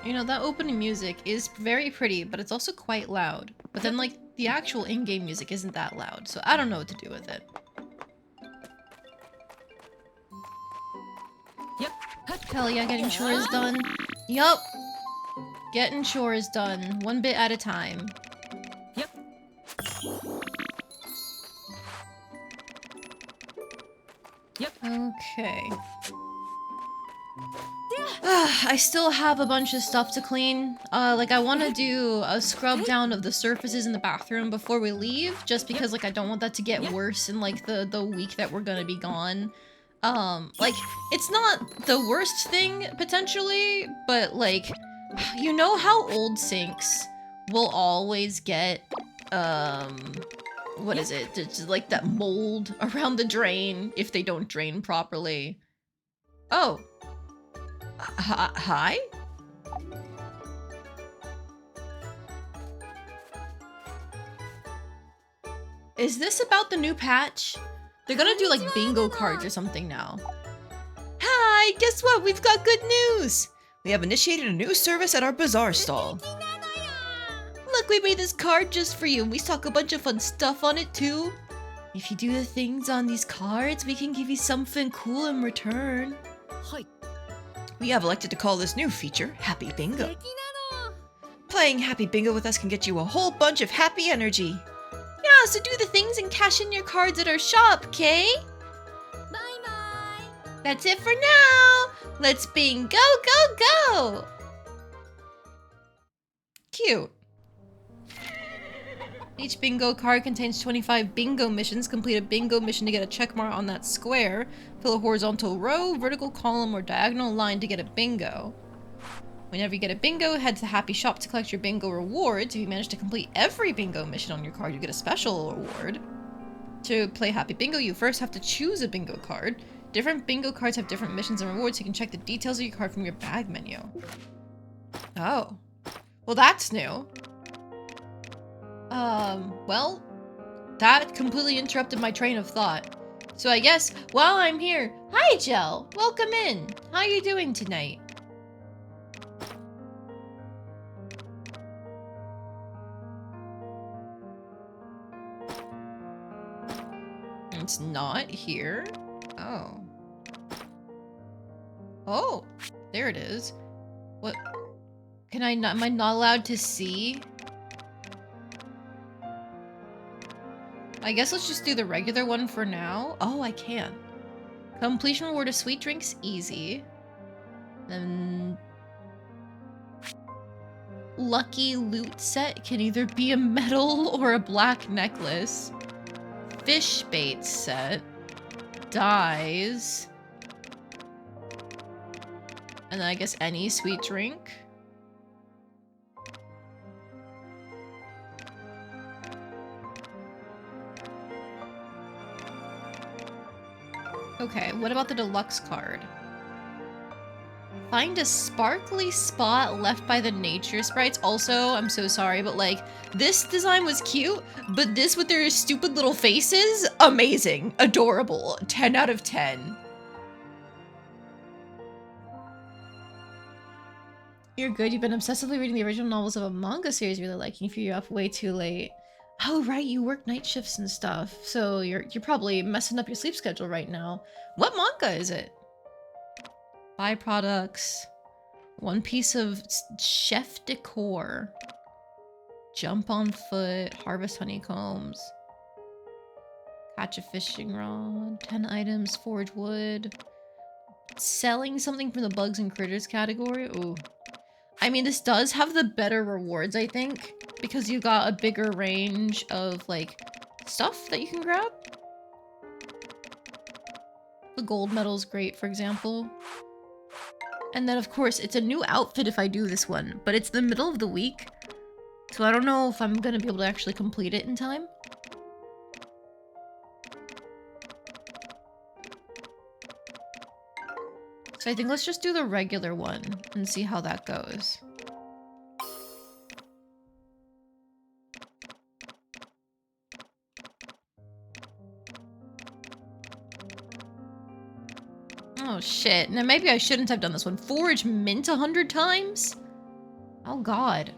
You know, that opening music is very pretty, but it's also quite loud. But then, like, the actual in-game music isn't that loud, so I don't know what to do with it. Yep. Hell yeah, getting chores done. Yup. Getting chores done, one bit at a time. Yep. Yep. Okay. I still have a bunch of stuff to clean. Like I want to do a scrub down of the surfaces in the bathroom before we leave, just because like I don't want that to get worse in like the week that we're gonna be gone. Like it's not the worst thing potentially, but like you know how old sinks will always get what is it? Just like that mold around the drain if they don't drain properly. Oh. Hi? Is this about the new patch? They're gonna do like bingo cards or something now. Hi, guess what? We've got good news! We have initiated a new service at our Bazaar stall. Look, we made this card just for you and we stock a bunch of fun stuff on it too. If you do the things on these cards, we can give you something cool in return. We have elected to call this new feature Happy Bingo. Playing Happy Bingo with us can get you a whole bunch of happy energy. Yeah, so do the things and cash in your cards at our shop, okay? Bye-bye. That's it for now. Let's bingo, go, go! Cute. Each bingo card contains 25 bingo missions. Complete a bingo mission to get a check mark on that square. Fill a horizontal row, vertical column, or diagonal line to get a bingo. Whenever you get a bingo, head to the Happy Shop to collect your bingo rewards. If you manage to complete every bingo mission on your card, you get a special reward. To play Happy Bingo, you first have to choose a bingo card. Different bingo cards have different missions and rewards, so you can check the details of your card from your bag menu. Oh. Well, that's new. Well, that completely interrupted my train of thought. So I guess, while I'm here, hi Jel! Welcome in! How are you doing tonight? It's not here? Oh. Oh! There it is. What? Can I not- am I not allowed to see? I guess let's just do the regular one for now. Oh, I can. Completion reward of sweet drinks, easy. Then... Lucky loot set can either be a medal or a black necklace. Fish bait set. Dyes. And then I guess any sweet drink. Okay, what about the deluxe card? Find a sparkly spot left by the nature sprites. Also, I'm so sorry, but like, this design was cute, but this with their stupid little faces, amazing, adorable, 10 out of 10. You're good, you've been obsessively reading the original novels of a manga series you're really liking. If you're up way too late. Oh right, you work night shifts and stuff, so you're probably messing up your sleep schedule right now. What manga is it? Byproducts. One piece of chef decor. Jump on foot. Harvest honeycombs. Catch a fishing rod. 10 items. Forge wood. Selling something from the bugs and critters category. Ooh. I mean, this does have the better rewards, I think, because you got a bigger range of, like, stuff that you can grab. The gold medal's great, for example. And then, of course, it's a new outfit if I do this one, but it's the middle of the week, so I don't know if I'm gonna be able to actually complete it in time. So I think let's just do the regular one and see how that goes. Oh shit. Now maybe I shouldn't have done this one. Forage mint 100 times? Oh god.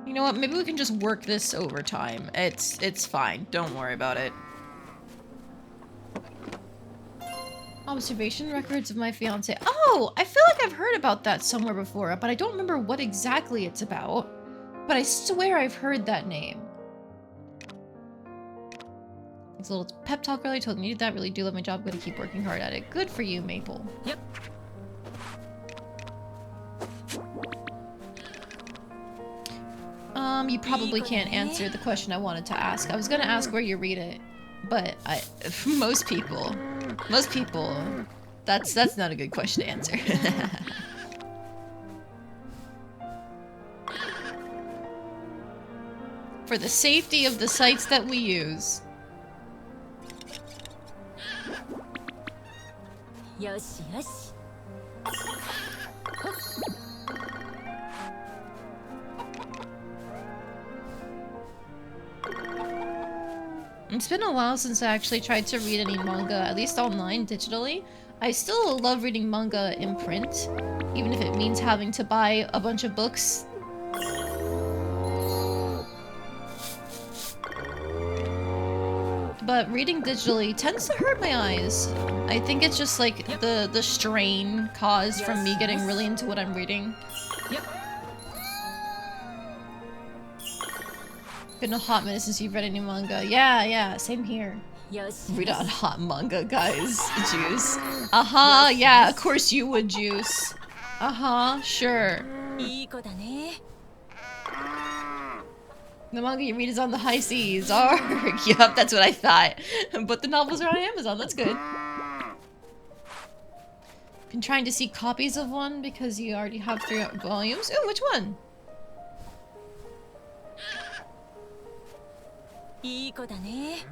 You know what? Maybe we can just work this overtime. It's fine. Don't worry about it. Observation records of my fiance. Oh, I feel like I've heard about that somewhere before, but I don't remember what exactly it's about. But I swear I've heard that name. Thanks a little pep talk earlier. Told me you did that. Really do love my job. Gonna keep working hard at it. Good for you, Maple. Yep. You probably can't answer the question I wanted to ask. I was gonna ask where you read it, but most people, that's not a good question to answer. For the safety of the sites that we use. Yoshi, yoshi. It's been a while since I actually tried to read any manga, at least online, digitally. I still love reading manga in print, even if it means having to buy a bunch of books. But reading digitally tends to hurt my eyes. I think it's just like the strain caused from me getting really into what I'm reading. Yep. Been a hot minute since you've read any manga. Yeah, same here. Yoshi. Read on hot manga, guys. Juice. Uh-huh, yeah, of course you would, Juice. Uh-huh, sure. いい子だね. The manga you read is on the high seas. Arrgh. Yup, that's what I thought. But the novels are on Amazon, that's good. Been trying to see copies of one because you already have 3 volumes. Ooh, which one? いい子だね.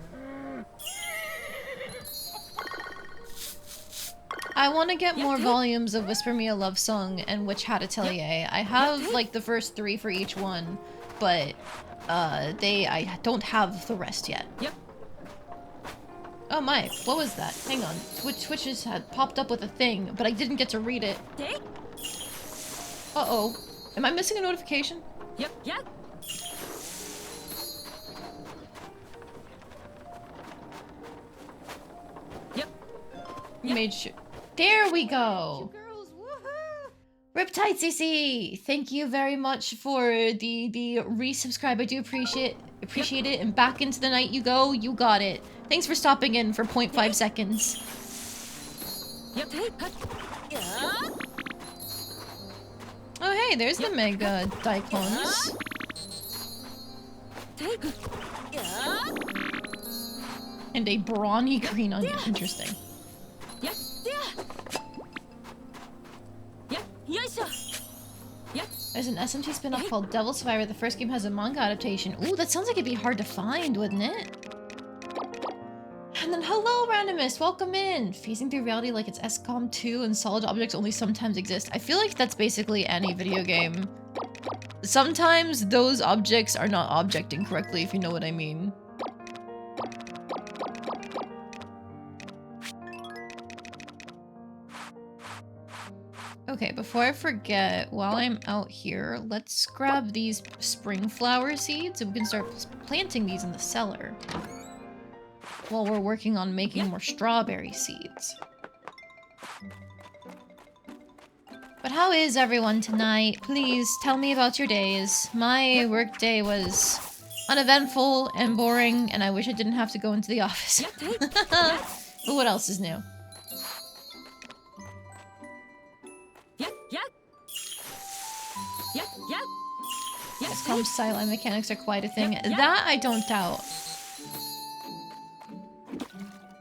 I want to get more volumes of Whisper Me a Love Song and Witch Hat Atelier. I have like the first 3 for each one, but I don't have the rest yet. Yep. Oh my, what was that? Hang on. Twitch just had popped up with a thing, but I didn't get to read it. Uh-oh. Am I missing a notification? Yep, yep. Yep. Made sure. There we go. Riptide CC, thank you very much for the resubscribe. I do appreciate it. And back into the night you go. You got it. Thanks for stopping in for 0.5 seconds. Yep. Oh hey, there's the mega daikons. And a brawny green onion. Interesting. There's an SMT spin-off called Devil Survivor. The first game has a manga adaptation. Ooh, that sounds like it'd be hard to find, wouldn't it? And then, hello, Randomist! Welcome in! Phasing through reality like it's XCOM 2 and solid objects only sometimes exist. I feel like that's basically any video game. Sometimes those objects are not objecting correctly, if you know what I mean. Okay, before I forget, while I'm out here, let's grab these spring flower seeds and we can start planting these in the cellar. While we're working on making more strawberry seeds. But how is everyone tonight? Please tell me about your days. My work day was uneventful and boring, and I wish I didn't have to go into the office. But what else is new? XCOM sideline mechanics are quite a thing. That I don't doubt.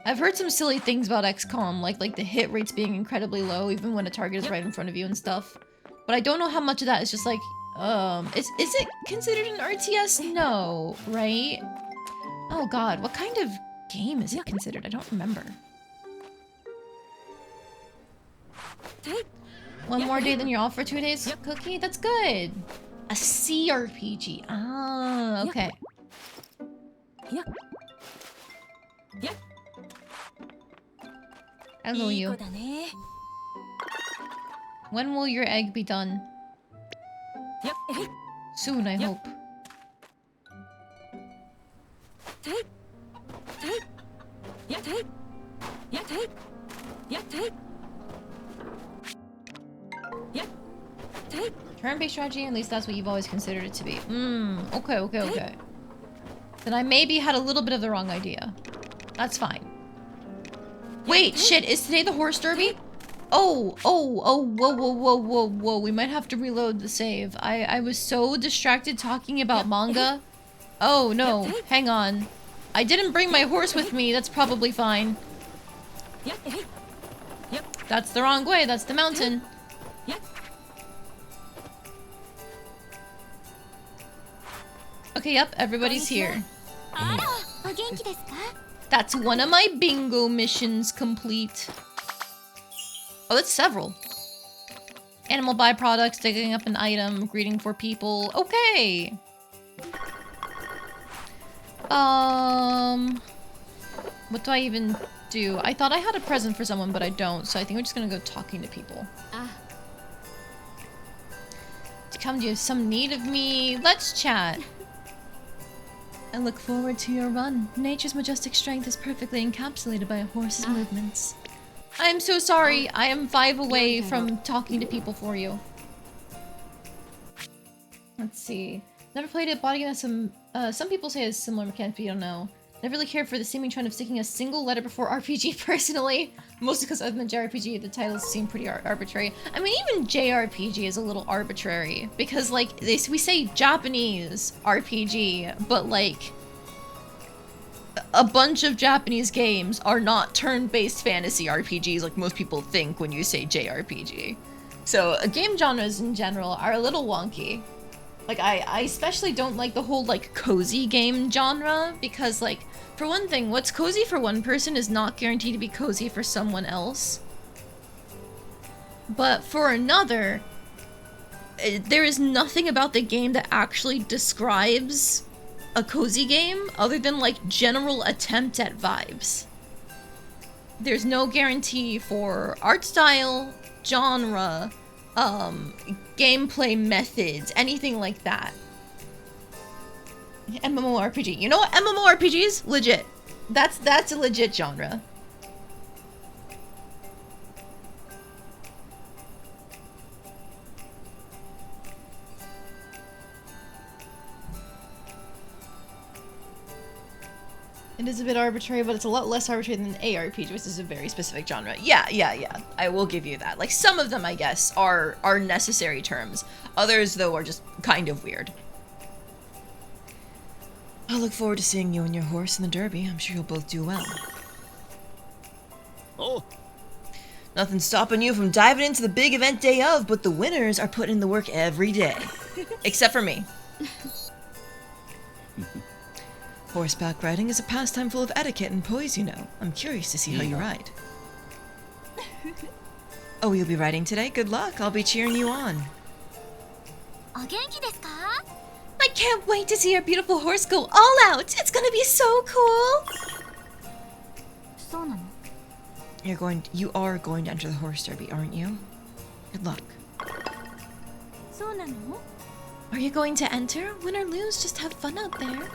I've heard some silly things about XCOM, like the hit rates being incredibly low even when a target is right in front of you and stuff. But I don't know how much of that is just like, is it considered an RTS? No, right? Oh god, what kind of game is it considered? I don't remember. One more day than you're off for 2 days, Cookie? That's good. A CRPG. Ah, okay. Yeah. Yeah. Hello, you. When will your egg be done? Yep. Soon, I hope. Turn-based strategy, at least that's what you've always considered it to be. Okay. Then I maybe had a little bit of the wrong idea. That's fine. Wait, shit, is today the horse derby? Oh, whoa. We might have to reload the save. I was so distracted talking about manga. Oh, no, hang on. I didn't bring my horse with me, that's probably fine. That's the wrong way, that's the mountain. Okay, yep, everybody's here. That's one of my bingo missions complete. Oh, that's several. Animal byproducts, digging up an item, greeting for people. Okay. What do I even do? I thought I had a present for someone, but I don't, so I think we're just gonna go talking to people. To come, do you have some need of me? Let's chat. I look forward to your run. Nature's majestic strength is perfectly encapsulated by a horse's movements. I am so sorry. I am 5 away from talking to people for you. Let's see. Never played it. Body has some people say it's similar mechanics, but you don't know. Never really cared for the seeming trend of sticking a single letter before RPG personally. Mostly because other than JRPG, the titles seem pretty arbitrary. I mean, even JRPG is a little arbitrary. Because, like, we say Japanese RPG, but, like, a bunch of Japanese games are not turn-based fantasy RPGs like most people think when you say JRPG. So, game genres in general are a little wonky. Like, I especially don't like the whole, like, cozy game genre, because, like, for one thing, what's cozy for one person is not guaranteed to be cozy for someone else. But for another, there is nothing about the game that actually describes a cozy game other than, like, general attempt at vibes. There's no guarantee for art style, genre, gameplay methods, anything like that. MMORPG. You know what? MMORPGs? Legit. That's a legit genre. It is a bit arbitrary, but it's a lot less arbitrary than ARPG, which is a very specific genre. Yeah. I will give you that. Like, some of them, I guess, are necessary terms. Others, though, are just kind of weird. I look forward to seeing you and your horse in the derby. I'm sure you'll both do well. Oh. Nothing's stopping you from diving into the big event day of, but the winners are putting in the work every day. Except for me. Horseback riding is a pastime full of etiquette and poise, you know. I'm curious to see how you ride. Oh, you'll be riding today? Good luck. I'll be cheering you on. I can't wait to see our beautiful horse go all out. It's gonna be so cool. You are going to enter the horse derby, aren't you? Good luck. Are you going to enter? Win or lose, just have fun out there.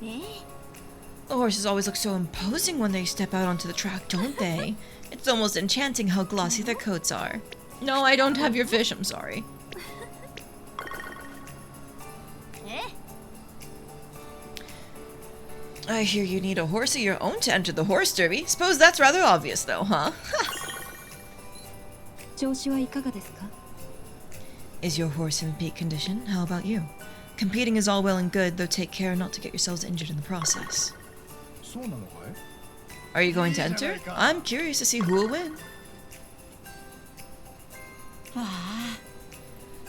The horses always look so imposing when they step out onto the track, don't they? It's almost enchanting how glossy their coats are. No, I don't have your fish, I'm sorry. I hear you need a horse of your own to enter the horse derby. Suppose that's rather obvious though, huh? Is your horse in peak condition? How about you? Competing is all well and good, though take care not to get yourselves injured in the process. Are you going to enter? I'm curious to see who will win.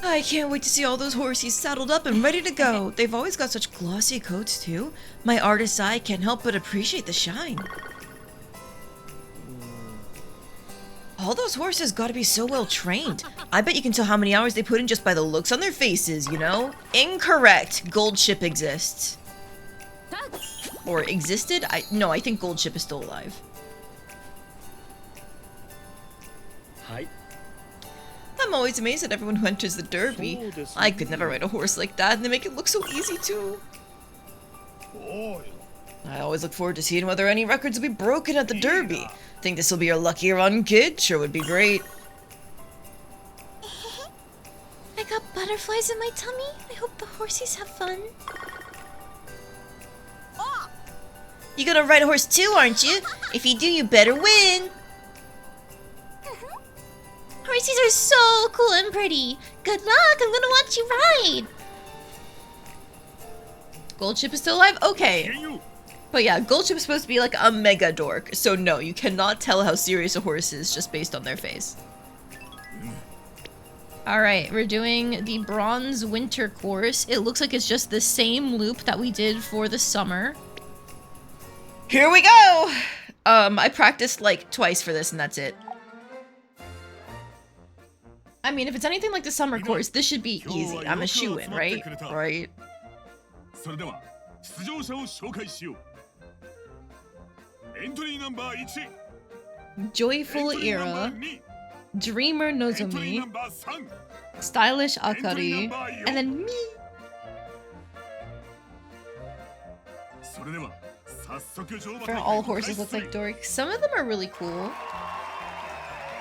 I can't wait to see all those horses saddled up and ready to go. They've always got such glossy coats, too. My artist's eye can't help but appreciate the shine. All those horses gotta be so well trained. I bet you can tell how many hours they put in just by the looks on their faces, you know? Incorrect. Gold Ship exists. Or existed? No, I think Gold Ship is still alive. Hi. I'm always amazed at everyone who enters the Derby. I could never ride a horse like that, and they make it look so easy too. I always look forward to seeing whether any records will be broken at the Derby. Think this will be your lucky run, kid? Sure would be great. I got butterflies in my tummy. I hope the horsies have fun. You gonna ride a horse too, aren't you? If you do, you better win. Horsies are so cool and pretty. Good luck. I'm gonna watch you ride. Gold Ship is still alive? Okay. But yeah, Gold Ship is supposed to be like a mega dork. So no, you cannot tell how serious a horse is just based on their face. Alright, we're doing the Bronze Winter course. It looks like it's just the same loop that we did for the summer. Here we go! I practiced like twice for this and that's it. I mean, if it's anything like the summer course, this should be easy. I'm a shoo-in, right? Right? Joyful Era, Dreamer Nozomi, Stylish Akari, and then me. For all horses look like dorks. Some of them are really cool.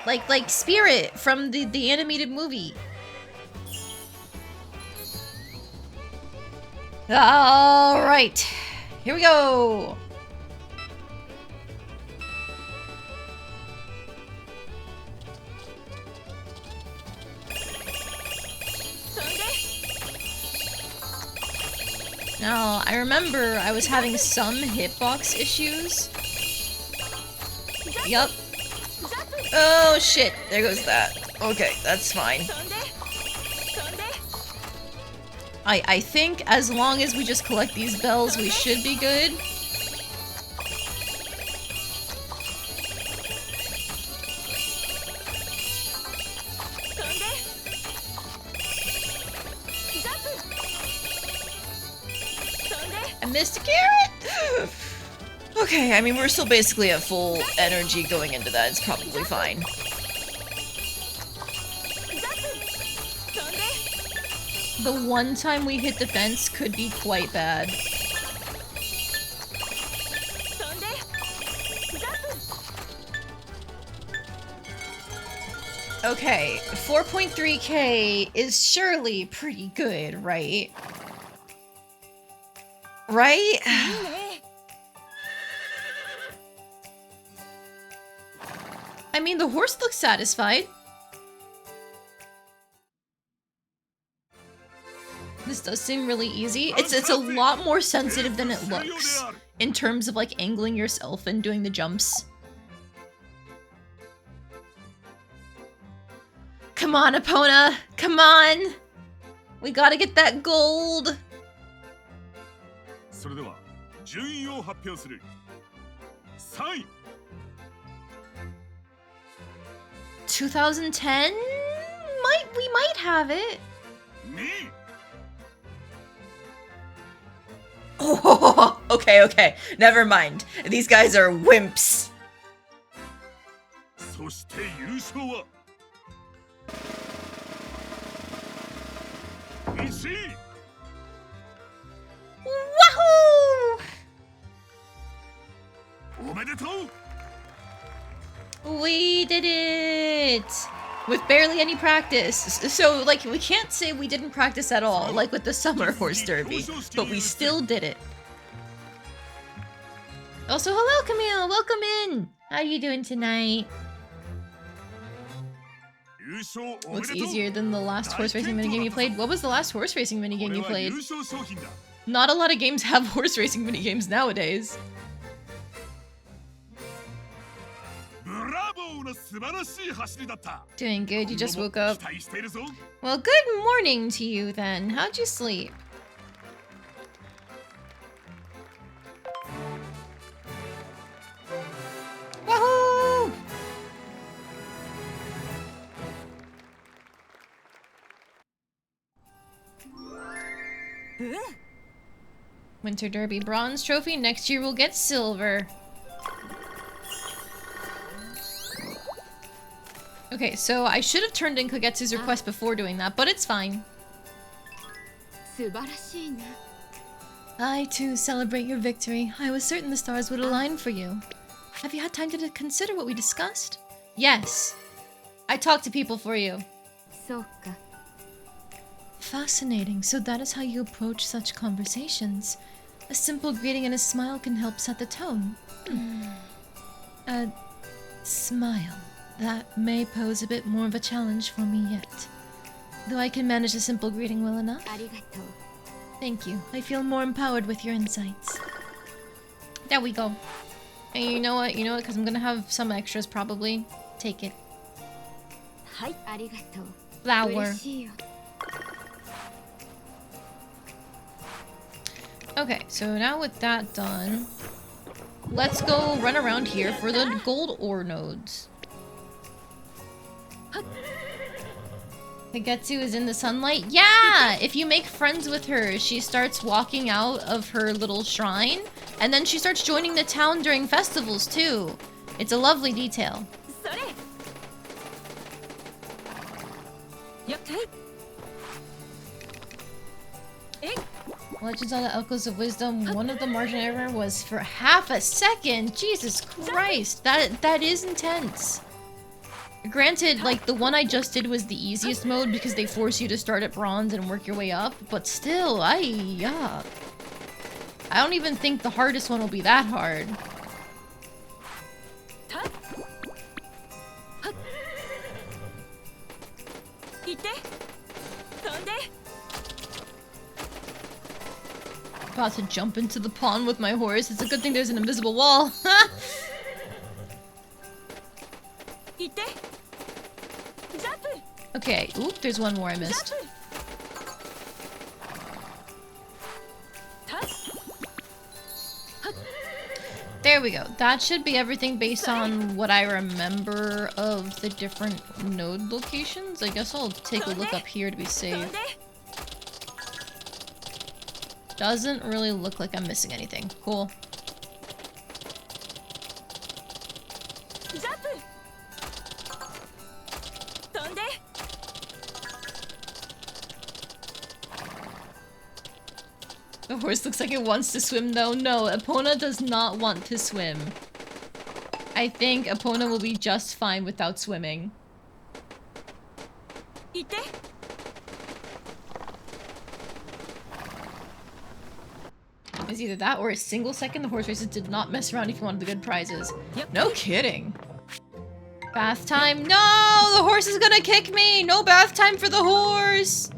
Like Spirit from the animated movie. Alright. Here we go. Now, I remember I was having some hitbox issues. Yup. Oh shit, there goes that. Okay, that's fine. I think as long as we just collect these bells, we should be good. I missed a carrot! Okay, I mean, we're still basically at full energy going into that. It's probably fine. The one time we hit the fence could be quite bad. Okay, 4.3k is surely pretty good, right? Right? I mean, the horse looks satisfied. This does seem really easy. It's a lot more sensitive than it looks in terms of like angling yourself and doing the jumps. Come on, Epona! Come on! We gotta get that gold! それでは順位を発表する。3位。2010? We might have it. 2位。 Oh, okay. Never mind. These guys are wimps. そして優勝は1位。 Wahoo! おめでとう。 We did it! With barely any practice. So, like, we can't say we didn't practice at all, like with the summer horse derby, but we still did it. Also, hello, Camille! Welcome in! How are you doing tonight? What's easier than the last horse racing minigame you played? What was the last horse racing minigame you played? Not a lot of games have horse racing minigames nowadays. Doing good, you just woke up. Well, good morning to you then. How'd you sleep? Wahoo! Winter Derby bronze trophy. Next year we'll get silver. Okay, so I should have turned in Kagetsu's request before doing that, but it's fine. I too celebrate your victory. I was certain the stars would align for you. Have you had time to consider what we discussed? Yes. I talked to people for you. Fascinating. So that is how you approach such conversations. A simple greeting and a smile can help set the tone. A smile. That may pose a bit more of a challenge for me yet. Though I can manage a simple greeting well enough. Thank you. I feel more empowered with your insights. There we go. And you know what? Because I'm gonna have some extras probably. Take it. Flower. Okay, so now with that done, let's go run around here for the gold ore nodes. Kagetsu is in the sunlight? Yeah! If you make friends with her, she starts walking out of her little shrine, and then she starts joining the town during festivals too. It's a lovely detail. Legends on the Echoes of Wisdom, one of the margin error was for half a second! Jesus Christ, that is intense. Granted, like, the one I just did was the easiest mode because they force you to start at bronze and work your way up, but still, I don't even think the hardest one will be that hard. About to jump into the pond with my horse. It's a good thing there's an invisible wall. Okay, oop, there's one more I missed. There we go. That should be everything based on what I remember of the different node locations. I guess I'll take a look up here to be safe. Doesn't really look like I'm missing anything. Cool. The horse looks like it wants to swim though. No, Epona does not want to swim. I think Epona will be just fine without swimming. It's either that or a single second. The horse races did not mess around if you wanted the good prizes. Yep. No kidding. Bath time. No! The horse is gonna kick me! No bath time for the horse!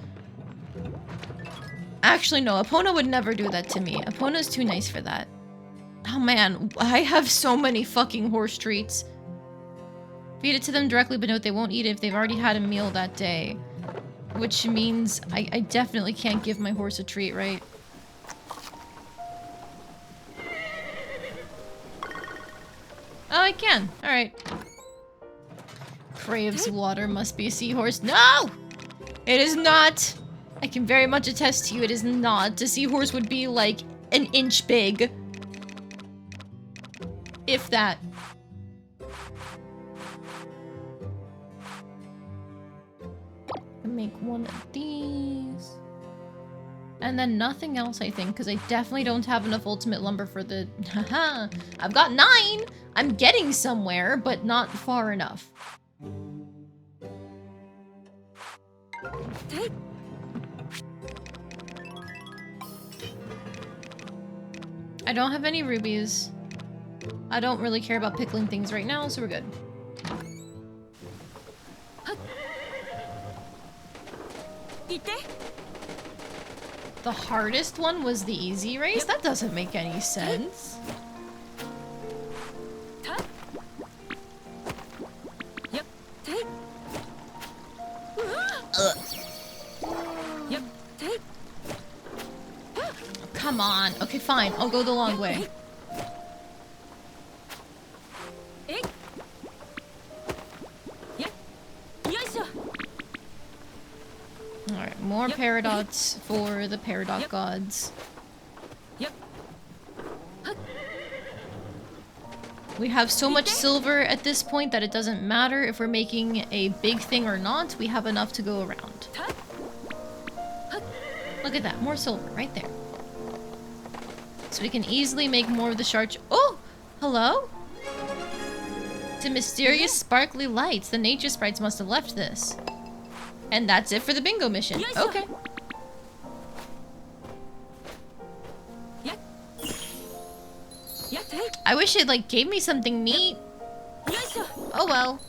Actually, no. Epona would never do that to me. Epona's too nice for that. Oh man, I have so many fucking horse treats. Feed it to them directly, but note they won't eat it if they've already had a meal that day. Which means I definitely can't give my horse a treat, right? Oh, I can. Alright. Craves water, must be a seahorse. No! It is not! I can very much attest to you, it is not. A seahorse would be like an inch big. If that. Make one of these. And then nothing else, I think, because I definitely don't have enough ultimate lumber for the... Haha! I've got 9! I'm getting somewhere, but not far enough. I don't have any rubies. I don't really care about pickling things right now, so we're good. The hardest one was the easy race? That doesn't make any sense. Come on. Okay, fine. I'll go the long way. Alright, more Yep. paradots for the paradot Yep. gods. Yep. We have so much silver at this point that it doesn't matter if we're making a big thing or not. We have enough to go around. Look at that, more silver right there. So we can easily make more of the charge. Oh! Hello? The mysterious sparkly lights. The nature sprites must have left this. And that's it for the bingo mission. Okay. I wish it like gave me something neat. Oh well.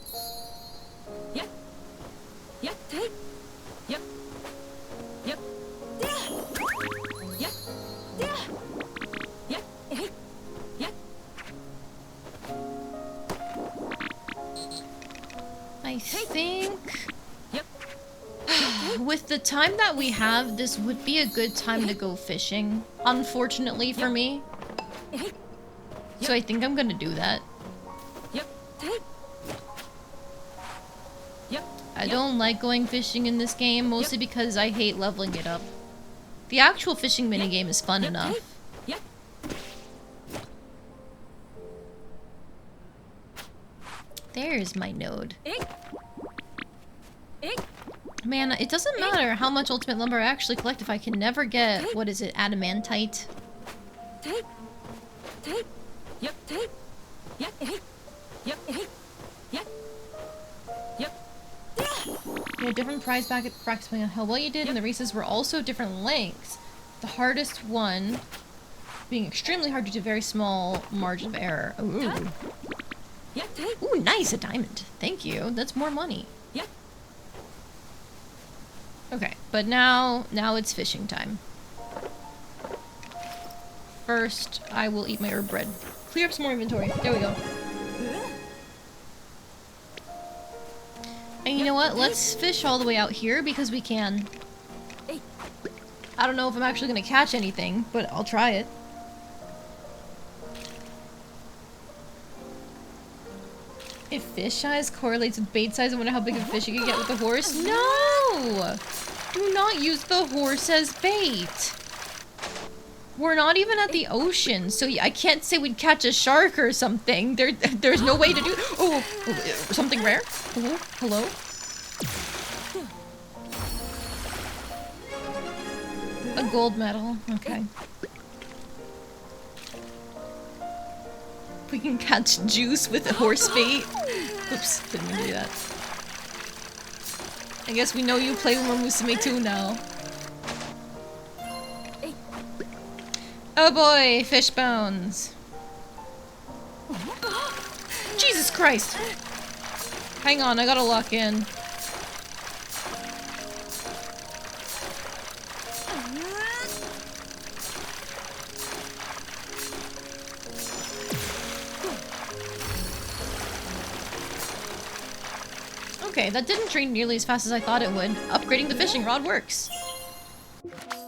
I think with the time that we have, this would be a good time to go fishing. Unfortunately for me. So I think I'm gonna do that. I don't like going fishing in this game, mostly because I hate leveling it up. The actual fishing minigame is fun enough. There's my node. Man, it doesn't matter how much ultimate lumber I actually collect if I can never get, what is it, adamantite? Yeah, different prize brackets depending on how well you did, and the races were also different lengths. The hardest one being extremely hard due to very small margin of error. Ooh. Ooh, nice, a diamond. Thank you. That's more money. Okay, but now it's fishing time. First, I will eat my herb bread. Clear up some more inventory. There we go. And you know what? Let's fish all the way out here because we can. I don't know if I'm actually gonna catch anything, but I'll try it. If fish size correlates with bait size, I wonder how big of a fish you can get with the horse. No! Do not use the horse as bait. We're not even at the ocean, so I can't say we'd catch a shark or something. There's no way to do. Oh, something rare? Hello? Hello? A gold medal. Okay. We can catch juice with a horse bait. Oops, didn't mean to do that. I guess we know you play with Musume too now. Oh boy, fish bones. Jesus Christ! Hang on, I gotta lock in. Okay, that didn't drain nearly as fast as I thought it would. Upgrading the fishing rod works.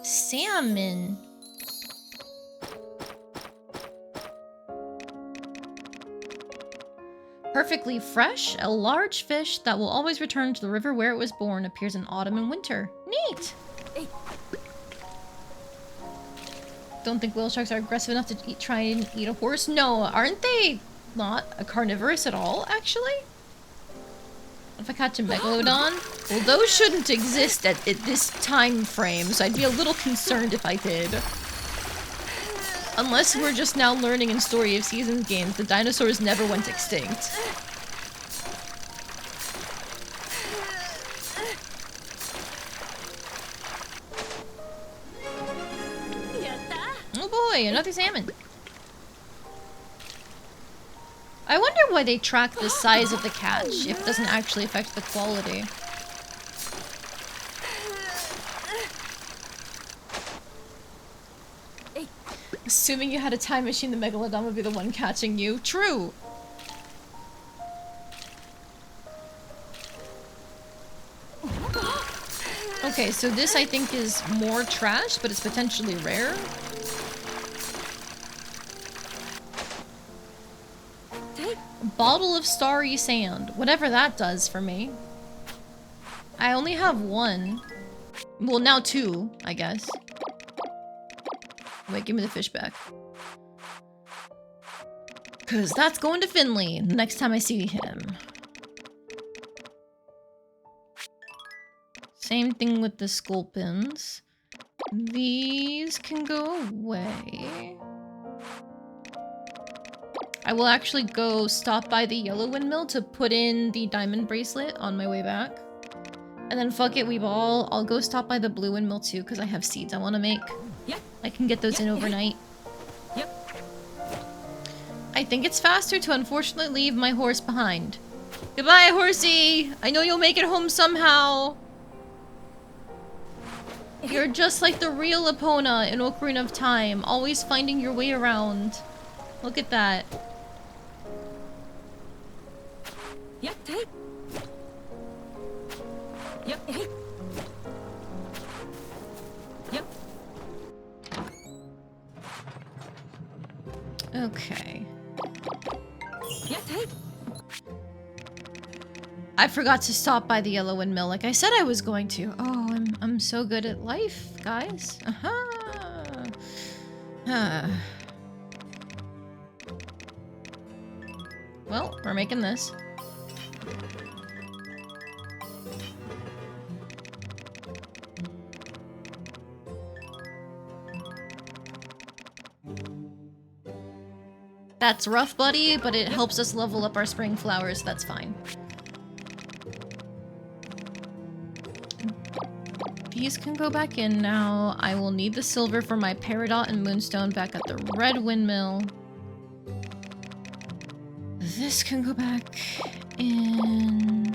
Salmon. Perfectly fresh, a large fish that will always return to the river where it was born appears in autumn and winter. Neat! Don't think whale sharks are aggressive enough to try and eat a horse? No, aren't they not carnivorous at all, actually? If I catch a megalodon? Well, those shouldn't exist at this time frame, so I'd be a little concerned if I did. Unless we're just now learning in Story of Seasons games, the dinosaurs never went extinct. Oh boy, another salmon. I wonder why they track the size of the catch, if it doesn't actually affect the quality. Assuming you had a time machine, the megalodon would be the one catching you. True! Okay, so this I think is more trash, but it's potentially rare. Bottle of starry sand. Whatever that does for me. I only have one. Well, now 2, I guess. Wait, give me the fish back. Because that's going to Finley the next time I see him. Same thing with the sculpins. These can go away. I will actually go stop by the yellow windmill to put in the diamond bracelet on my way back. And then fuck it, Weeball. I'll go stop by the blue windmill too because I have seeds I want to make. Yep. I can get those in overnight. Yep. I think it's faster to unfortunately leave my horse behind. Goodbye, horsey! I know you'll make it home somehow. You're just like the real Epona in Ocarina of Time, always finding your way around. Look at that. Yep. Hey. Yep. Hey. Yep. Okay. Yep. Hey. I forgot to stop by the yellow windmill like I said I was going to. Oh, I'm so good at life, guys. Well, we're making this. That's rough, buddy, but it helps us level up our spring flowers. That's fine. These can go back in now. I will need the silver for my Peridot and Moonstone back at the red windmill. This can go back in.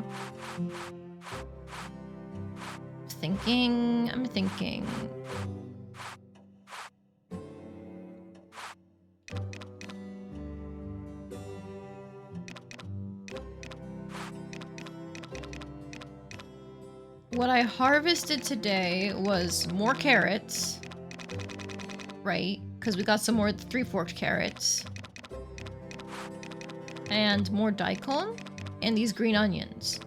I'm thinking. What I harvested today was more carrots, right? Because we got some more three-forked carrots. And more daikon, and these green onions.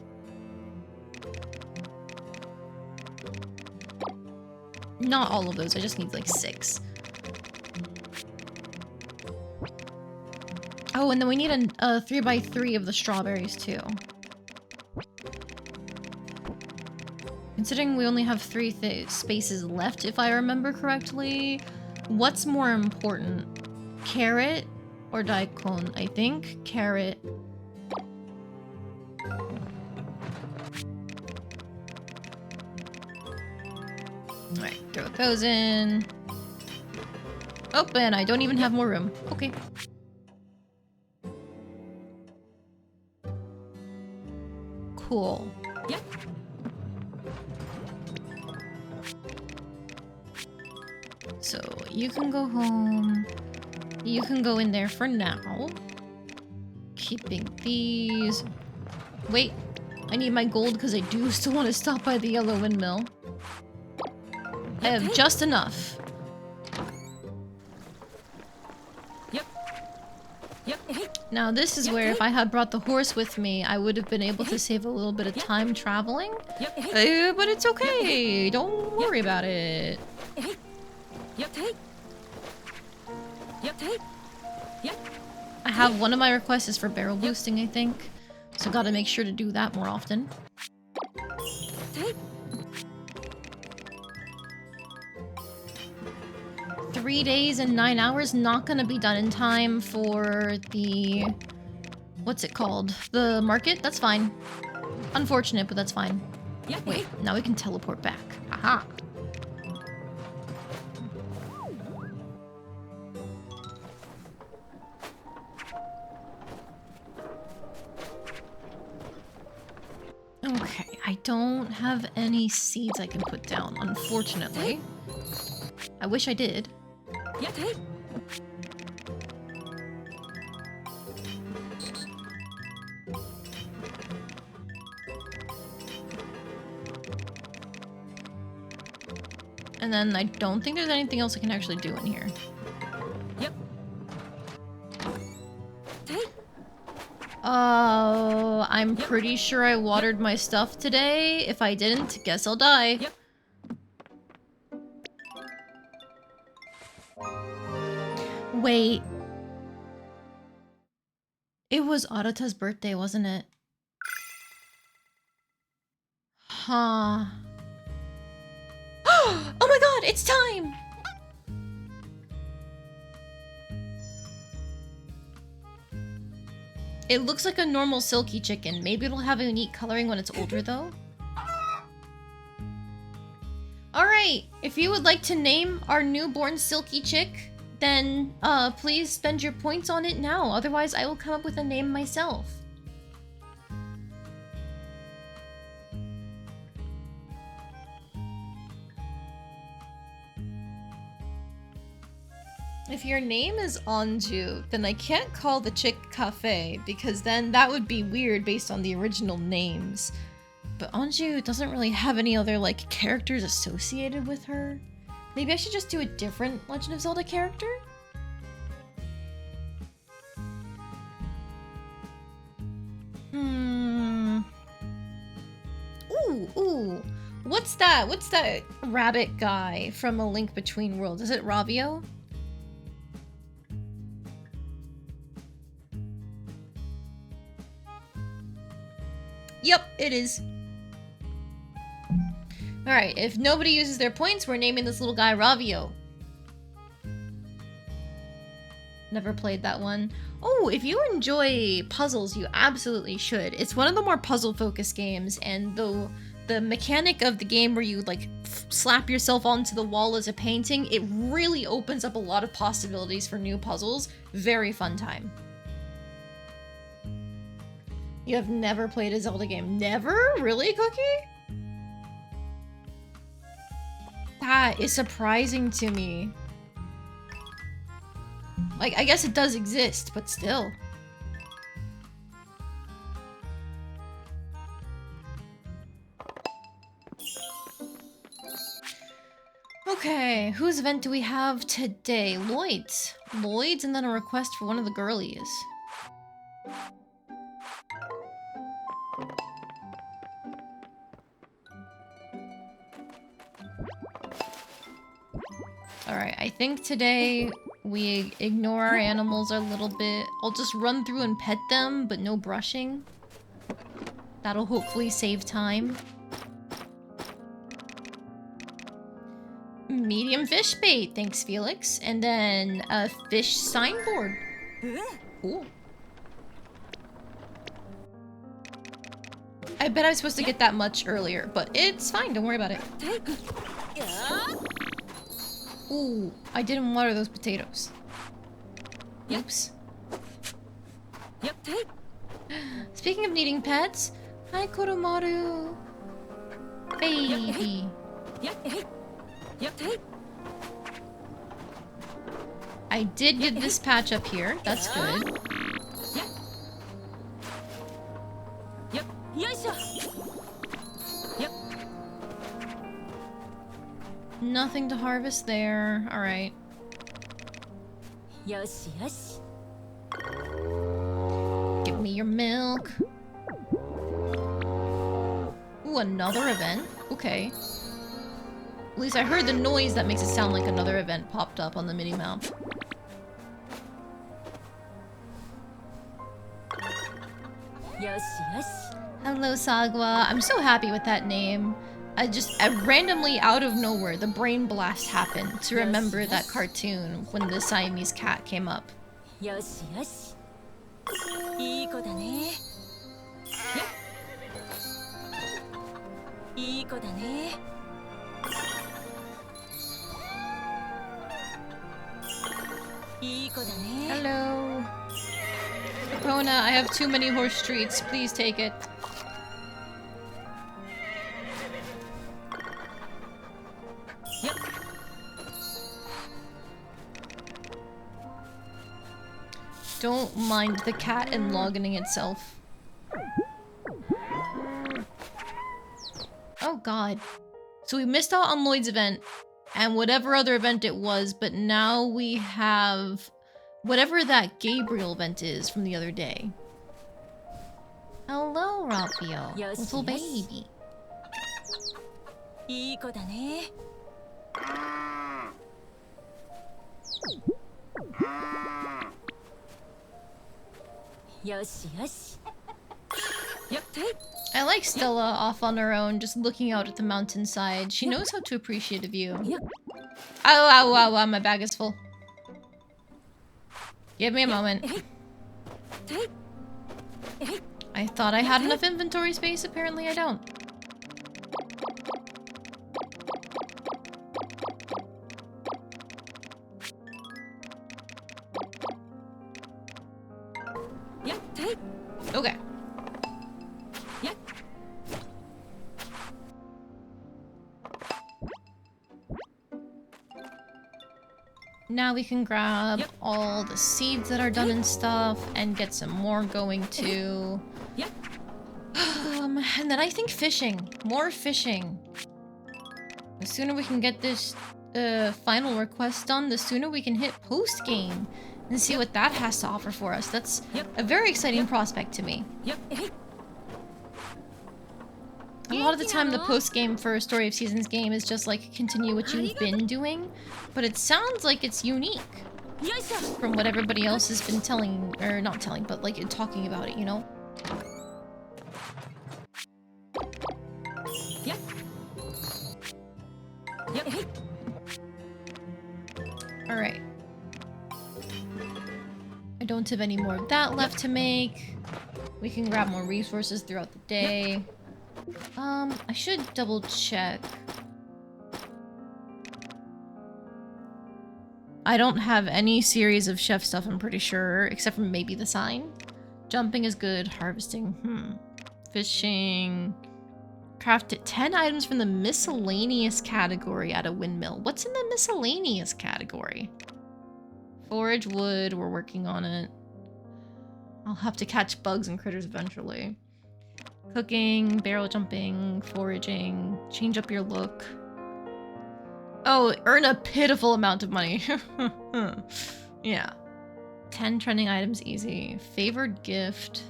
Not all of those, I just need like 6. Oh, and then we need a 3x3 of the strawberries too. Considering we only have 3 spaces left, if I remember correctly, what's more important? Carrot or daikon? I think carrot. Alright, throw those in. Oh, and I don't even have more room. Okay. Cool. Yep. So, you can go home. You can go in there for now. Keeping these. Wait, I need my gold because I do still want to stop by the yellow windmill. I have just enough. Yep. Yep. Now this is where if I had brought the horse with me, I would have been able to save a little bit of time traveling. But it's okay. Don't worry about it. I have one of my requests is for barrel boosting, I think. So gotta make sure to do that more often. 3 days and 9 hours, not gonna be done in time for the... What's it called? The market? That's fine. Unfortunate, but that's fine. Wait, now we can teleport back. Aha! Okay, I don't have any seeds I can put down, unfortunately. I wish I did. And then I don't think there's anything else I can actually do in here. Oh, I'm pretty sure I watered my stuff today. If I didn't, guess I'll die. Wait. It was Arata's birthday, wasn't it? Huh. Oh my god, it's time! It looks like a normal silky chicken. Maybe it'll have a unique coloring when it's older though. Alright, if you would like to name our newborn silky chick, then please spend your points on it now. Otherwise, I will come up with a name myself. If your name is Anju, then I can't call the chick Cafe, because then that would be weird based on the original names. But Anju doesn't really have any other, like, characters associated with her. Maybe I should just do a different Legend of Zelda character? Ooh. What's that? What's that rabbit guy from A Link Between Worlds? Is it Ravio? Yep, it is. Alright, if nobody uses their points, we're naming this little guy Ravio. Never played that one. Oh, if you enjoy puzzles, you absolutely should. It's one of the more puzzle-focused games, and the mechanic of the game where you, like, slap yourself onto the wall as a painting, it really opens up a lot of possibilities for new puzzles. Very fun time. You have never played a Zelda game? Never? Really, Cookie? That is surprising to me. Like, I guess it does exist, but still. Okay, whose event do we have today? Lloyd's. Lloyd's, and then a request for one of the girlies. Alright, I think today we ignore our animals a little bit. I'll just run through and pet them, but no brushing. That'll hopefully save time. Medium fish bait, thanks Felix. And then a fish signboard. Cool. I bet I was supposed to get that much earlier, but it's fine, don't worry about it. Ooh, I didn't water those potatoes. Oops. Speaking of needing pets, hi Koromaru. Baby. I did get this patch up here, that's good. Nothing to harvest there. Alright. Give me your milk. Ooh, another event? Okay. At least I heard the noise that makes it sound like another event popped up on the mini-map. Hello, Sagwa. I'm so happy with that name. I randomly, out of nowhere, the brain blast happened to remember that cartoon when the Siamese cat came up. Hello. Rona, I have too many horse treats. Please take it. Don't mind the cat and logging itself. Oh god. So we missed out on Lloyd's event and whatever other event it was, but now we have whatever that Gabriel event is from the other day. Hello, Raphael. Little baby. よしよし。Yep, take. I like Stella off on her own, just looking out at the mountainside. She knows how to appreciate a view. Yep. Ow, my bag is full. Give me a moment. Hey. Take. Hey. I thought I had enough inventory space, apparently I don't. Yep, take. Okay. Yep. Now we can grab all the seeds that are done and stuff and get some more going too. Yep. And then I think fishing. More fishing. The sooner we can get this final request done, the sooner we can hit post-game and see what that has to offer for us. That's a very exciting prospect to me. Yep. Hey. A lot of the time the post-game for a Story of Seasons game is just like continue what you've been doing, but it sounds like it's unique from what everybody else has been telling, or not telling, but like talking about it, you know? Yep. Yep. Hey. Alright. I don't have any more of that left to make. We can grab more resources throughout the day. I should double check. I don't have any series of chef stuff, I'm pretty sure, except for maybe the sign. Jumping is good, harvesting, Fishing. Crafted 10 items from the miscellaneous category at a windmill. What's in the miscellaneous category? Forage wood, we're working on it. I'll have to catch bugs and critters eventually. Cooking, barrel jumping, foraging, change up your look. Oh, earn a pitiful amount of money. Yeah. 10 trending items easy. Favored gift.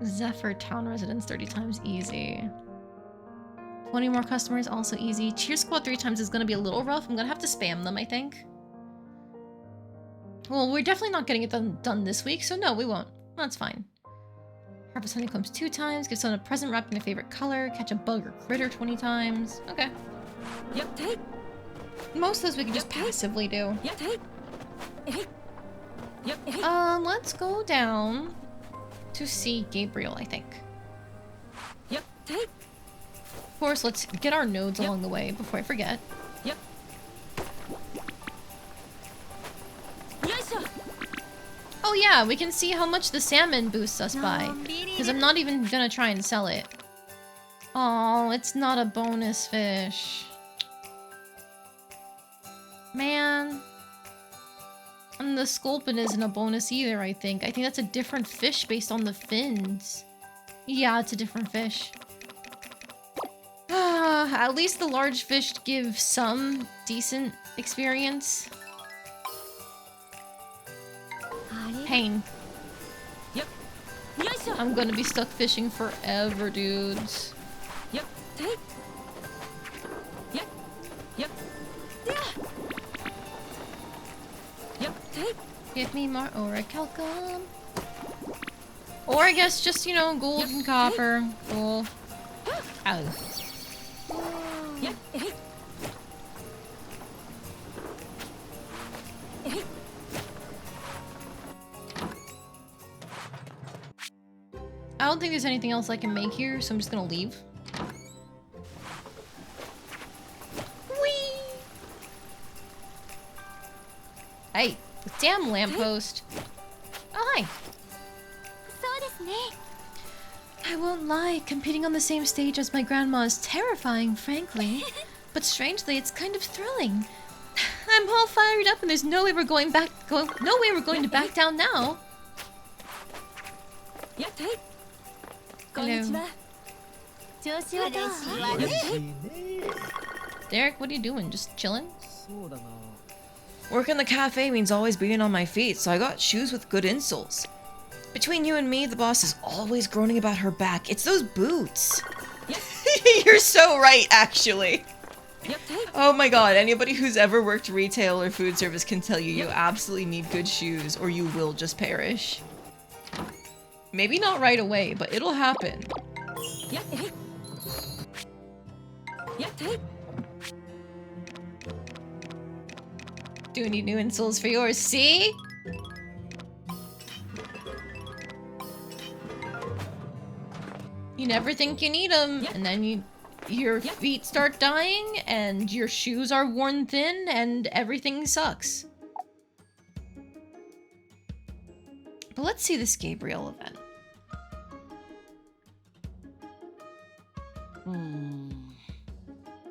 Zephyr town residents 30 times easy. 20 more customers also easy. Cheer squad 3 times is gonna be a little rough. I'm gonna have to spam them, I think. Well, we're definitely not getting it done this week, so no, we won't. That's fine. Harvest honeycombs 2 times, give someone a present wrapped in their favorite color, catch a bug or critter 20 times. Okay. Yep, take. Most of those we can just passively do. Yep, take. Hey. Yep, hey. Let's go down to see Gabriel, I think. Yep, take. Of course, let's get our nodes along the way before I forget. Yep. Yoisho. Oh yeah, we can see how much the salmon boosts us by. Because I'm not even gonna try and sell it. Oh, it's not a bonus fish. Man. And the sculpin isn't a bonus either, I think. I think that's a different fish based on the fins. Yeah, it's a different fish. At least the large fish give some decent experience. Pain. Yep. Yoisho. I'm gonna be stuck fishing forever, dudes. Yep, take. Yep. Yep. Yeah. Yep, take. Give me more orichalcum. Or I guess just, you know, gold and copper. Cool. Ow. Yep, hey. Hey. I don't think there's anything else I can make here, so I'm just gonna leave. Whee! Hey, damn lamppost. Oh, hi. I won't lie, competing on the same stage as my grandma is terrifying, frankly. But strangely, it's kind of thrilling. I'm all fired up and there's no way we're going to back down now. Yep, take. Hello. Derek, what are you doing? Just chilling? Working the cafe means always being on my feet, so I got shoes with good insoles. Between you and me, the boss is always groaning about her back. It's those boots. Yep. You're so right, actually. Yep, take. Oh my god, anybody who's ever worked retail or food service can tell you you absolutely need good shoes or you will just perish. Maybe not right away, but it'll happen. Yep, hey. Yep, take. Do we need new insoles for yours? See? You never think you need them, Yep. and then your Yep. feet start dying, and your shoes are worn thin, and everything sucks. But let's see this Gabriel event.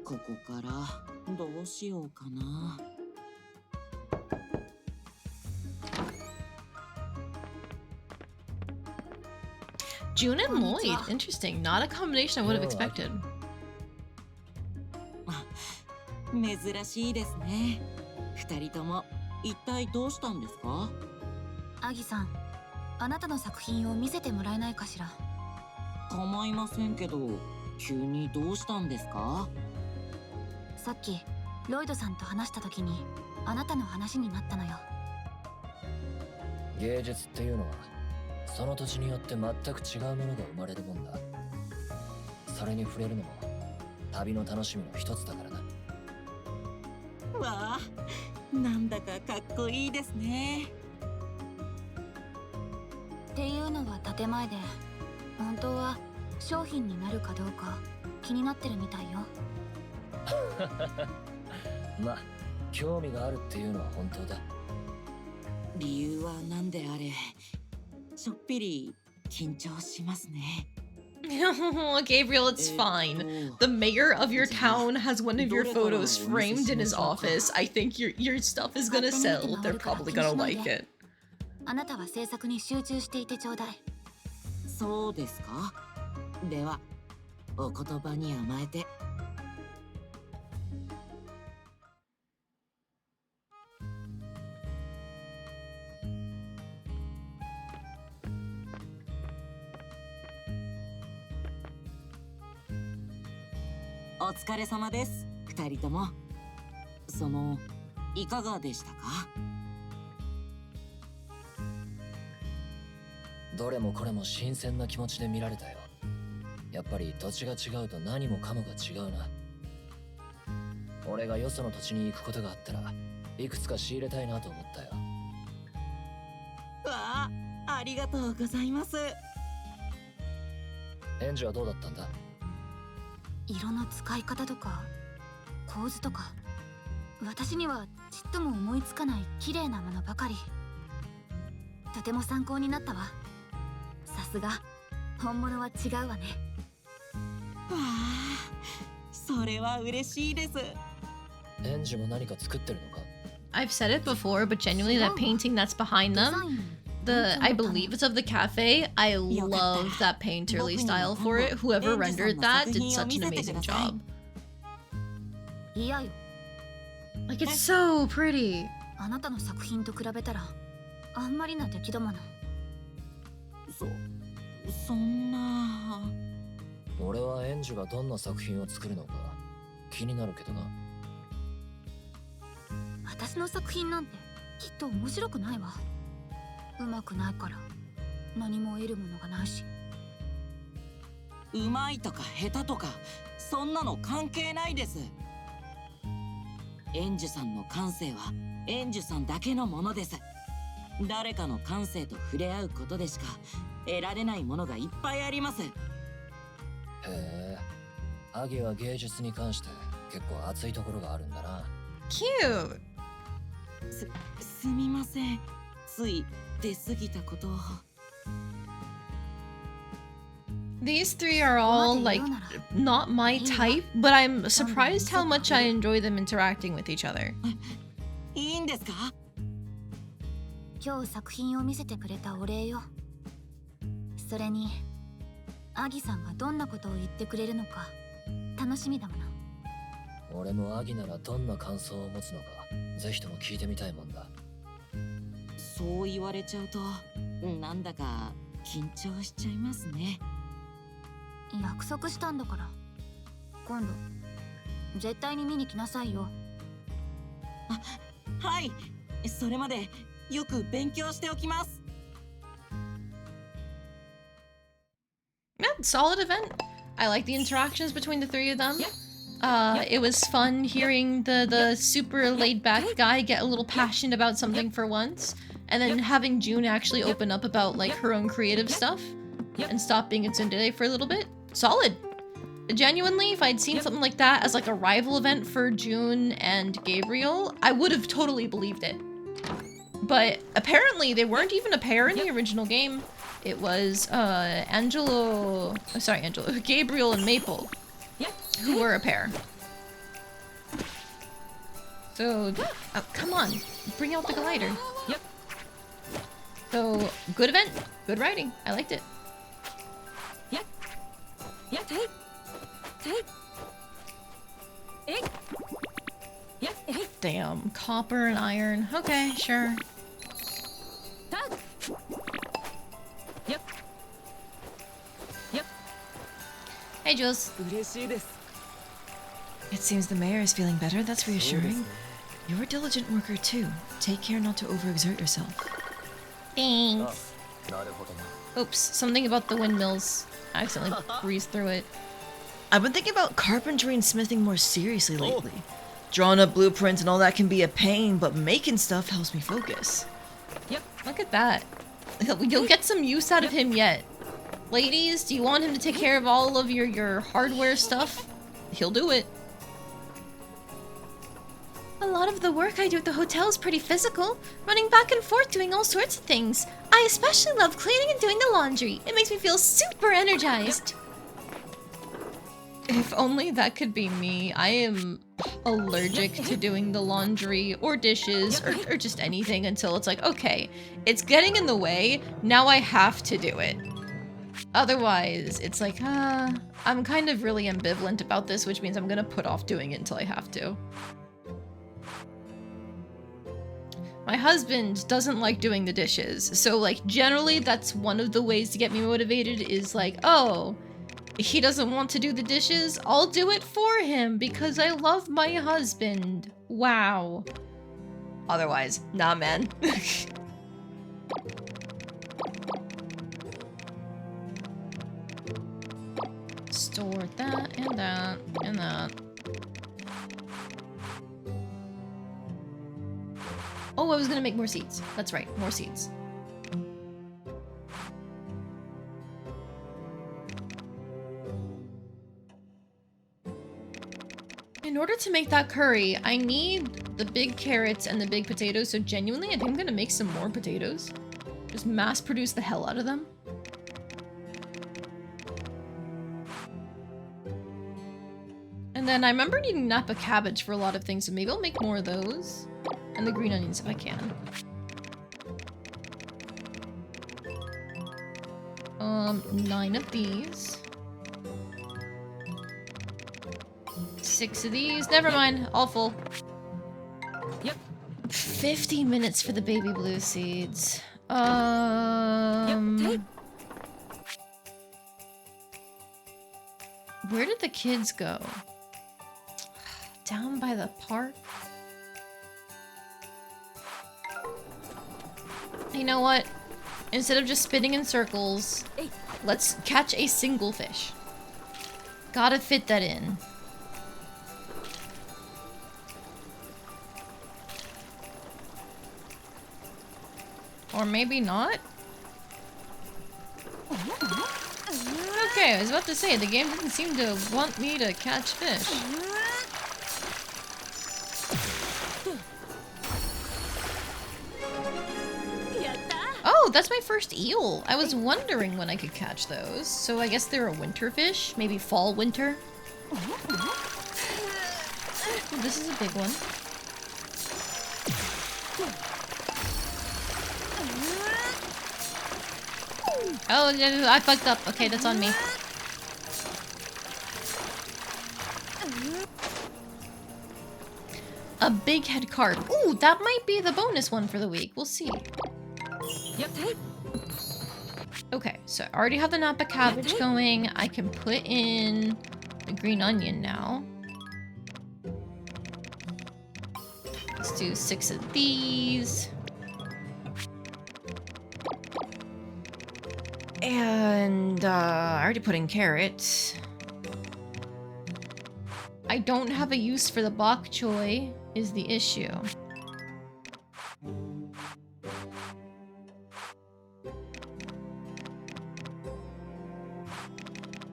ここからどうしようかな。June and Lloyd. Interesting. Not a combination I would have expected. 珍しいですね。二人とも一体どうしたんですか？アギさん、あなたの作品を見せてもらえないかしら。構いませんけど、急にどうしたんですか？さっきロイドさんと話した時にあなたの話になったのよ。芸術っていうのはその土地によって全く違うものが生まれるもんだ。それに触れるのも旅の楽しみの一つだからな。わあ、なんだかかっこいいですね。っていうのは建前で、本当は商品になるかどうか気になってるみたいよ。まあ興味があるっていうのは本当だ。理由は何であれ、ちょっぴり緊張しますね。Gabriel, it's fine. The mayor of your town has one of your photos framed in his office. I think your stuff is gonna sell. They're probably gonna like it. あなたは制作に集中していてちょうだい。そうですか。では、お言葉に甘えて。お疲れ様です、二人とも。いかがでしたか？どれもこれも新鮮な気持ちで見られたよ。やっぱり土地が違うと何もかもが違うな。俺がよその土地に行くことがあったらいくつか仕入れたいなと思ったよ。わあ、ありがとうございます。返事はどうだったんだ？色の使い方とか構図とか、私にはちっとも思いつかない綺麗なものばかり。とても参考になったわ。さすが本物は違うわね。わあ、それは嬉しいです。エンジも何か作ってるのか？ I've said it before, but genuinely that painting that's behind デザ them, イン I believe it's of the cafe. I love that painterly style for it. Whoever rendered that did such an amazing job. いやよ、 Like, it's so pretty. あなたの作品と比べたらあんまりな出来だもの。そんな。俺はエンジがどんな作品を作るのか気になるけどな。私の作品なんてきっと面白くないわ。うまくないから何も得るものがないし。うまいとか下手とか、そんなの関係ないです。エンジュさんの感性はエンジュさんだけのものです。誰かの感性と触れ合うことでしか得られないものがいっぱいあります。へえ、アギは芸術に関して結構熱いところがあるんだな。Cute. すみません、つい出過ぎたことを。These three are all, like, not my type, but I'm surprised how much I enjoy them interacting with each other. いいんですか？今日作品を見せてくれたお礼よ。それにアギさんがどんなことを言ってくれるのか楽しみだもの。俺もアギならどんな感想を持つのかぜひとも聞いてみたいもんだ。そう言われちゃうとなんだか緊張しちゃいますね。約束したんだから今度絶対に見に来なさいよ。はい、それまでよく勉強しておきます。 Yeah, solid event. I like the interactions between the three of them. It was fun hearing the super laid back guy get a little passionate about something for once, and then having June actually open up about like her own creative stuff and stop being a tsundere for a little bit. Solid. Genuinely, if I'd seen something like that as like a rival event for June and Gabriel, I would have totally believed it. But apparently they weren't even a pair in the original game. It was Gabriel and Maple who were a pair. So, oh, come on, bring out the glider. So, good event, good writing. I liked it. Damn, copper and iron. Okay, sure. Hey, Jules. 嬉しいです。 It seems the mayor is feeling better. That's そうです reassuring. ね You're a diligent worker too. Take care not to overexert yourself. あ、 Thanks. なるほどな。 Oops, something about the windmills. I accidentally breezed through it. I've been thinking about carpentry and smithing more seriously lately. Drawing up blueprints and all that can be a pain, but making stuff helps me focus. Yep, look at that. You'll get some use out of him yet. Ladies, do you want him to take care of all of your hardware stuff? He'll do it. A lot of the work I do at the hotel is pretty physical, running back and forth doing all sorts of things. I especially love cleaning and doing the laundry. It makes me feel super energized. If only that could be me. I am allergic to doing the laundry or dishes or just anything until it's like, okay, it's getting in the way, now I have to do it. Otherwise, it's like, I'm kind of really ambivalent about this, which means I'm gonna put off doing it until I have to. My husband doesn't like doing the dishes, so like generally that's one of the ways to get me motivated is like, oh, he doesn't want to do the dishes, I'll do it for him because I love my husband. Wow. Otherwise, nah, man. Store that and that and that. Oh, I was gonna make more seeds. That's right, more seeds. In order to make that curry, I need the big carrots and the big potatoes, so genuinely, I think I'm gonna make some more potatoes. Just mass produce the hell out of them. And then I remember needing Napa cabbage for a lot of things, so maybe I'll make more of those. And the green onions if I can. 9 of these. 6 of these. Never mind, all full. Yep. 50 minutes for the baby blue seeds. Take. Where did the kids go? Down by the park? You know what? Instead of just spinning in circles, let's catch a single fish. Gotta fit that in. Or maybe not? Okay, I was about to say, the game didn't seem to want me to catch fish. Oh, that's my first eel. I was wondering when I could catch those. So I guess they're a winter fish? Maybe fall, winter? Oh, this is a big one. Oh, I fucked up. Okay, that's on me. A big head carp. Ooh, that might be the bonus one for the week. We'll see. Yep. Okay, so I already have the Napa cabbage going. I can put in the green onion now. do 6 of these. And I already put in carrots. I don't have a use for the bok choy is the issue.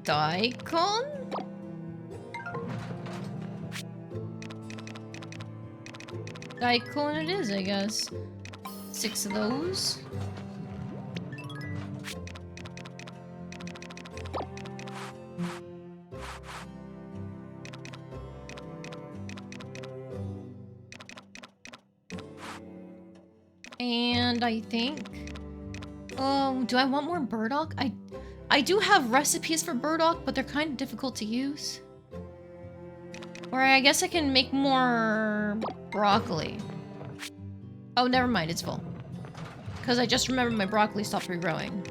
Daikon? Daikon it is, I guess. 6 of those. And I think... do I want more burdock? I do have recipes for burdock, but they're kind of difficult to use. Or I guess I can make more broccoli. Oh, never mind, it's full. Because I just remembered my broccoli stopped regrowing.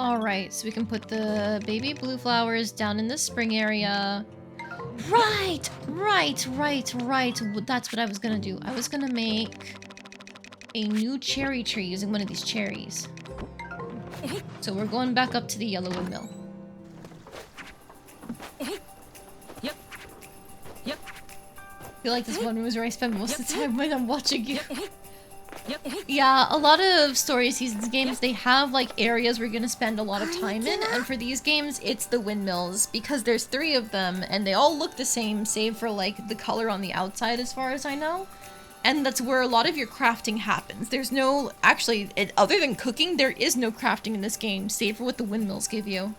Alright, so we can put the baby blue flowers down in the spring area. Right! That's what I was gonna do. I was gonna make a new cherry tree using one of these cherries. So we're going back up to the yellow windmill. Yep. Yep. I feel like this one was where I spend most of the time when I'm watching you. Yep. Yeah, a lot of Story Seasons games, they have like areas where you're gonna spend a lot of time in, and for these games, it's the windmills, because there's 3 of them, and they all look the same, save for like the color on the outside as far as I know. And that's where a lot of your crafting happens. There's no, actually, other than cooking, there is no crafting in this game, save for what the windmills give you.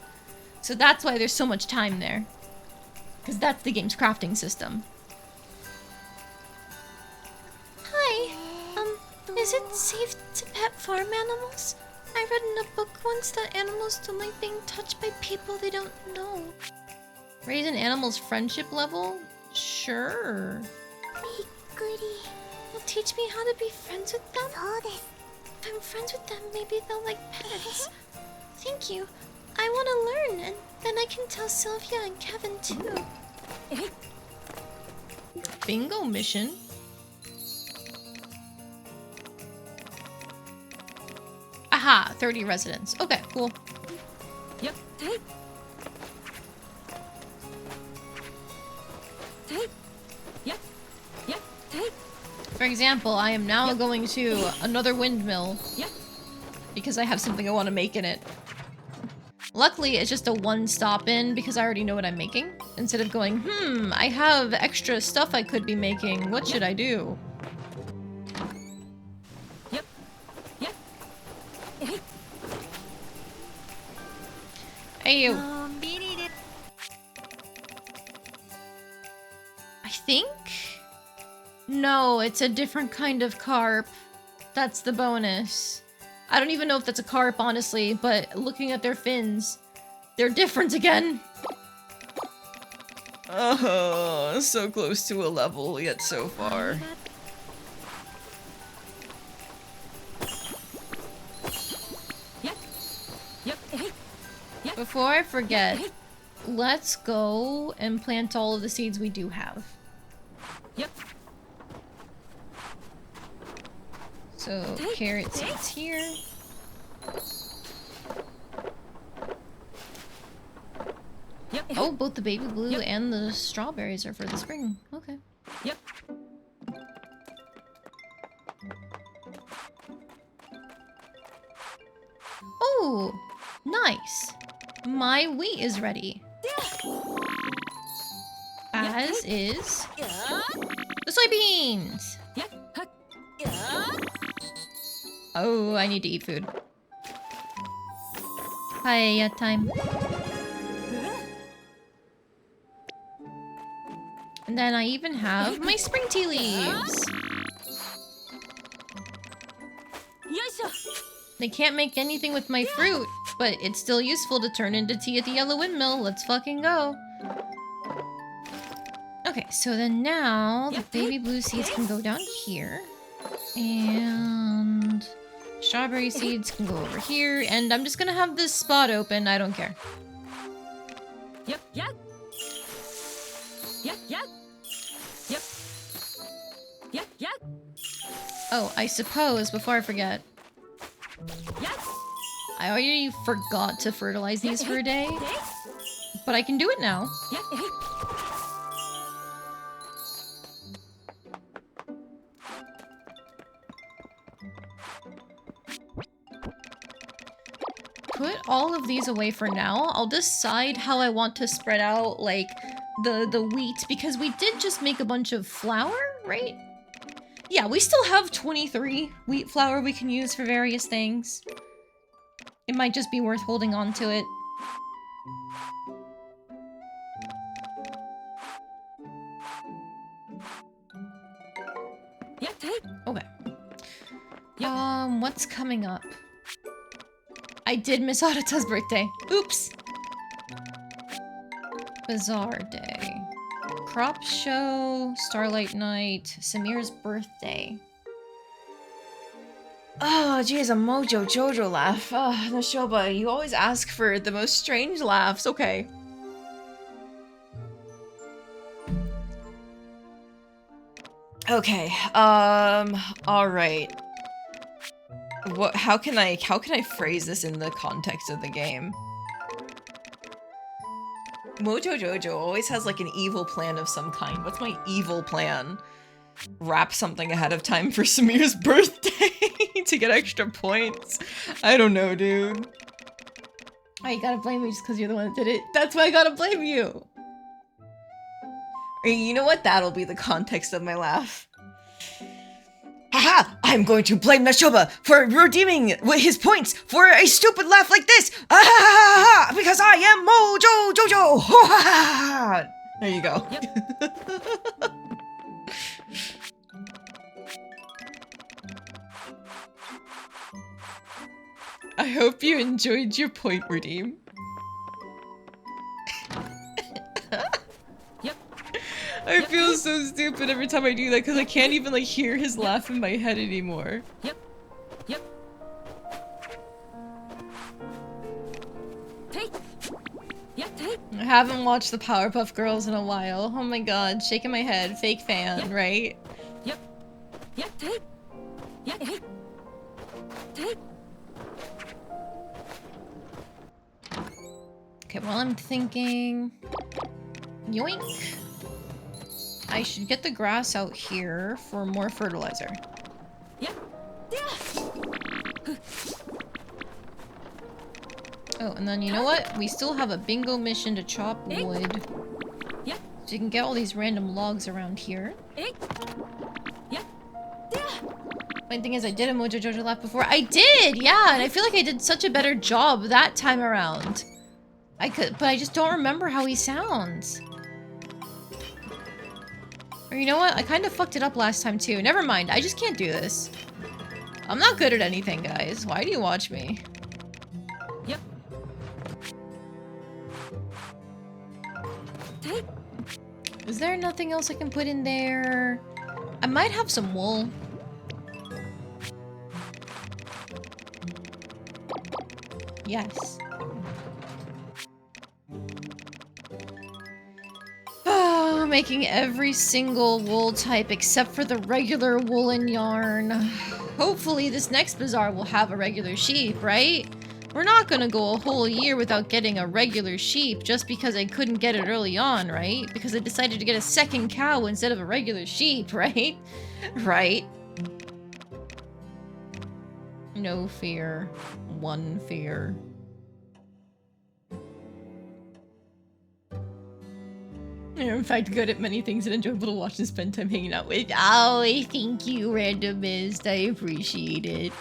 So that's why there's so much time there. Because that's the game's crafting system. Hi. Is it safe to pet farm animals? I read in a book once that animals don't like being touched by people they don't know. Raise an animal's friendship level? Sure. You'll teach me how to be friends with them? If I'm friends with them, maybe they'll like pets. Thank you. I want to learn, and then I can tell Sylvia and Kevin too. Bingo mission? Aha, 30 residents. Okay, cool. Yep. For example, I am now going to another windmill Yep. because I have something I want to make in it. Luckily, it's just a one stop in because I already know what I'm making. Instead of going, I have extra stuff I could be making. What should I do? Yep. Hey, you. I think? No, it's a different kind of carp. That's the bonus. I don't even know if that's a carp, honestly, but looking at their fins, they're different again. Oh, so close to a level, yet so far. Before I forget, let's go and plant all of the seeds we do have. Yep. So, carrot seeds here. Yep. Oh, both the baby blue and the strawberries are for the spring. Okay. Yep. Oh, nice. My wheat is ready. As is the soybeans. Oh, I need to eat food. Hi, time. And then I even have my spring tea leaves. They can't make anything with my fruit, but it's still useful to turn into tea at the yellow windmill. Let's fucking go. Okay, so then now the baby blue seeds can go down here. And strawberry seeds can go over here. And I'm just gonna have this spot open. I don't care. Yep, yep. Yep, yep. Yep. Yep, yep. Oh, I suppose, before I forget, Yep. I already forgot to fertilize these for a day, Hey. but I can do it now. Yep, hey. Put all of these away for now. I'll decide how I want to spread out, like, the wheat, because we did just make a bunch of flour, right? Yeah, we still have 23 wheat flour we can use for various things. It might just be worth holding on to it. Yep, hey. Okay. Yep. What's coming up? I did miss Arata's birthday. Oops. Bazaar Day. Crop Show, Starlight Night, Samir's birthday. Oh, geez, a Mojo Jojo laugh. Oh, Nashoba, you always ask for the most strange laughs. Okay. Okay, alright. What, how can I phrase this in the context of the game? Mojo Jojo always has like an evil plan of some kind. What's my evil plan? Wrap something ahead of time for Samir's birthday to get extra points? I don't know, dude. Oh, you gotta blame me just because you're the one that did it. That's why I gotta blame you. Or you know what? That'll be the context of my laugh. Haha! I'm going to blame Nashoba for redeeming his points for a stupid laugh like this! Ah, because I am Mojo Jojo! Ha ha ha! There you go. Yep. I hope you enjoyed your point redeem. Yep. I feel so stupid every time I do that because I can't even like hear his laugh in my head anymore. Yep. Yep. Hey. Yep, hey. I haven't watched the Powerpuff Girls in a while. Oh my god, shaking my head. Fake fan, Yep. right? Yep. Yep, hey. Yep, hey. Hey. Okay, well I'm thinking... Yoink! I should get the grass out here for more fertilizer. Yep. Oh, and then you know what? We still have a bingo mission to chop wood. Yep. So you can get all these random logs around here. Hey. Yep. Funny thing is, I did a Mojo Jojo laugh before. I did! Yeah, and I feel like I did such a better job that time around. But I just don't remember how he sounds. Or you know what? I kind of fucked it up last time too. Never mind, I just can't do this. I'm not good at anything, guys. Why do you watch me? Yep. Hey. Is there nothing else I can put in there? I might have some wool. Yes. Oh, making every single wool type except for the regular woolen yarn. Hopefully this next bazaar will have a regular sheep, right? We're not gonna go a whole year without getting a regular sheep just because I couldn't get it early on, right? Because I decided to get a second cow instead of a regular sheep, right? Right. No fear. One fear. You're in fact good at many things and enjoyable to watch and spend time hanging out with. Oh, thank you, Randomist. I appreciate it.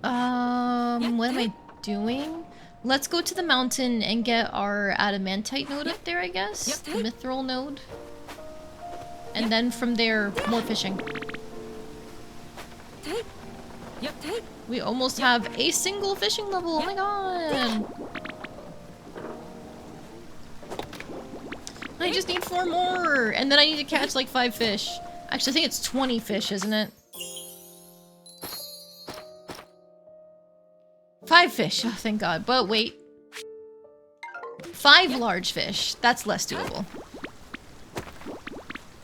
What am I doing? Let's go to the mountain and get our adamantite node up there, I guess? The mithril node. And then from there, more fishing. We almost have a single fishing level. Oh my god. I just need 4 more. And then I need to catch like 5 fish. Actually, I think it's 20 fish, isn't it? 5 fish. Oh, thank God. But wait. 5 large fish. That's less doable.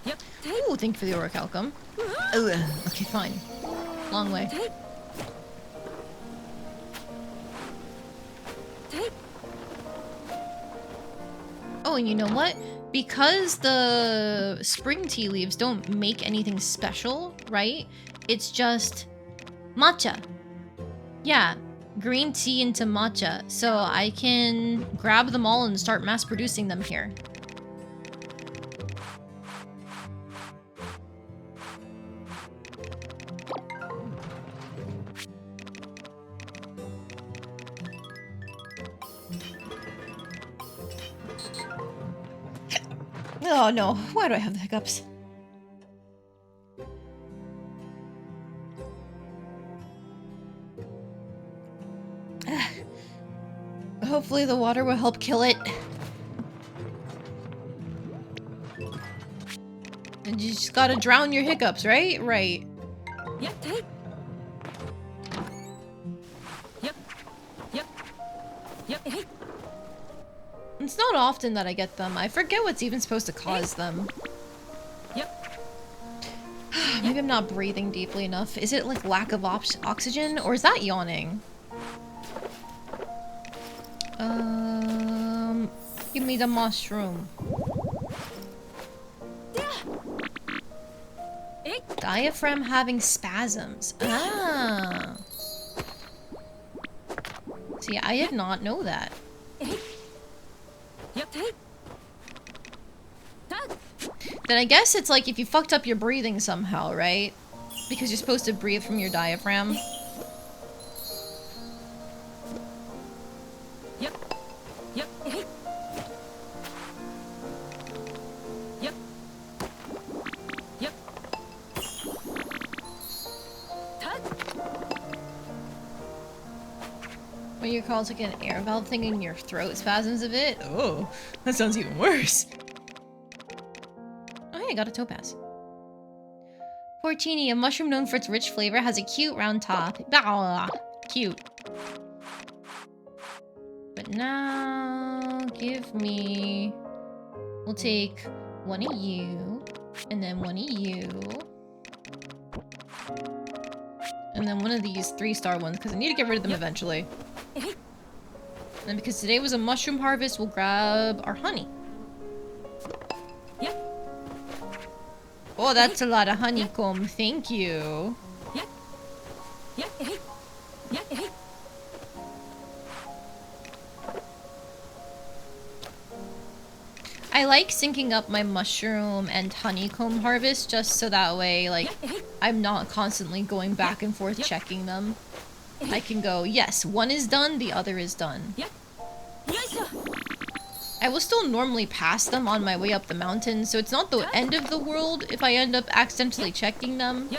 Yep. Ooh, thank you for the orichalcum. Ugh. Okay, fine. Long way. Oh, and you know what? Because the spring tea leaves don't make anything special, right? It's just matcha. Yeah, green tea into matcha. So I can grab them all and start mass producing them here. Oh no, why do I have the hiccups? Hopefully the water will help kill it. And you just gotta drown your hiccups, right? Right. Yep. Yep. Yep. Yep. Hey. It's not often that I get them. I forget what's even supposed to cause them. Yep. Maybe I'm not breathing deeply enough. Is it like lack of oxygen? Or is that yawning? Give me the mushroom. Diaphragm having spasms. Ah. See, I did not know that. Yep. Then I guess it's like if you fucked up your breathing somehow, right? Because you're supposed to breathe from your diaphragm. Yep. Yep. Yep. Yep. When you call like an air valve thing in your throat spasms a bit? Oh, that sounds even worse. Oh hey, I got a topaz. Porcini, a mushroom known for its rich flavor, has a cute round top. Bah, cute. But now, give me... We'll take one of you, and then one of you. And then one of these 3-star ones, because I need to get rid of them eventually. And because today was a mushroom harvest, we'll grab our honey. Yep. Oh, that's a lot of honeycomb. Thank you. Yep. Yep. Yep. I like syncing up my mushroom and honeycomb harvest just so that way, like, I'm not constantly going back and forth checking them. I can go, yes, one is done, the other is done. I will still normally pass them on my way up the mountain, so it's not the end of the world if I end up accidentally checking them,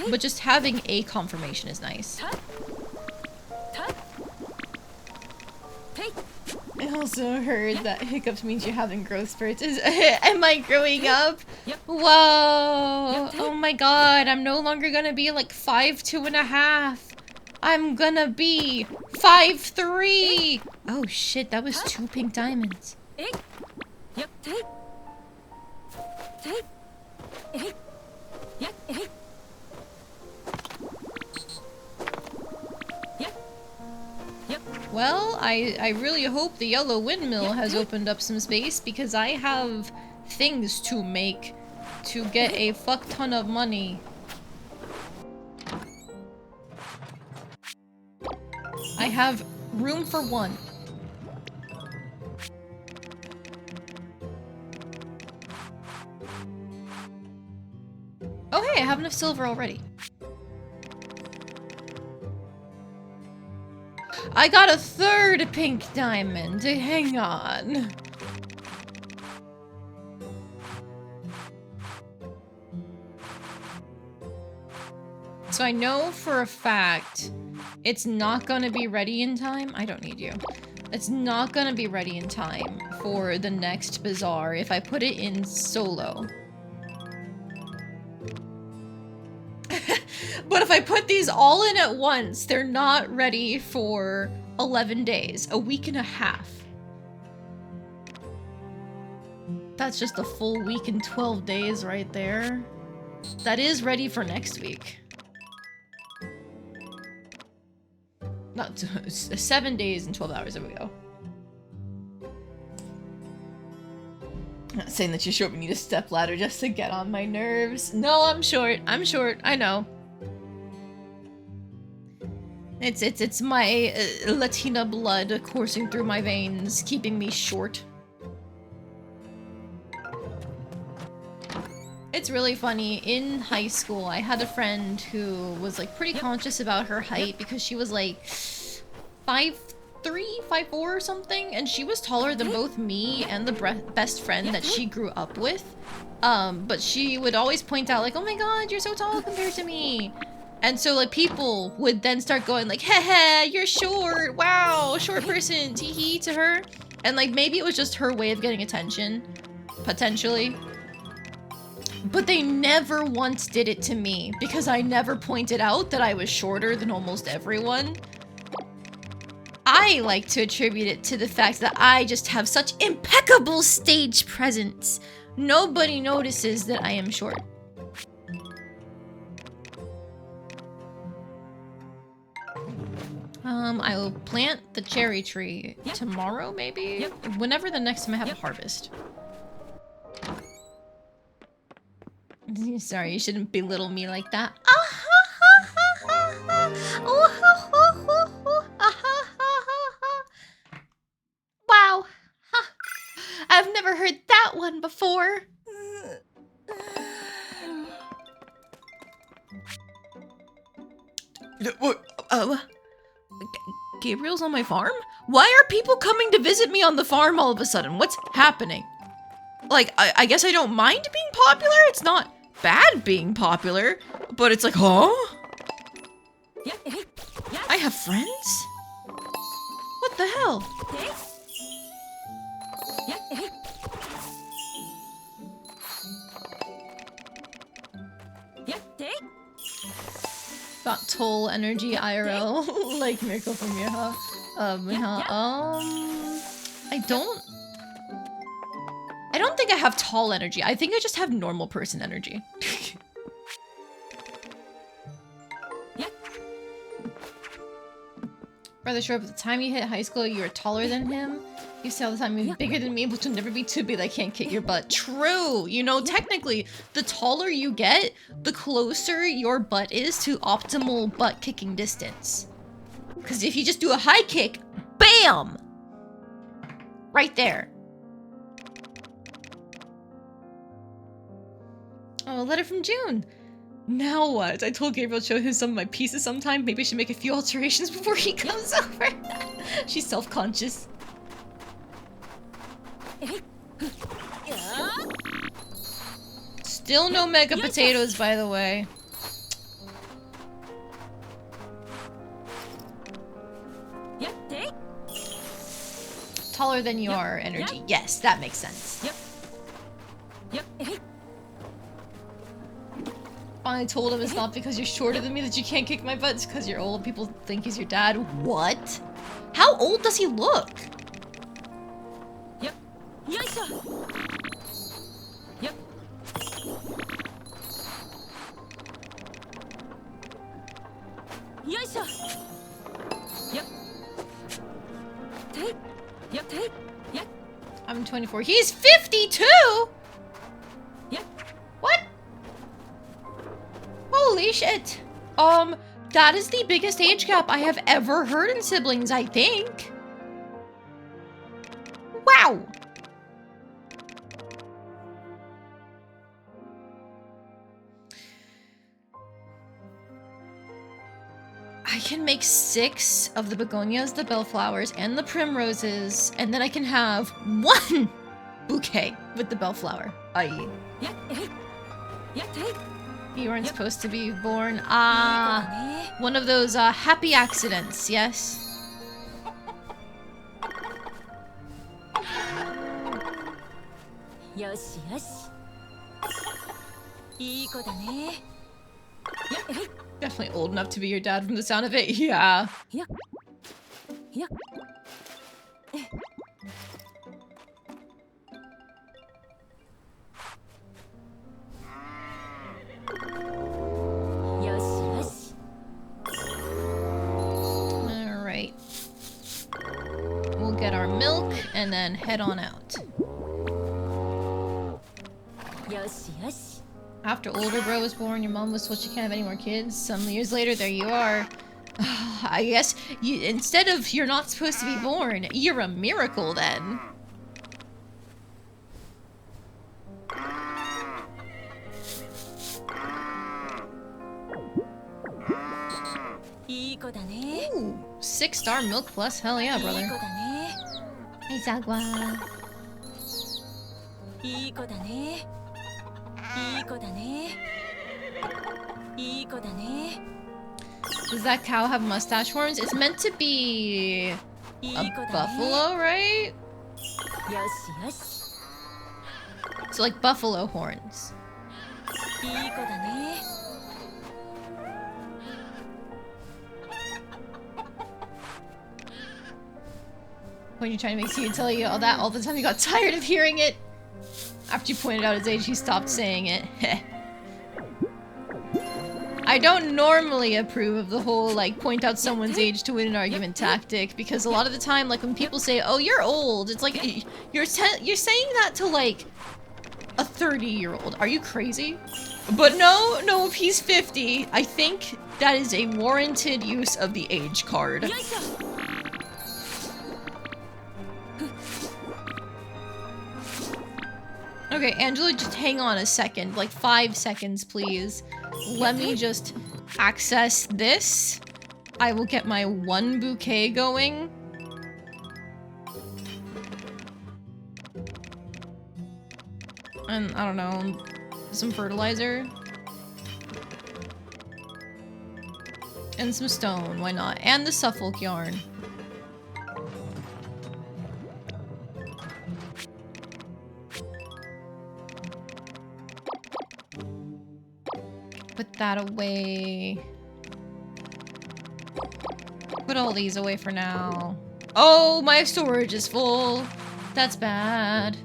but just having a confirmation is nice. I also heard that hiccups means you're having growth spurts. Am I growing up? Whoa! Oh my god, I'm no longer gonna be like 5'2.5". I'm gonna be 5'3". Oh shit, that was 2 pink diamonds. Well, I really hope the yellow windmill has opened up some space because I have things to make to get a fuck ton of money. I have room for one. Oh hey, I have enough silver already. I got a 3rd pink diamond. Hang on. So I know for a fact it's not gonna be ready in time. I don't need you. It's not gonna be ready in time for the next bazaar if I put it in solo. But if I put these all in at once, they're not ready for 11 days, a week and a half. That's just a full week and 12 days right there. That is ready for next week. Not 7 days and 12 hours. There we go. I'm not saying that you're short, we need a step ladder just to get on my nerves. No, I'm short. I'm short. I know. It's my Latina blood coursing through my veins, keeping me short. It's really funny. In high school, I had a friend who was like pretty conscious about her height because she was like 5'3", 5'4" or something, and she was taller than both me and the best friend that she grew up with. But she would always point out like, "Oh my god, you're so tall compared to me." And so like people would then start going like, "Heh, you're short. Wow, short person, tee hee," to her. And like maybe it was just her way of getting attention, potentially. But they never once did it to me because I never pointed out that I was shorter than almost everyone. I like to attribute it to the fact that I just have such impeccable stage presence. Nobody notices that I am short. I will plant the cherry tree tomorrow, maybe? Whenever the next time I have a harvest. Sorry, you shouldn't belittle me like that. Wow. I've never heard that one before. Gabriel's on my farm? Why are people coming to visit me on the farm all of a sudden? What's happening? Like, I guess I don't mind being popular? It's not bad being popular, but it's like, huh? I have friends? What the hell? Got toll energy IRL, like Miracle from Miha. I don't think I have tall energy. I think I just have normal person energy. Brother, sure, by the time you hit high school, you were taller than him. You say all the time, you're bigger than me, but you'll never be too big. I can't kick your butt. True. You know, technically, the taller you get, the closer your butt is to optimal butt kicking distance. Because if you just do a high kick, bam! Right there. Oh, a letter from June. Now what? I told Gabriel to show him some of my pieces sometime. Maybe I should make a few alterations before he comes over. She's self-conscious. Still no mega potatoes, by the way. Taller than your energy. Yes, that makes sense. I told him it's not because you're shorter than me that you can't kick my butt. It's because you're old. People think he's your dad. What? How old does he look? I'm 24. He's 52? What? Holy shit. That is the biggest age gap I have ever heard in siblings, I think. Wow. I can make 6 of the begonias, the bellflowers, and the primroses, and then I can have 1 bouquet with the bellflower. Aye. You weren't supposed to be born. Ah, one of those happy accidents, yes? Definitely old enough to be your dad from the sound of it. Yeah. やっよしよし Alright. We'll get our milk and then head on out. よしよし After older bro was born, your mom was told she can't have any more kids. Some years later, there you are. I guess you, instead of you're not supposed to be born, you're a miracle then. いい子だね Ooh, 6-star milk plus. Hell yeah, いい brother. 子だね Hey, Zagua. いい子だねいい子だねいい子だね Does that cow have mustache horns? It's meant to be いい a 子だね buffalo, right? よしよし So like buffalo horns. いい子だね When you're trying to make Tia tell you all that all the time, you got tired of hearing it. After you pointed out his age, he stopped saying it. I don't normally approve of the whole, like, point out someone's age to win an argument tactic, because a lot of the time, like, when people say, oh, you're old, it's like, you're saying that to, like, a 30-year-old. Are you crazy? But no, if he's 50, I think that is a warranted use of the age card. よいしょ Okay, Angela, just hang on a second. Like 5 seconds, please. Let me just access this. I will get my 1 bouquet going. And, I don't know, some fertilizer. And some stone, why not? And the Suffolk yarn. Put that away. Put all these away for now. Oh, my storage is full. That's bad.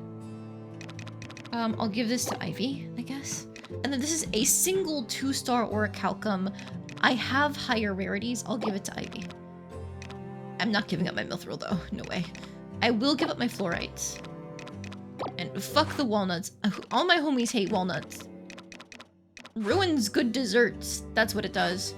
I'll give this to Ivy, I guess. And then this is a single 2-star orichalcum. I have higher rarities. I'll give it to Ivy. I'm not giving up my mithril though. No way. I will give up my fluorites. And fuck the walnuts. All my homies hate walnuts. Ruins good desserts. That's what it does.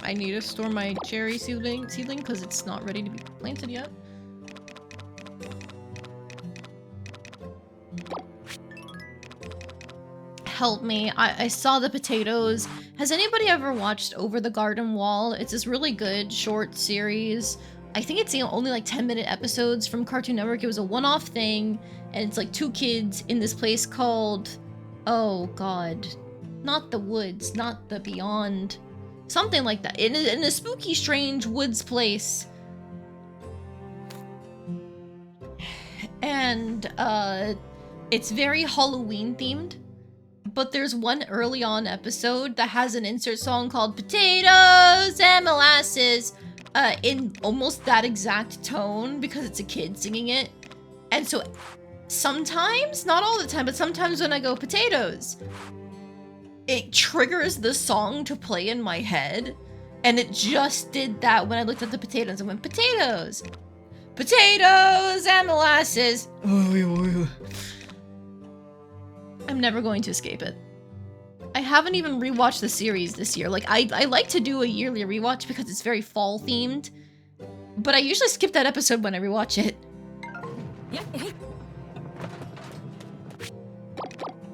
I need to store my cherry seedling because it's not ready to be planted yet. Help me. I saw the potatoes. Has anybody ever watched Over the Garden Wall? It's this really good short series. I think it's only like 10-minute episodes from Cartoon Network. It was a one-off thing, and it's like 2 kids in this place called... Oh god. Not the woods, not the beyond. Something like that. In a spooky, strange woods place. And, it's very Halloween themed. But there's one early on episode that has an insert song called Potatoes and Molasses in almost that exact tone because it's a kid singing it. And so sometimes, not all the time, but sometimes when I go potatoes, it triggers the song to play in my head. And it just did that when I looked at the potatoes. I went, potatoes! Potatoes and molasses! I'm never going to escape it. I haven't even rewatched the series this year. Like, I like to do a yearly rewatch because it's very fall themed. But I usually skip that episode when I rewatch it.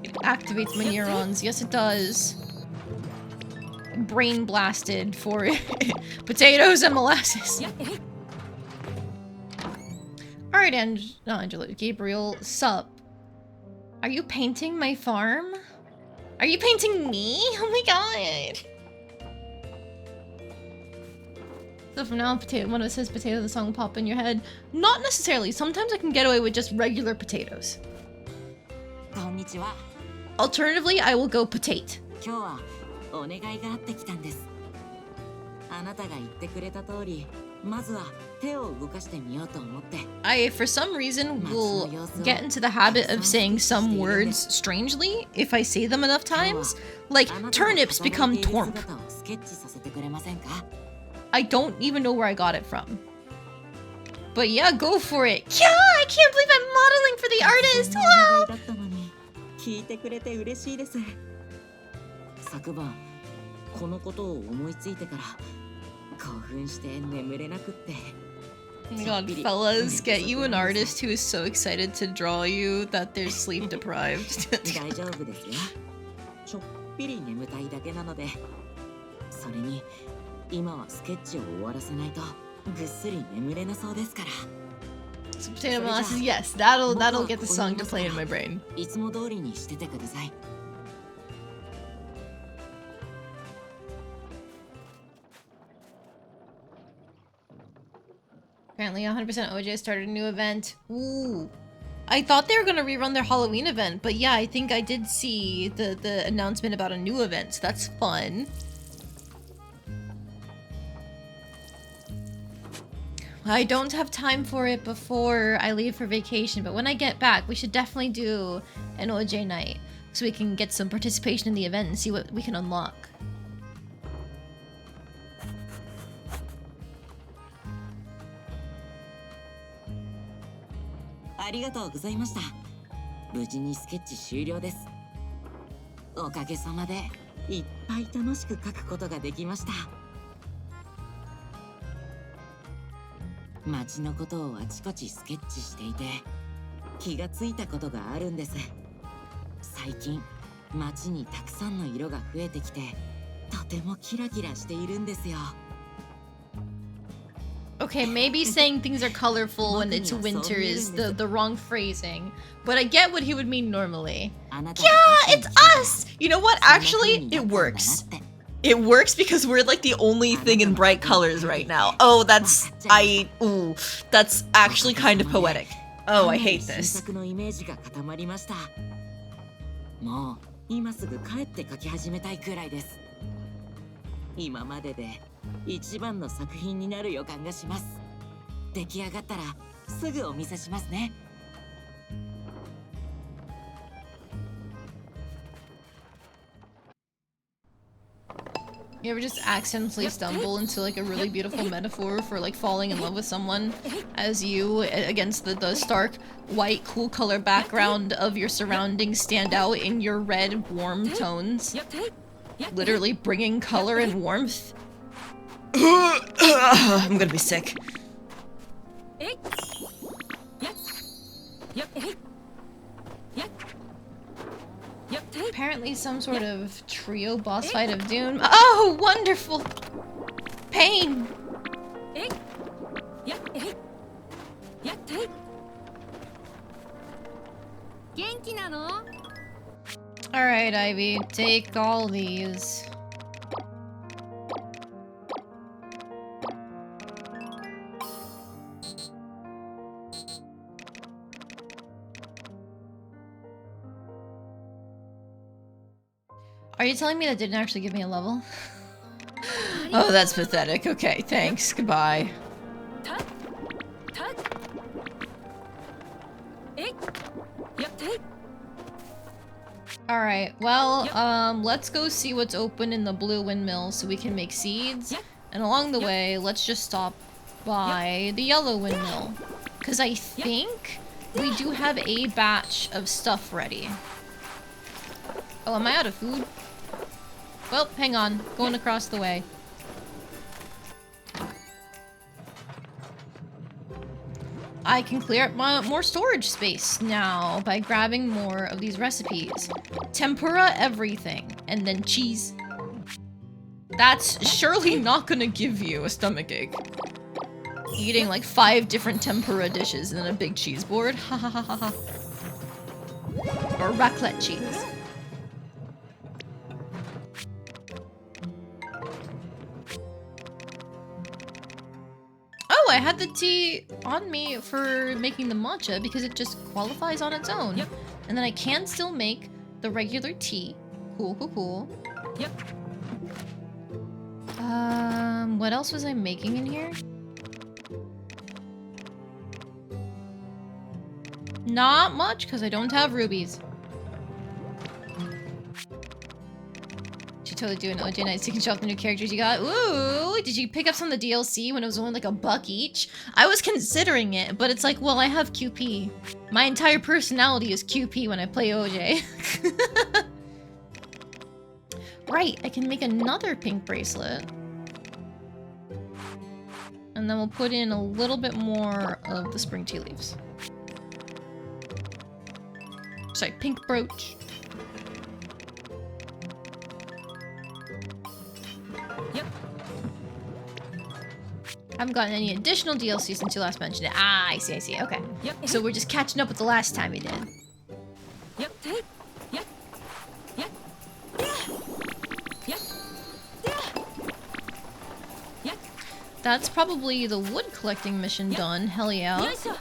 It activates my neurons. Yes, it does. Brain blasted for potatoes and molasses. Alright, Angela. Gabriel, sup? Are you painting my farm? Are you painting me? Oh my god. So for now, potato. When it says potato, the song will pop in your head. Not necessarily. Sometimes I can get away with just regular potatoes. こんにちは。 Alternatively, I will go potate. 今日はお願いがあってきたんです。あなたが言ってくれた通り、まずは手を動かしてみようと思って。I, for some reason, will get into the habit of saying some words strangely if I say them enough times. Like, turnips become tormp. スケッチさせてくれませんか? I don't even know where I got it from. But yeah, go for it. Yeah, I can't believe I'm modeling for the artist. Wow! だったのに聞いてくれて嬉しいです。昨晩このことを思いついてから興奮して眠れなくって。Oh my god, fellas, get you an artist who is so excited to draw you that they're sleep deprived. 大丈夫ですよ。ちょっぴり眠たいだけなので。それに今はスケッチを終わらせないとぐっすり眠れなそうですから。So Potato Molasses, yes, that'll get the song to play in my brain. いつも通りにしててください。Apparently 100% OJ started a new event. Ooh. I thought they were gonna rerun their Halloween event, but yeah, I think I did see the announcement about a new event, so that's fun. I don't have time for it before I leave for vacation, but when I get back, we should definitely do an OJ night so we can get some participation in the event and see what we can unlock. Arigatou gozaimasu. 無事にスケッチ終了です。おかげさまでいっぱい楽しく描くことができました。街のことをあちこちスケッチしていて気がついたことがあるんです。最近街にたくさんの色が増えてきてとてもキラキラしているんですよ。 Okay, maybe saying things are colorful when it's winter is the wrong phrasing, but I get what he would mean normally. Yeah, it's us! You know what? Actually, it works. It works because we're like the only thing in bright colors right now. Oh, that's actually kind of poetic. Oh, I hate this. もう今すぐ帰って描き始めたいくらいです。今までで一番の作品になる予感がします。出来上がったらすぐお見せしますね。You ever just accidentally stumble into like a really beautiful metaphor for like falling in love with someone as you, against the stark white cool color background of your surroundings, stand out in your red warm tones, literally bringing color and warmth? I'm gonna be sick. Apparently some sort of trio boss fight of doom. Oh, wonderful! Pain! Alright, Ivy, take all these. Are you telling me that didn't actually give me a level? Oh, that's pathetic. Okay, thanks. Goodbye. Alright, well, let's go see what's open in the blue windmill so we can make seeds. And along the way, let's just stop by the yellow windmill. Because I think we do have a batch of stuff ready. Oh, am I out of food? Well, hang on. Going across the way. I can clear up more storage space now by grabbing more of these recipes. Tempura everything, and then cheese. That's surely not gonna give you a stomachache. Eating like 5 different tempura dishes and then a big cheese board. Ha ha ha ha ha. Or raclette cheese. I had the tea on me for making the matcha because it just qualifies on its own. Yep. And then I can still make the regular tea. Cool, cool, cool. Yep. What else was I making in here? Not much, because I don't have rubies. Should totally do an OJ night so you can show off the new characters you got. Ooh, did you pick up some of the DLC when it was only like $1 each? I was considering it, but it's like, well, I have QP. My entire personality is QP when I play OJ. Right, I can make another pink bracelet. And then we'll put in a little bit more of the spring tea leaves. Sorry, pink brooch. Yep. Haven't gotten any additional DLC since you last mentioned it. Ah, I see, okay. Yep. So we're just catching up with the last time we did. Yep. Yep. Yep. Yep. Yep. Yep. That's probably the wood collecting mission done. Hell yeah. Yoisho.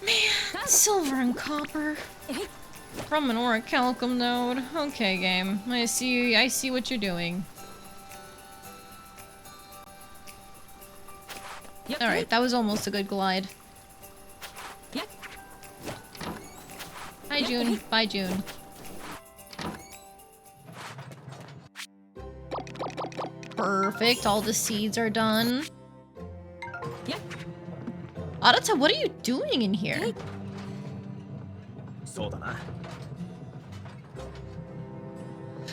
Man, silver and copper. From an orichalcum node. Okay, game. I see what you're doing. Yep. Alright, that was almost a good glide. Yep. Hi, June. Bye, June. Perfect. All the seeds are done. Yep. Arata, what are you doing in here? そうだな。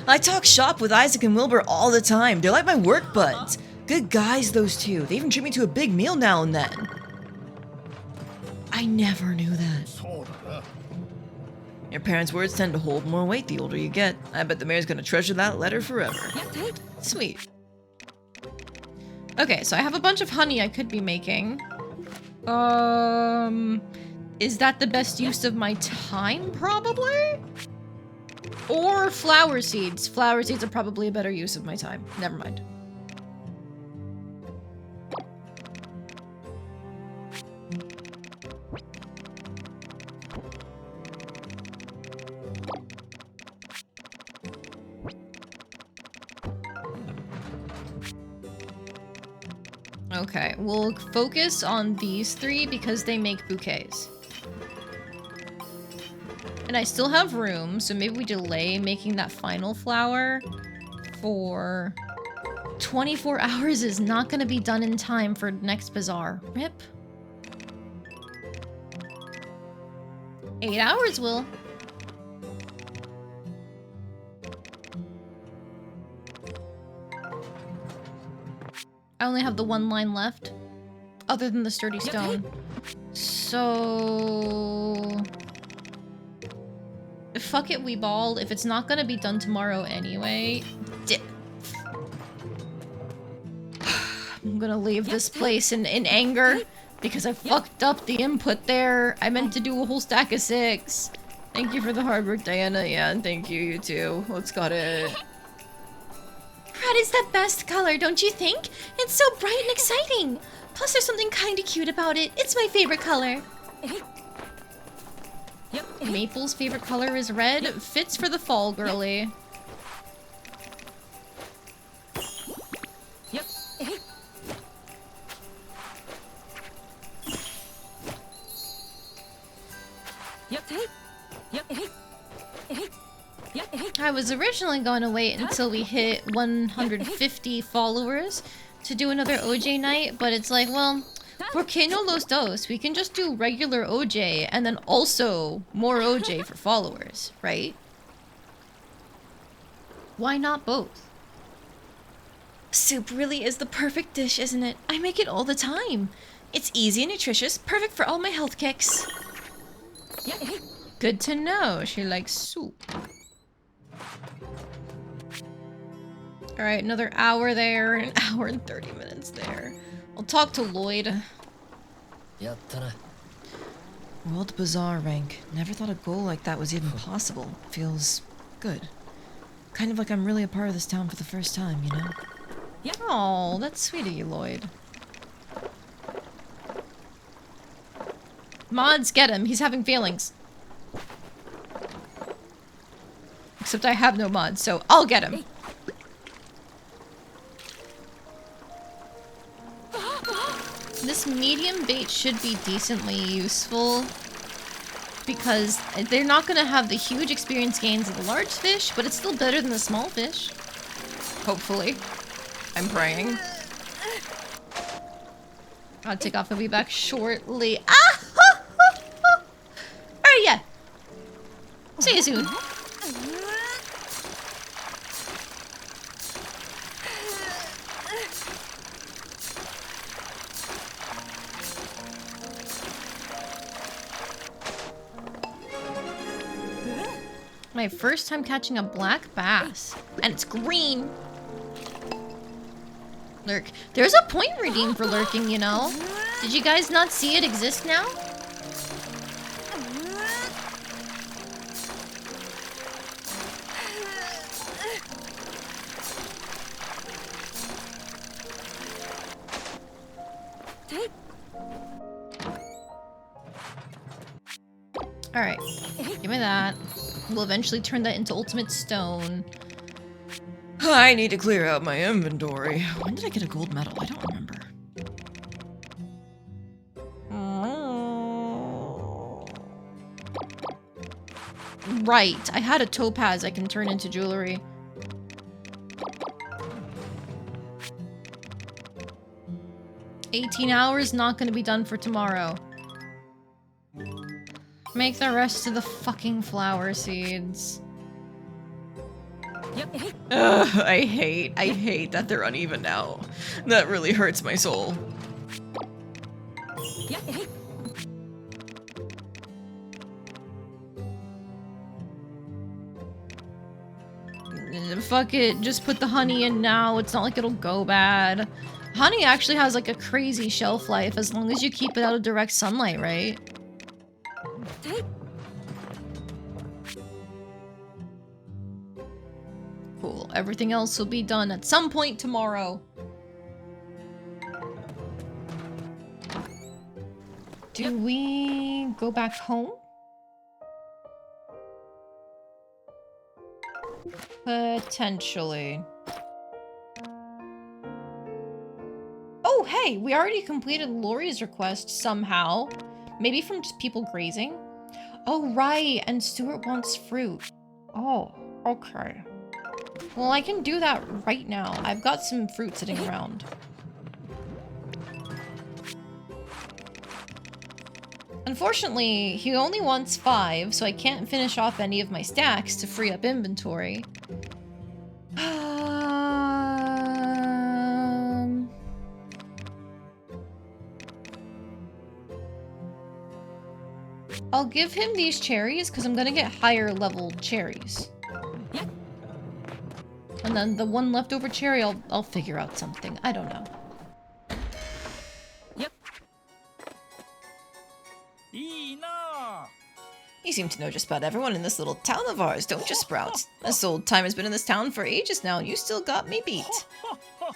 I talk shop with Isaac and Wilbur all the time. They're like my work buds. Good guys, those two. They even treat me to a big meal now and then. I never knew that. そうだな。 Your parents' words tend to hold more weight the older you get. I bet the mayor's gonna treasure that letter forever. Sweet. Okay, so I have a bunch of honey I could be making. Is that the best use of my time? Probably? Or flower seeds. Flower seeds are probably a better use of my time. Never mind. Okay, we'll focus on these three because they make bouquets. And I still have room, so maybe we delay making that final flower for 24 hours is not going to be done in time for next Bazaar. Rip. 8 hours will. I only have the one line left, other than the sturdy stone. So... fuck it, we ball. If it's not gonna be done tomorrow anyway... I'm gonna leave this place in anger, because I fucked up the input there. I meant to do a whole stack of 6. Thank you for the hard work, Diana. Yeah, and thank you, you too. Let's got it. Red is the best color, don't you think? It's so bright and exciting. Plus, there's something kinda cute about it. It's my favorite color. Maple's favorite color is red. Fits for the fall, girly. Yep. I was originally going to wait until we hit 150 followers to do another OJ night, but it's like, well, ¿por qué no los dos? We can just do regular OJ and then also more OJ for followers, right? Why not both? Soup really is the perfect dish, isn't it? I make it all the time. It's easy and nutritious, perfect for all my health kicks. Good to know. She likes soup. Alright, another hour there, an hour and 30 minutes there. I'll talk to Lloyd. やったな。 World Bazaar rank. Never thought a goal like that was even possible. Feels good. Kind of like I'm really a part of this town for the first time, you know? Oh, that's sweet of you, Lloyd. Mods, get him. He's having feelings. Except I have no mods, so I'll get him. This medium bait should be decently useful because they're not going to have the huge experience gains of the large fish, but it's still better than the small fish. Hopefully. I'm praying. I'll take off and be back shortly. Ah! Alright, yeah. See you soon. My first time catching a black bass. And it's green. Lurk. There's a point redeem for lurking, you know? Did you guys not see it exist now? Alright. Give me that. We'll eventually turn that into ultimate stone. I need to clear out my inventory. When did I get a gold medal? I don't remember. Right. I had a topaz I can turn into jewelry. $18 hours, not gonna be done for tomorrow. Make the rest of the fucking flower seeds. Ugh, I hate that they're uneven now. That really hurts my soul. Fuck it, just put the honey in now. It's not like it'll go bad. Honey actually has like a crazy shelf life as long as you keep it out of direct sunlight, right? Cool. Everything else will be done at some point tomorrow. Do we go back home? Potentially. Oh, hey! We already completed Lori's request somehow. Maybe from just people grazing? Oh, right! And Stuart wants fruit. Oh, okay. Well, I can do that right now. I've got some fruit sitting around. Unfortunately, he only wants 5, so I can't finish off any of my stacks to free up inventory. I'll give him these cherries because I'm gonna get higher level cherries. And then the one leftover cherry, I'll figure out something. I don't know. You seem to know just about everyone in this little town of ours, don't you, Sprout? This old timer has been in this town for ages now, and you still got me beat.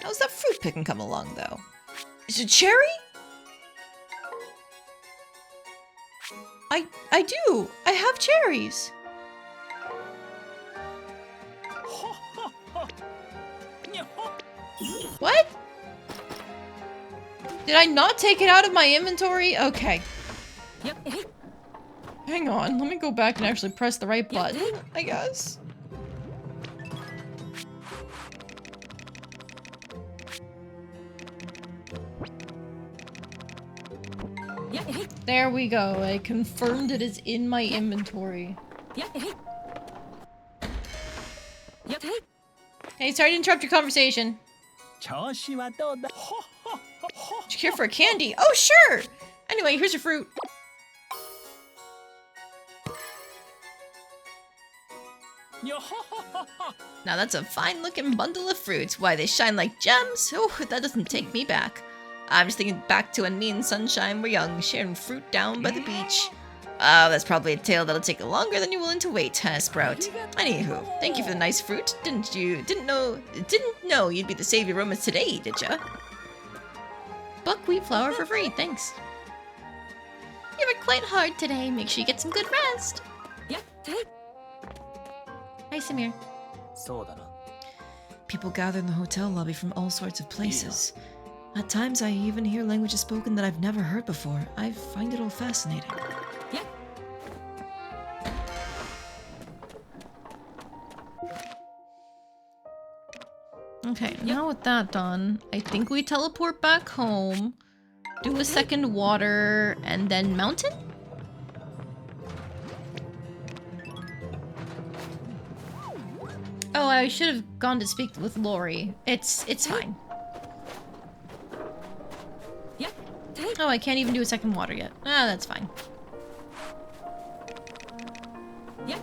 How's that fruit picking come along, though? Is it cherry? I do! I have cherries! What? Did I not take it out of my inventory? Okay. Hang on, let me go back and actually press the right button, I guess. There we go, I confirmed it is in my inventory. Hey, sorry to interrupt your conversation. Did you care for a candy? Oh, sure! Anyway, here's your fruit. Now that's a fine looking bundle of fruits. Why, they shine like gems. Oh, that doesn't take me back. I'm just thinking back to when me and Sunshine were young, sharing fruit down by the beach. Oh, that's probably a tale that'll take longer than you're willing to wait, huh, Sprout? Anywho, thank you for the nice fruit. Didn't know you'd be the savior of romance today, did ya? Buckwheat flour for free, thanks. You worked quite hard today. Make sure you get some good rest. Yep. Hi, Samir. そうだな。 People gather in the hotel lobby from all sorts of places. At times, I even hear languages spoken that I've never heard before. I find it all fascinating. Yep. Okay, now with that done, I think we teleport back home, do a second water, and then mountain? Oh, I should have gone to speak with Lori. It's fine. Yep. Oh, I can't even do a second water yet. Ah, that's fine. Yep.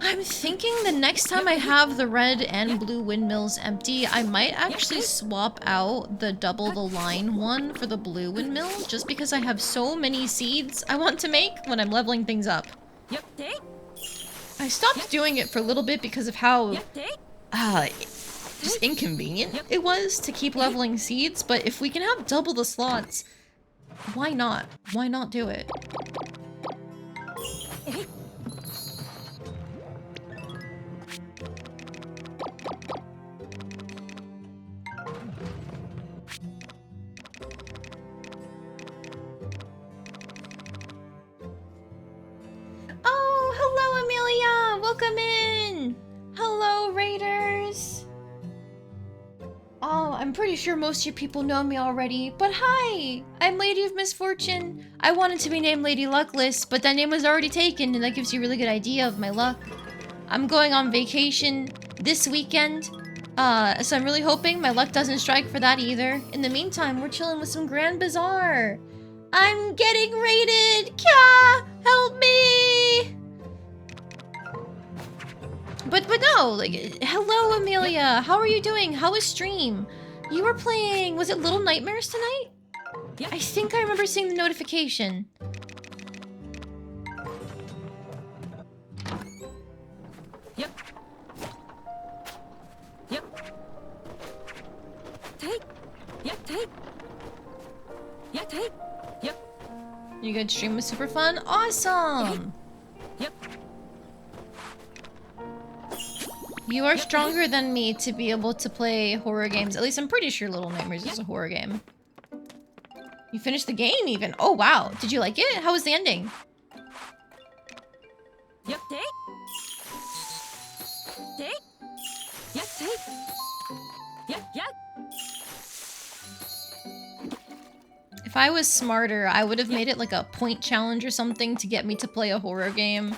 I'm thinking the next time I have the red and blue windmills empty, I might actually swap out the double the line one for the blue windmill, just because I have so many seeds I want to make when I'm leveling things up. Yep. I stopped doing it for a little bit because of how just inconvenient it was to keep leveling seeds, but if we can have double the slots, why not? Why not do it? Oh, hello, Amelia! Welcome in! Hello, Raiders! Oh, I'm pretty sure most of you people know me already, but hi! I'm Lady of Misfortune. I wanted to be named Lady Luckless, but that name was already taken, and that gives you a really good idea of my luck. I'm going on vacation this weekend, so I'm really hoping my luck doesn't strike for that either. In the meantime, we're chilling with some Grand Bazaar. I'm getting raided! Kya! Help me! But no, like, hello, Amelia. How are you doing? How was stream? You were playing, was it Little Nightmares tonight? Yep. I think I remember seeing the notification. Yep. Yep. Take. Yep. Take. Yep. Take. Yep. You good? Stream was super fun? Awesome! Yep. You are stronger than me to be able to play horror games. At least I'm pretty sure Little Nightmares is a horror game. You finished the game even? Oh wow. Did you like it? How was the ending? Yep. Take. Take. Yep. Take. Yep. Yep. If I was smarter, I would have made it like a point challenge or something to get me to play a horror game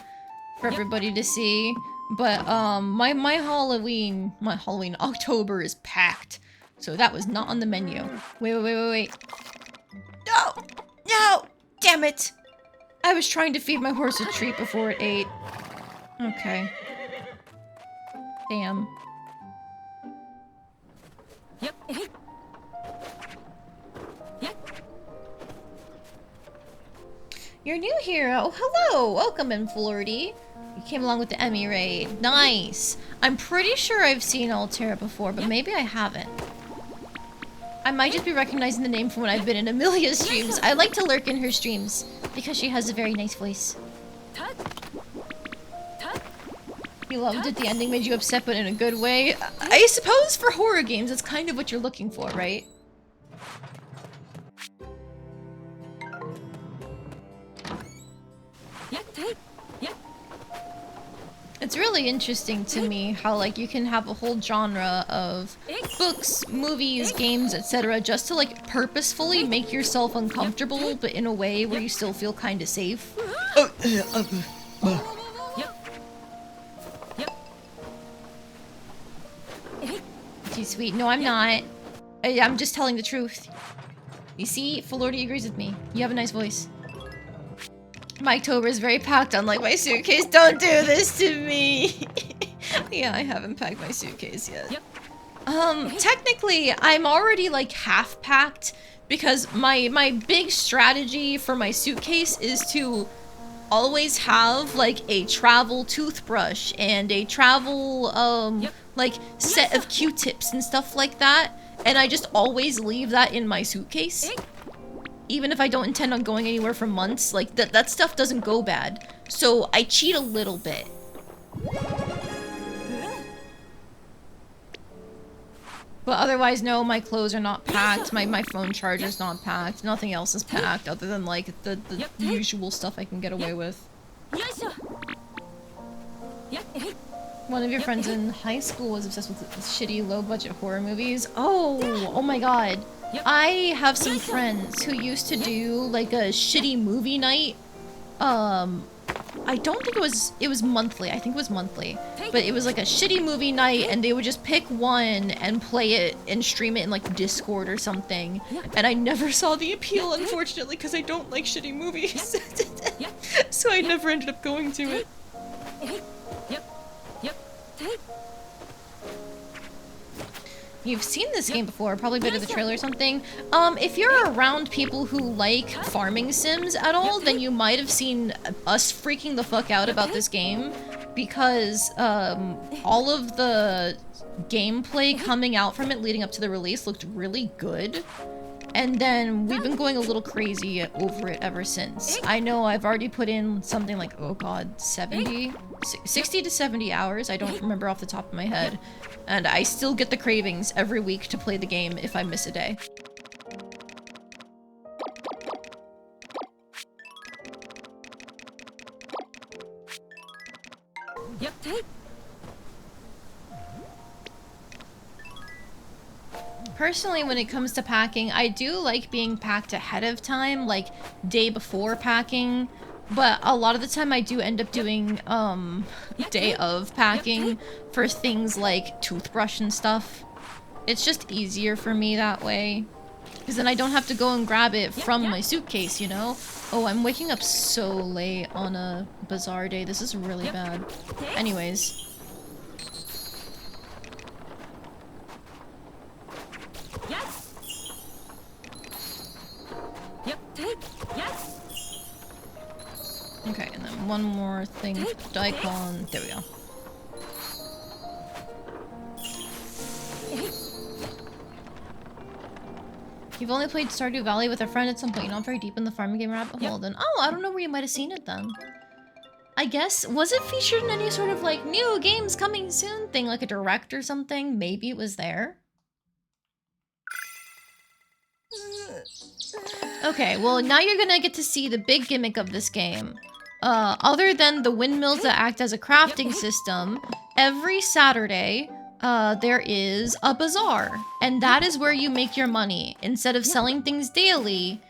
for everybody to see. But my Halloween October is packed. So that was not on the menu. Wait. No! No! Damn it! I was trying to feed my horse a treat before it ate. Okay. Damn. Yep. Yep. You're new here. Oh, hello! Welcome in, Florty. You came along with the Emmy raid. Nice! I'm pretty sure I've seen Altera before, but maybe I haven't. I might just be recognizing the name from when I've been in Amelia's streams. I like to lurk in her streams, because she has a very nice voice. You loved it, the ending made you upset, but in a good way. I suppose for horror games, that's kind of what you're looking for, right? It's really interesting to me how, like, you can have a whole genre of books, movies, games, etc. just to, like, purposefully make yourself uncomfortable, but in a way where you still feel kind of safe. Too sweet. No, I'm not. I'm just telling the truth. You see, Florty agrees with me. You have a nice voice. My October is very packed, unlike my suitcase. Don't do this to me. Yeah, I haven't packed my suitcase yet. Technically, I'm already like half packed because my big strategy for my suitcase is to always have like a travel toothbrush and a travel like set of Q-tips and stuff like that, and I just always leave that in my suitcase. even if I don't intend on going anywhere for months, like that stuff doesn't go bad. So I cheat a little bit. But otherwise, no, my clothes are not packed, my phone charger's not packed, nothing else is packed other than like the usual stuff I can get away with. One of your friends in high school was obsessed with shitty low-budget horror movies. Oh my god. I have some friends who used to do like a shitty movie night. I don't think it was monthly. I think it was monthly. But it was like a shitty movie night and they would just pick one and play it and stream it in like Discord or something. And I never saw the appeal, unfortunately, because I don't like shitty movies. So I never ended up going to it. You've seen this game before, probably been to the trailer or something. If you're around people who like farming sims at all, then you might have seen us freaking the fuck out about this game because all of the gameplay coming out from it leading up to the release looked really good. And then we've been going a little crazy over it ever since. I know I've already put in something like, oh god, 60 to 70 hours. I don't remember off the top of my head. And I still get the cravings every week to play the game if I miss a day. Personally, when it comes to packing, I do like being packed ahead of time, like day before packing. But a lot of the time I do end up doing day of packing for things like toothbrush and stuff. It's just easier for me that way. Because then I don't have to go and grab it from my suitcase, you know? Oh, I'm waking up so late on a Bazaar day. This is really bad. Anyways. Okay, and then one more thing for the daikon. There we go. You've only played Stardew Valley with a friend at some point. You're not very deep in the farming game rabbit hole then. Oh, I don't know where you might have seen it then. I guess, was it featured in any sort of like new games coming soon thing, like a direct or something? Maybe it was there. Okay, well now you're gonna get to see the big gimmick of this game. Other than the windmills that act as a crafting system, every Saturday, there is a bazaar. And that is where you make your money. Instead of selling things daily,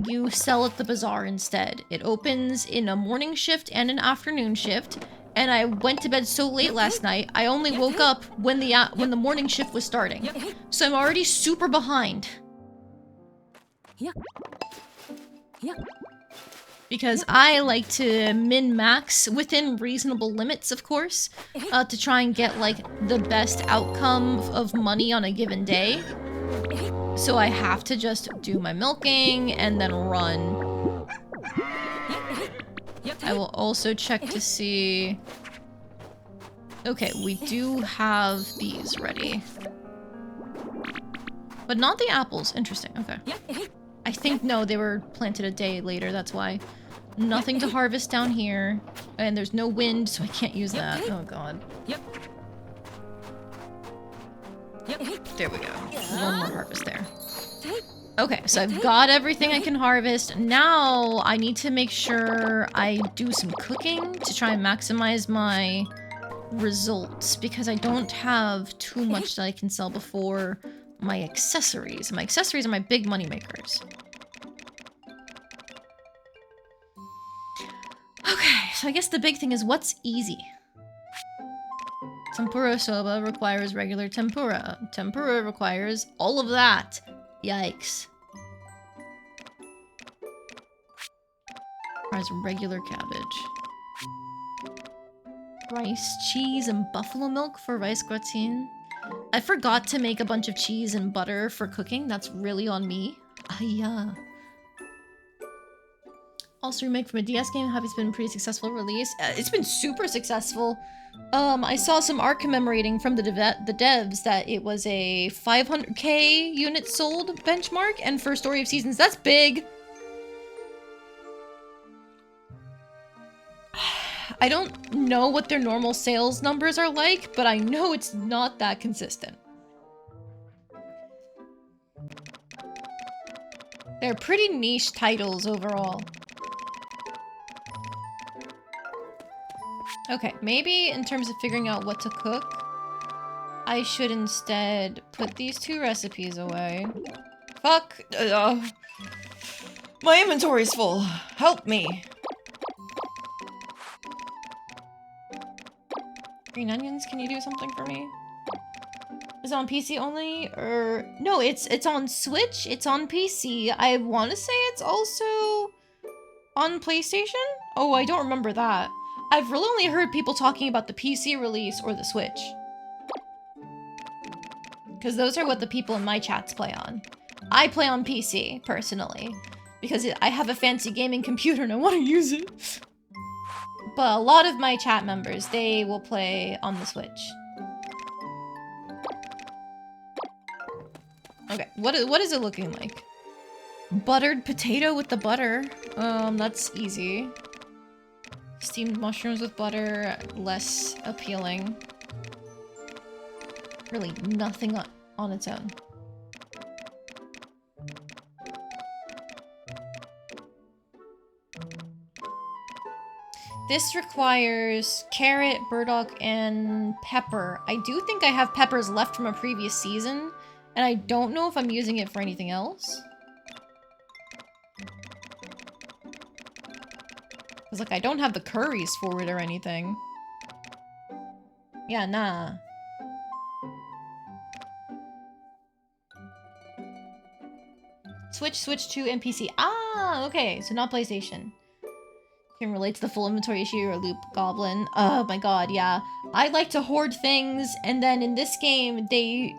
you sell at the bazaar instead. It opens in a morning shift and an afternoon shift. And I went to bed so late last night, I only woke up when the morning shift was starting. So I'm already super behind. Because I like to min-max within reasonable limits, of course, to try and get, like, the best outcome of money on a given day. So I have to just do my milking and then run. I will also check to see... Okay, we do have these ready. But not the apples. Interesting, okay. I think, no, they were planted a day later, that's why. Nothing to harvest down here. And there's no wind, so I can't use that. Oh god. There we go. One more harvest there. Okay, so I've got everything I can harvest. Now, I need to make sure I do some cooking to try and maximize my results. Because I don't have too much that I can sell before my accessories. My accessories are my big money makers. Okay, so I guess the big thing is what's easy? Tempura soba requires regular tempura. Tempura requires all of that. Yikes. Requires regular cabbage. Rice, cheese, and buffalo milk for rice gratin. I forgot to make a bunch of cheese and butter for cooking. That's really on me. Yeah. Also remake from a DS game. Have it's been a pretty successful release? It's been super successful. I saw some art commemorating from the devs that it was a 500k units sold benchmark, and for Story of Seasons, that's big. I don't know what their normal sales numbers are like, but I know it's not that consistent. They're pretty niche titles overall. Okay, maybe in terms of figuring out what to cook, I should instead put these 2 recipes away. Fuck. My inventory's full. Help me. Green onions, can you do something for me? Is it on PC only? Or no, it's on Switch, it's on PC. I want to say it's also on PlayStation? Oh, I don't remember that. I've really only heard people talking about the PC release or the Switch. Because those are what the people in my chats play on. I play on PC, personally. Because I have a fancy gaming computer and I want to use it. But a lot of my chat members, they will play on the Switch. Okay, what is it looking like? Buttered potato with the butter. That's easy. Steamed mushrooms with butter, less appealing. Really, nothing on its own. This requires carrot, burdock, and pepper. I do think I have peppers left from a previous season, and I don't know if I'm using it for anything else. Because, like, I don't have the curries for it or anything. Yeah, nah. Switch to NPC. Ah, okay, so not PlayStation. Can relate to the full inventory issue or loop goblin. Oh my god, yeah. I like to hoard things, and then in this game, they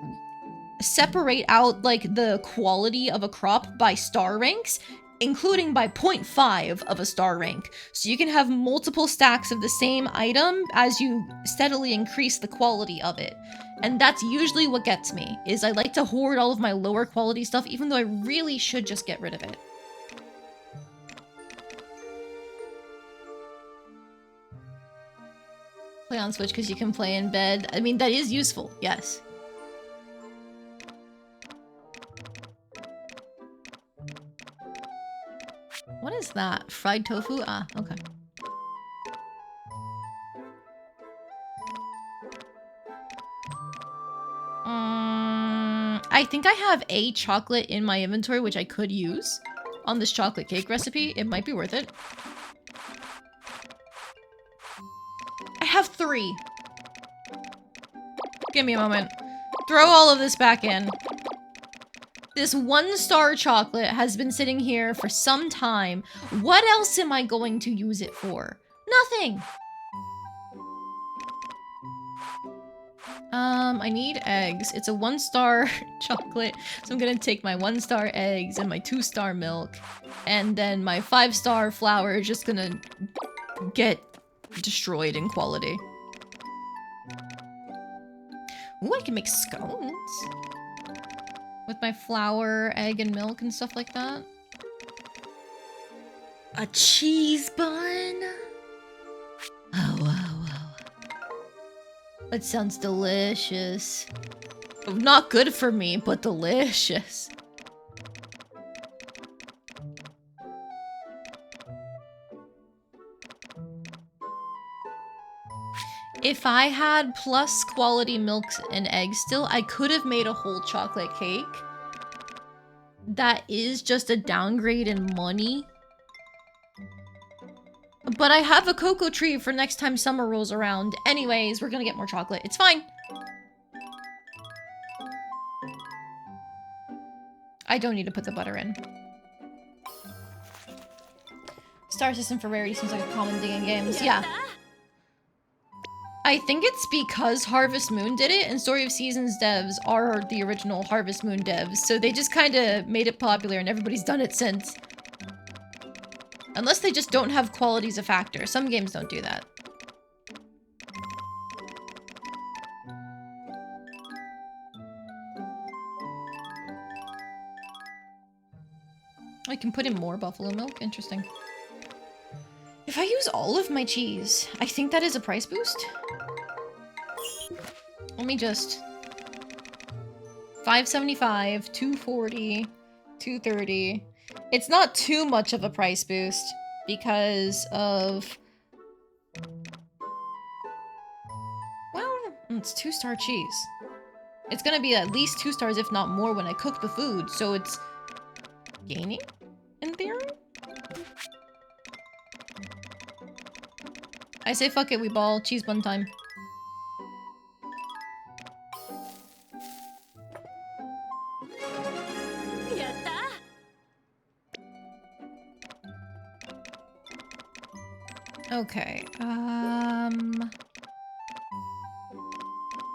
separate out, like, the quality of a crop by star ranks, including by 0.5 of a star rank. So you can have multiple stacks of the same item as you steadily increase the quality of it. And that's usually what gets me, is I like to hoard all of my lower quality stuff, even though I really should just get rid of it. Play on Switch because you can play in bed. I mean, that is useful, yes. What is that? Fried tofu? Ah, okay. I think I have a chocolate in my inventory, which I could use on this chocolate cake recipe. It might be worth it. I have 3. Give me a moment. Throw all of this back in. This 1-star chocolate has been sitting here for some time. What else am I going to use it for? Nothing! I need eggs. It's a 1-star chocolate, so I'm gonna take my 1-star eggs and my 2-star milk, and then my 5-star flour is just gonna get destroyed in quality. Ooh, I can make scones with my flour, egg, and milk and stuff like that. A cheese bun? Oh, wow, wow. That sounds delicious. Not good for me, but delicious. If I had plus quality milks and eggs still, I could have made a whole chocolate cake. That is just a downgrade in money. But I have a cocoa tree for next time summer rolls around. Anyways, we're gonna get more chocolate. It's fine. I don't need to put the butter in. Star system for rarity seems like a common thing in games. Yeah. I think it's because Harvest Moon did it, and Story of Seasons devs are the original Harvest Moon devs, so they just kind of made it popular and everybody's done it since. Unless they just don't have quality as a factor. Some games don't do that. I can put in more buffalo milk. Interesting. If I use all of my cheese, I think that is a price boost. Let me just... 575, 240, 230. It's not too much of a price boost because of... Well, it's 2-star cheese. It's gonna be at least 2 stars, if not more, when I cook the food, so it's... gaining, in theory? I say fuck it, we ball. Cheese bun time. Okay,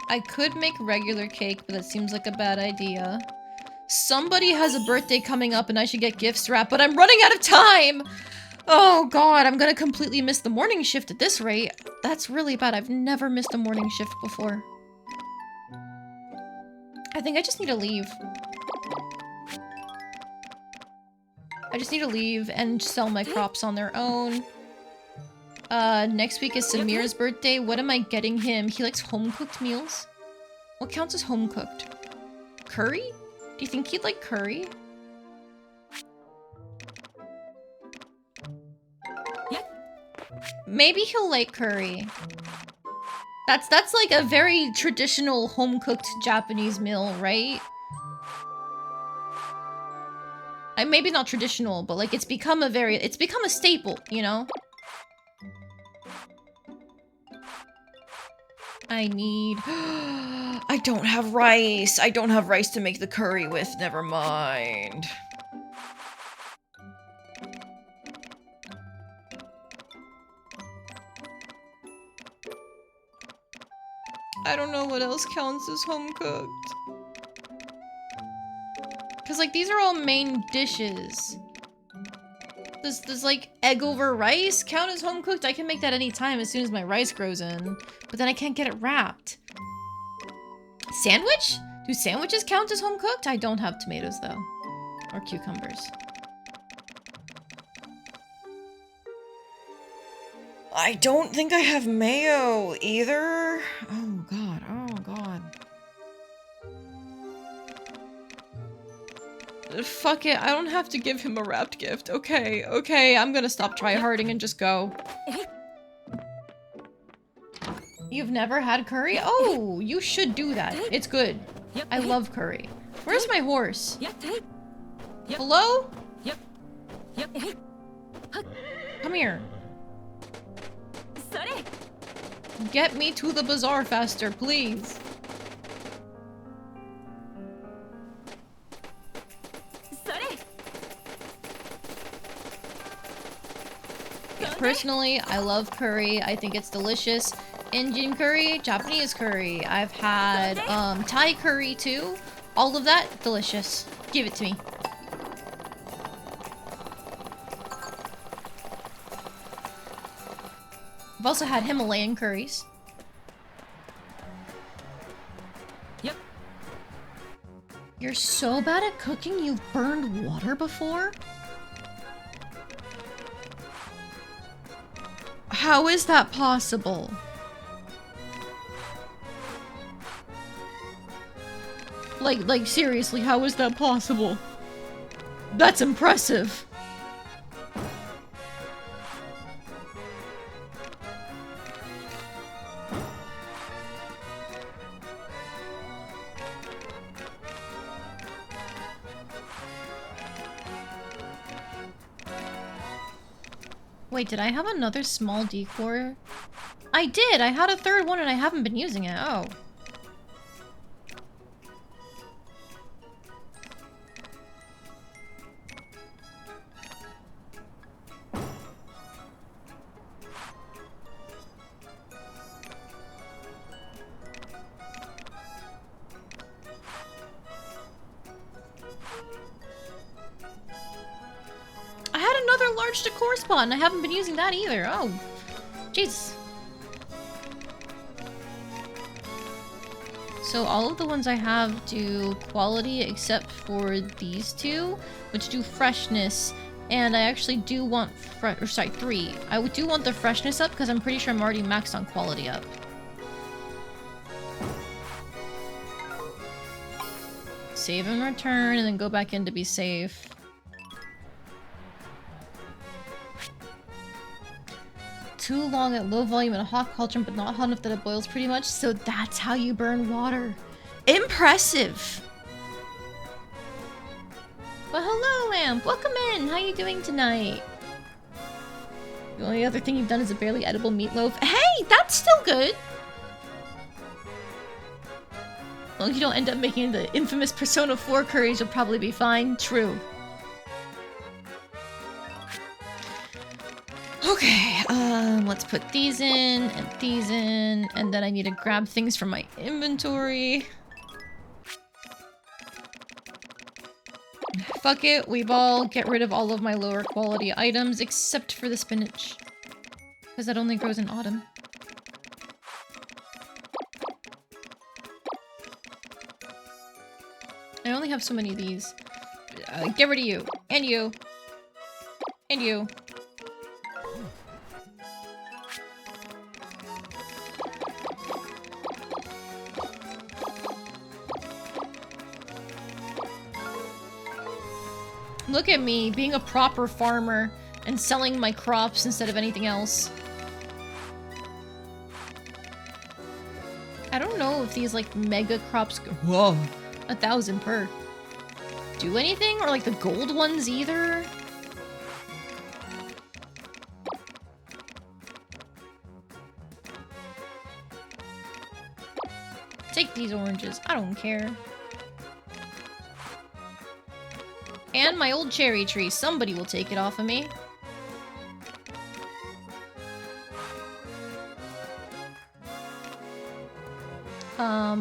I could make regular cake, but that seems like a bad idea. Somebody has a birthday coming up and I should get gifts wrapped, but I'm running out of time! Oh god, I'm gonna completely miss the morning shift at this rate. That's really bad. I've never missed a morning shift before. I think I just need to leave. I just need to leave and sell my crops on their own. Next week is Samir's birthday. What am I getting him? He likes home-cooked meals. What counts as home-cooked? Curry? Do you think he'd like curry? Maybe he'll like curry. That's like a very traditional home-cooked Japanese meal, right? Maybe not traditional, but like it's become a staple, you know? I need... I don't have rice. I don't have rice to make the curry with. Never mind. I don't know what else counts as home-cooked. Because, like, these are all main dishes. Does like, egg over rice count as home-cooked? I can make that anytime as soon as my rice grows in. But then I can't get it wrapped. Sandwich? Do sandwiches count as home-cooked? I don't have tomatoes, though. Or cucumbers. I don't think I have mayo, either. Oh, God. Oh, God. Fuck it, I don't have to give him a wrapped gift. Okay, okay, I'm gonna stop tryharding and just go. You've never had curry? Oh, you should do that. It's good. I love curry. Where's my horse? Hello? Come here. Get me to the bazaar faster, please. Personally, I love curry. I think it's delicious. Indian curry, Japanese curry. I've had Thai curry too. All of that, delicious. Give it to me. I've also had Himalayan curries. Yep. You're so bad at cooking, you've burned water before? How is that possible? Like seriously, how is that possible? That's impressive. Wait, did I have another small decor? I did! I had a third one and I haven't been using it. Oh. Decor spot and I haven't been using that either. Oh, jeez. So all of the ones I have do quality except for these two, which do freshness And I actually do want 3. I do want the freshness up because I'm pretty sure I'm already maxed on quality up. Save and return, and then go back in to be safe. Too long at low volume in a hot cauldron, but not hot enough that it boils pretty much. So that's how you burn water. Impressive! Well, hello, Lamp. Welcome in. How you doing tonight? The only other thing you've done is a barely edible meatloaf. Hey, that's still good. As long as you don't end up making the infamous Persona 4 curries, you'll probably be fine. True. Okay, let's put these in, and then I need to grab things from my inventory. Fuck it, Weeball, get rid of all of my lower quality items, except for the spinach. Because that only grows in autumn. I only have so many of these. Get rid of you. And you. And you. Look at me, being a proper farmer and selling my crops instead of anything else. I don't know if these, like, mega crops go— whoa! 1,000 per. Do anything? Or, like, the gold ones either? Take these oranges. I don't care. And my old cherry tree. Somebody will take it off of me.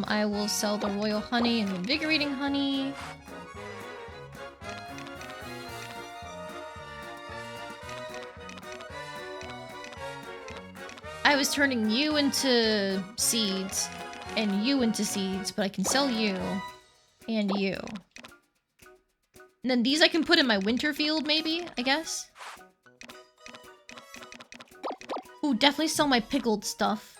I will sell the royal honey and the invigorating honey. I was turning you into seeds and you into seeds, but I can sell you and you. And then these I can put in my winter field, maybe, I guess. Ooh, definitely sell my pickled stuff.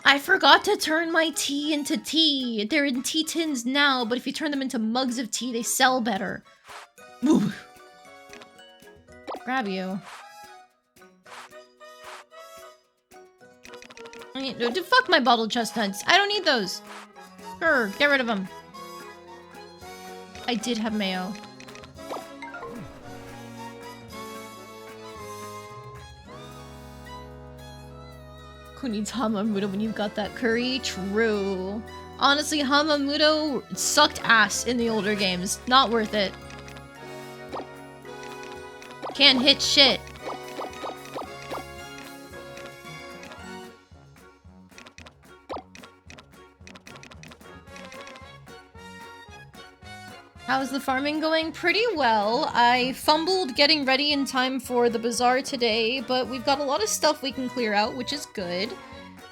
I forgot to turn my tea into tea. They're in tea tins now, but if you turn them into mugs of tea, they sell better. Ooh. Grab you. Fuck my bottled chestnuts. I don't need those. Grr, get rid of them. I did have mayo. Who needs Hamamudo when you've got that curry? True. Honestly, Hamamudo sucked ass in the older games. Not worth it. Can't hit shit. How's the farming going? Pretty well. I fumbled getting ready in time for the bazaar today, but we've got a lot of stuff we can clear out, which is good.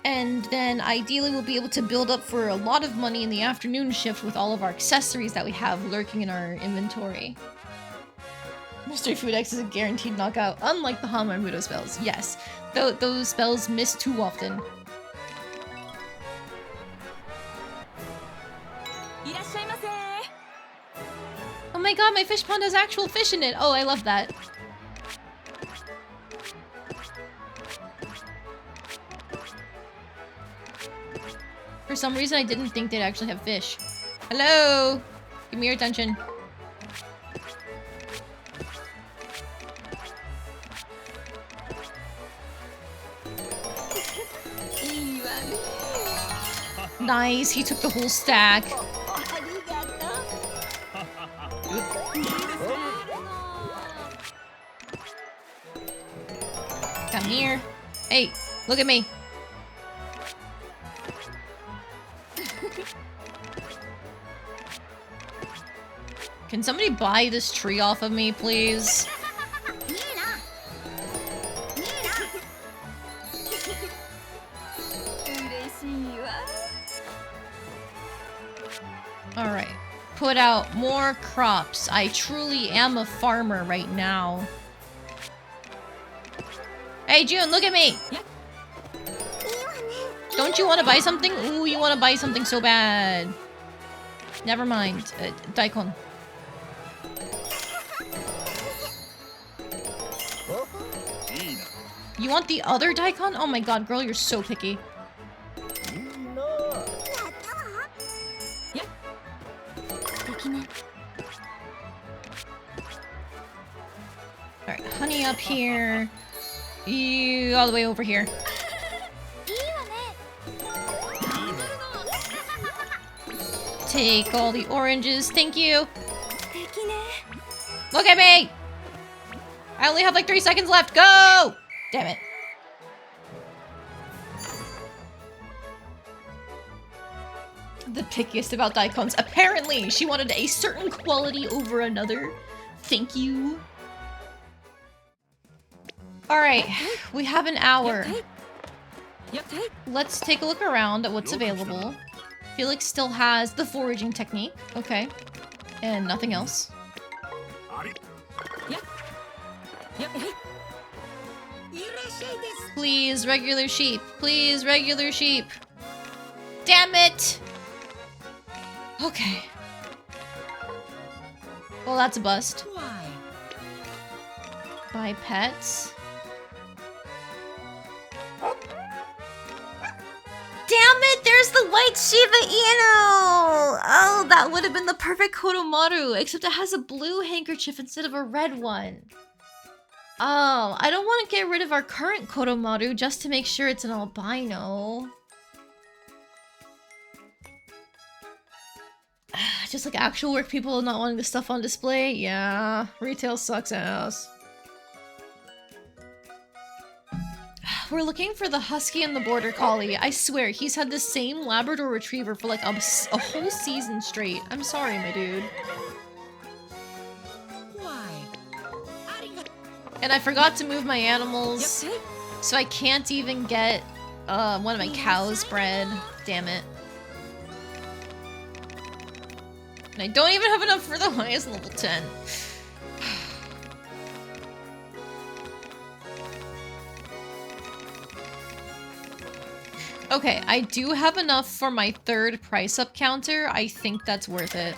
And then ideally we'll be able to build up for a lot of money in the afternoon shift with all of our accessories that we have lurking in our inventory. Mystery Food X is a guaranteed knockout, unlike the Hamamudo spells. Yes, those spells miss too often. Oh my god, my fish pond has actual fish in it! Oh, I love that. For some reason, I didn't think they'd actually have fish. Hello! Give me your attention. Nice, he took the whole stack. Come here. Hey, look at me. Can somebody buy this tree off of me, please? Alright. put out more crops. I truly am a farmer right now. Hey, June, look at me! Don't you want to buy something? Ooh, you want to buy something so bad. Never mind. Daikon. You want the other daikon? Oh my god, girl, you're so picky. Alright, honey up here. You all the way over here. Take all the oranges, thank you. Look at me! I only have like 3 seconds left, go! Damn it. The pickiest about daikons. Apparently, she wanted a certain quality over another. Thank you. Alright, we have an hour. Let's take a look around at what's available. Felix still has the foraging technique. Okay. And nothing else. Please, regular sheep. Please, regular sheep. Damn it! Okay. Well, that's a bust. Buy pets. Damn it! There's the white Shiba Inu! Oh, that would have been the perfect Kodomaru, except it has a blue handkerchief instead of a red one. Oh, I don't want to get rid of our current Kodomaru just to make sure it's an albino. Just like actual work people not wanting the stuff on display? Yeah, retail sucks ass. We're looking for the Husky and the Border Collie. I swear, he's had the same Labrador Retriever for like a whole season straight. I'm sorry, my dude. And I forgot to move my animals, so I can't even get one of my cows bred. Damn it. And I don't even have enough for the highest level 10. Okay, I do have enough for my 3rd price up counter. I think that's worth it.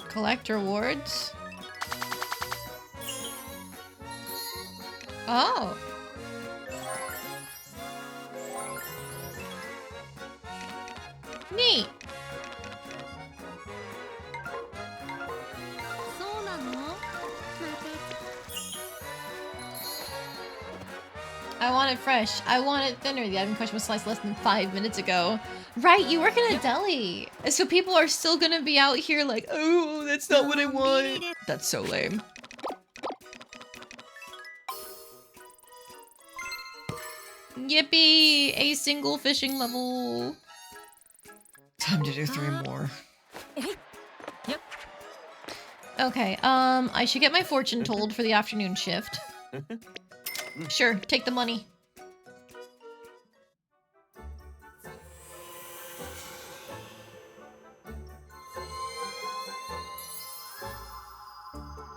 Collect rewards. Oh. Neat. I want it fresh. I want it thinner. The item question was sliced less than 5 minutes ago. Right, you work in a deli. So people are still gonna be out here like, oh, that's not what I want. That's so lame. Yippee! A single fishing level. Time to do 3 more. Okay, I should get my fortune told for the afternoon shift. Sure, take the money.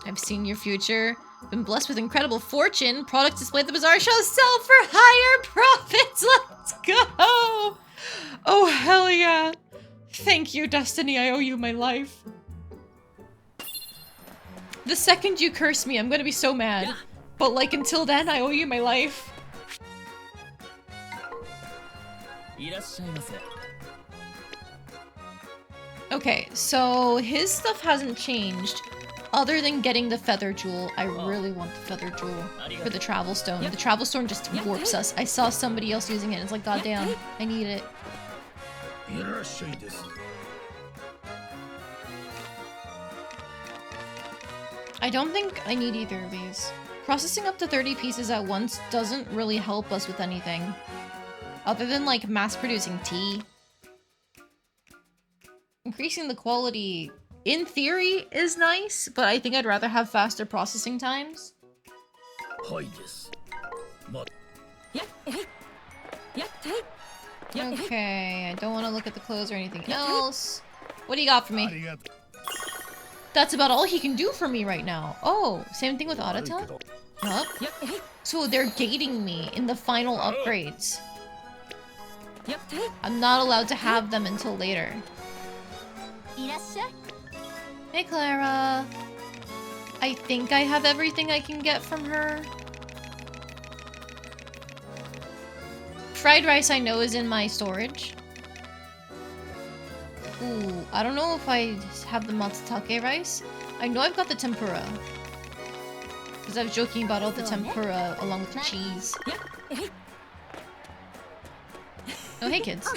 I've seen your future. Been blessed with incredible fortune. Products displayed at the bazaar shall sell for higher profits. Let's go! Oh, hell yeah. Thank you, Destiny. I owe you my life. The second you curse me, I'm gonna be so mad. But like until then, I owe you my life. Okay, so his stuff hasn't changed. Other than getting the feather jewel, I really want the feather jewel for the travel stone. The travel stone just warps us. I saw somebody else using it and it's like, goddamn, I need it. I don't think I need either of these. Processing up to 30 pieces at once doesn't really help us with anything. Other than, like, mass-producing tea. Increasing the quality, in theory, is nice, but I think I'd rather have faster processing times. Okay, I don't want to look at the clothes or anything else. What do you got for me? That's about all he can do for me right now. Oh, same thing with Arata? Yup. So they're gating me in the final upgrades. I'm not allowed to have them until later. Hey, Clara. I think I have everything I can get from her. Fried rice I know is in my storage. Ooh, I don't know if I have the matsutake rice. I know I've got the tempura. Because I was joking about all the tempura along with the cheese. Oh, hey kids.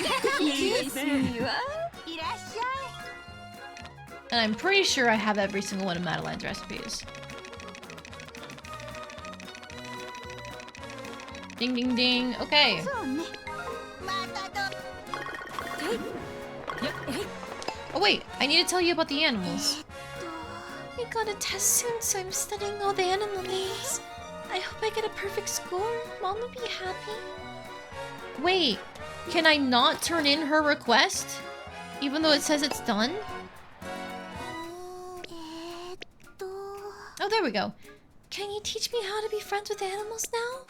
And I'm pretty sure I have every single one of Madeline's recipes. Ding ding ding. Okay. Oh wait, I need to tell you about the animals. We got a test soon, so I'm studying all the animal names. I hope I get a perfect score. Mom will be happy. Wait, can I not turn in her request? Even though it says it's done? Oh, there we go. Can you teach me how to be friends with animals now?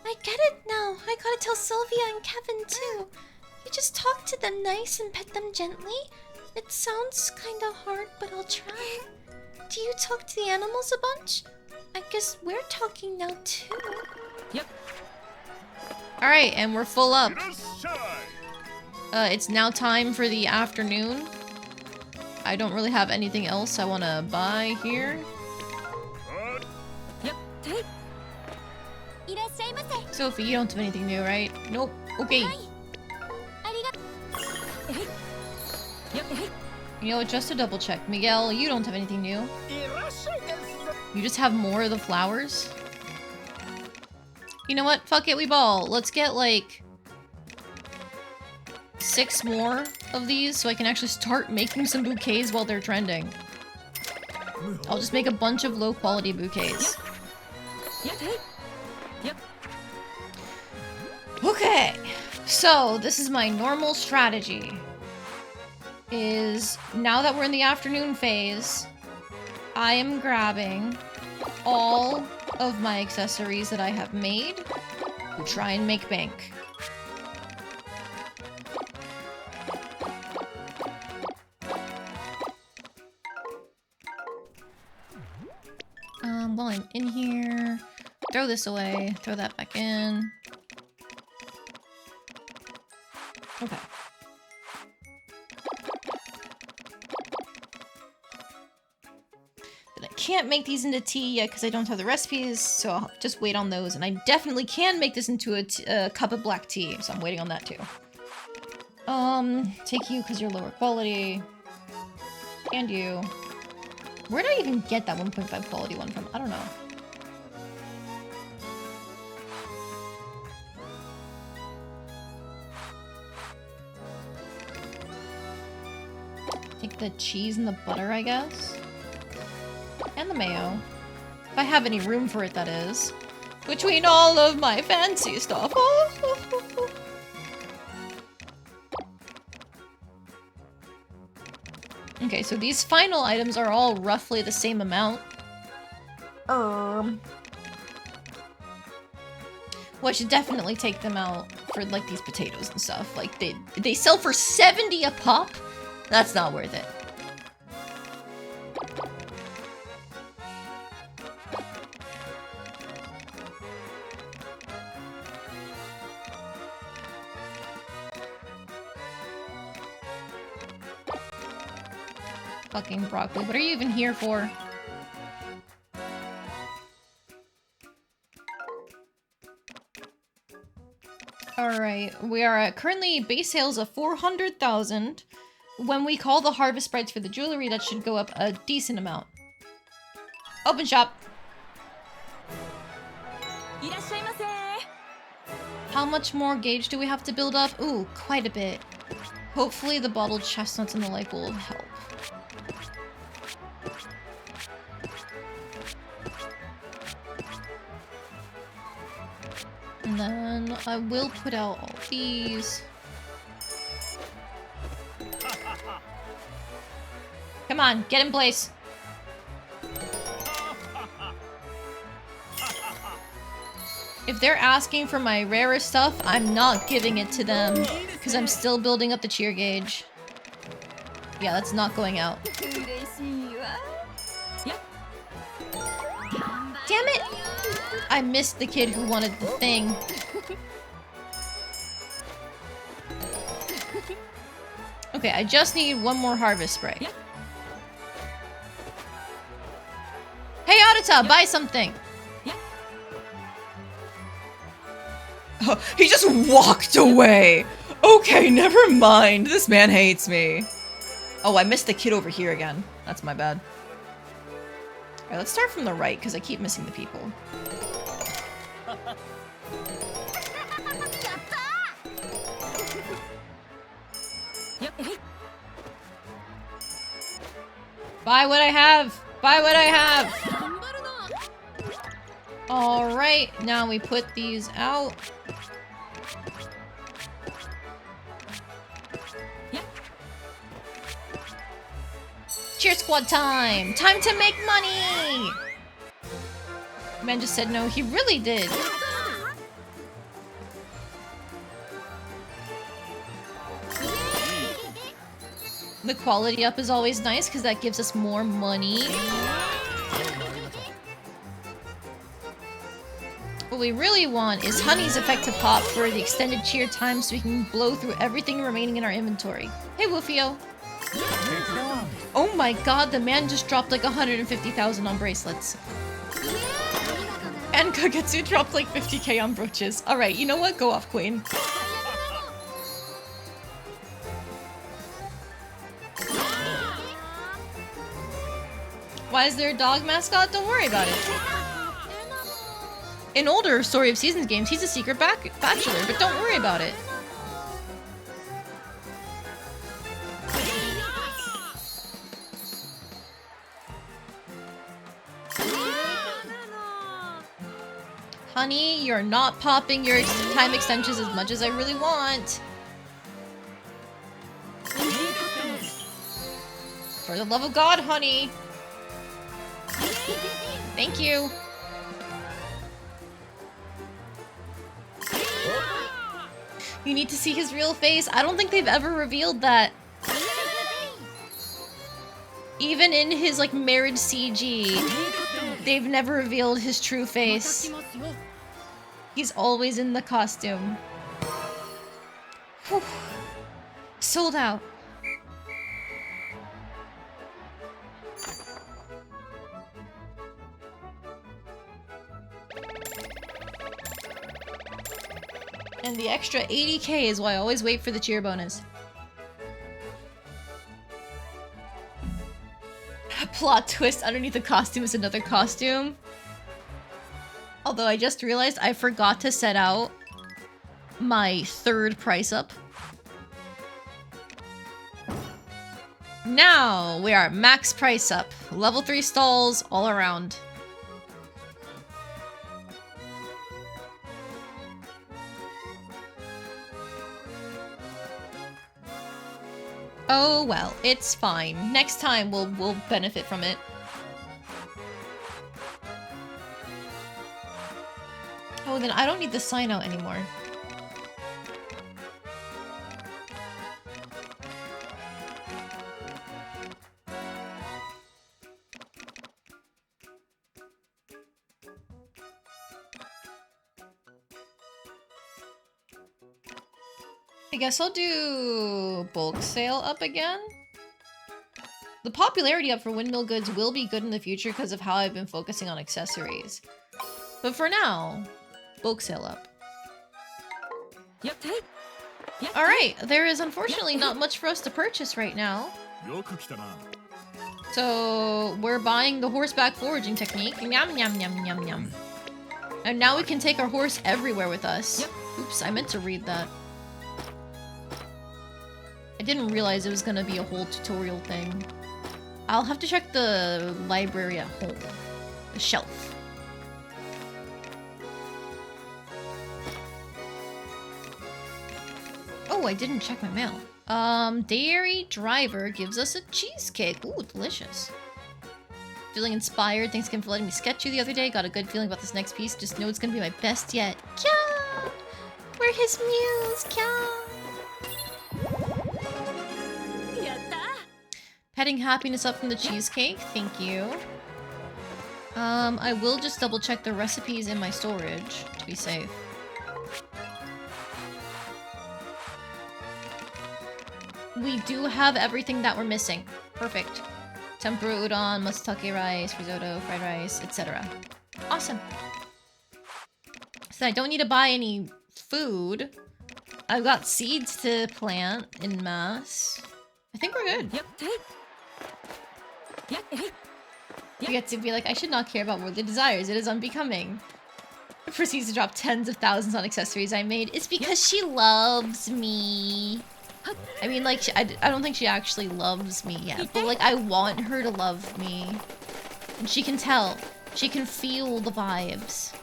I get it now. I gotta tell Sylvia and Kevin too. You just talk to them nice and pet them gently. It sounds kinda hard, but I'll try. Do you talk to the animals a bunch? I guess we're talking now too. Alright, and we're full up. It's now time for the afternoon. I don't really have anything else I want to buy here. Sophie, you don't have anything new, right? Nope. Okay. You know what, just to double check. Miguel, you don't have anything new. You just have more of the flowers? You know what? Fuck it, we ball. Let's get, like, 6 more of these so I can actually start making some bouquets while they're trending. I'll just make a bunch of low-quality bouquets. Okay, so this is my normal strategy. Is now that we're in the afternoon phase, I am grabbing all of my accessories that I have made to try and make bank. While I'm in here, throw this away, throw that back in. Okay. But I can't make these into tea yet because I don't have the recipes, so I'll just wait on those. And I definitely can make this into a cup of black tea, so I'm waiting on that too. Take you because you're lower quality. And you. Where did I even get that 1.5 quality one from? I don't know. Take the cheese and the butter, I guess. And the mayo. If I have any room for it, that is. Between all of my fancy stuff. Okay, so these final items are all roughly the same amount. Well, I should definitely take them out for, like, these potatoes and stuff. Like, they sell for 70 a pop? That's not worth it. Fucking broccoli. What are you even here for? Alright, we are at currently base sales of 400,000. When we call the harvest spreads for the jewelry, that should go up a decent amount. Open shop. How much more gauge do we have to build up? Ooh, quite a bit. Hopefully the bottled chestnuts and the like will help. I will put out all these. Come on, get in place. If they're asking for my rarest stuff, I'm not giving it to them because I'm still building up the cheer gauge. Yeah, that's not going out. Damn it! I missed the kid who wanted the thing. Okay, I just need one more harvest spray. Hey, Adata, buy something! Oh, he just walked away! Okay, never mind. This man hates me. Oh, I missed the kid over here again. That's my bad. Alright, let's start from the right, because I keep missing the people. Buy what I have! Buy what I have! Alright, now we put these out. Cheer squad time! Time to make money! The man just said no, he really did. The quality up is always nice because that gives us more money. What we really want is Honey's effect to pop for the extended cheer time so we can blow through everything remaining in our inventory. Hey, Woofio. Oh my god, the man just dropped like 150,000 on bracelets. And Kagetsu dropped like 50k on brooches. Alright, you know what? Go off, queen. Why is there a dog mascot? Don't worry about it. In older Story of Seasons games, he's a secret bachelor, but don't worry about it. Honey, you're not popping your time extensions as much as I really want. For the love of God, honey. Thank you. You need to see his real face. I don't think they've ever revealed that. Even in his like marriage CG, they've never revealed his true face. He's always in the costume. Whew. Sold out. And the extra 80k is why I always wait for the cheer bonus. Plot twist, underneath the costume is another costume. Although I just realized I forgot to set out my third price up. Now we are max price up. Level 3 stalls all around. Oh well, it's fine. Next time we'll benefit from it. Oh, then I don't need the sign out anymore. I guess I'll do bulk sale up again. The popularity up for windmill goods will be good in the future because of how I've been focusing on accessories. But for now, bulk sale up. Alright, there is unfortunately not much for us to purchase right now. So we're buying the horseback foraging technique. Yum yum yum yum yum. And now we can take our horse everywhere with us. Oops, I meant to read that. I didn't realize it was gonna be a whole tutorial thing. I'll have to check the library at home. The shelf. Oh, I didn't check my mail. Dairy driver gives us a cheesecake. Ooh, delicious. Feeling inspired. Thanks again for letting me sketch you the other day. Got a good feeling about this next piece. Just know it's gonna be my best yet. Kya! We're his muse. Kya! Petting happiness up from the cheesecake. Thank you. I will just double check the recipes in my storage to be safe. We do have everything that we're missing. Perfect. Tempura udon, matsutake rice, risotto, fried rice, etc. Awesome. So I don't need to buy any food. I've got seeds to plant in mass. I think we're good. You get to be like, I should not care about worldly desires. It is unbecoming. Proceeds to drop tens of thousands on accessories I made. It's because she loves me. I mean, like, I don't think she actually loves me yet, but, like, I want her to love me. And she can tell. She can feel the vibes.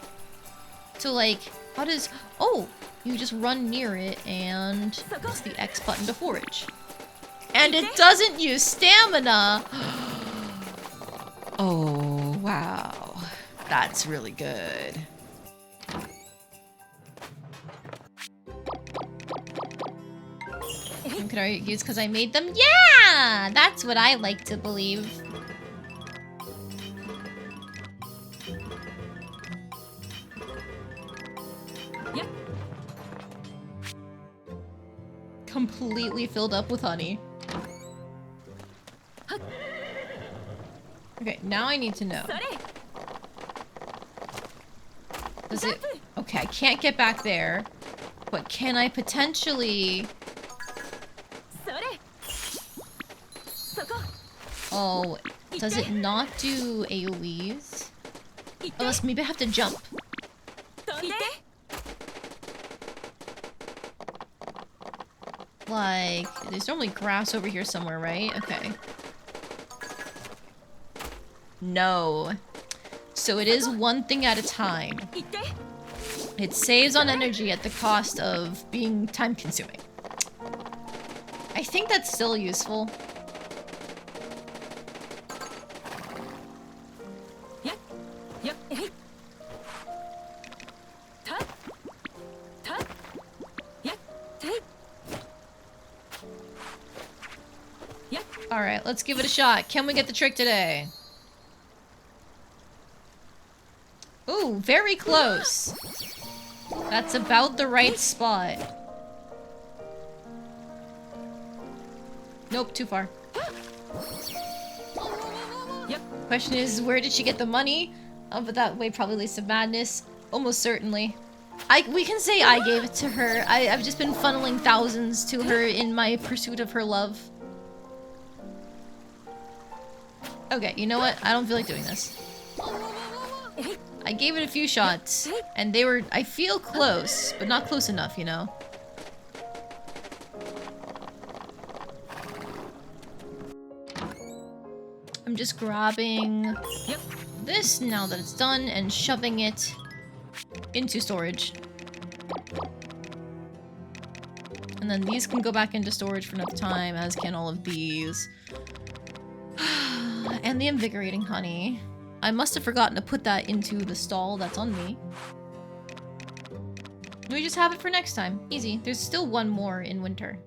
So, like, how does... Oh! You just run near it, and press the X button to forage. And it doesn't use stamina! Oh, wow. That's really good. Could I use because I made them? Yeah! That's what I like to believe. Yep. Completely filled up with honey. Okay, now I need to know. Does it... Okay, I can't get back there. But can I potentially... Oh, does it not do AoEs? Unless maybe I have to jump. Like, there's normally grass over here somewhere, right? Okay. No. So it is one thing at a time. It saves on energy at the cost of being time-consuming. I think that's still useful. Alright, let's give it a shot. Can we get the trick today? Ooh, very close. That's about the right spot. Nope, too far. Question is, where did she get the money? Oh, but that way probably leads to madness. Almost certainly. We can say I gave it to her. I've just been funneling thousands to her in my pursuit of her love. Okay, you know what? I don't feel like doing this. I gave it a few shots, and they were, I feel close, but not close enough, you know? I'm just grabbing this now that it's done and shoving it into storage. And then these can go back into storage for enough time, as can all of these. And the invigorating honey. I must have forgotten to put that into the stall that's on me. We just have it for next time. Easy. There's still one more in winter.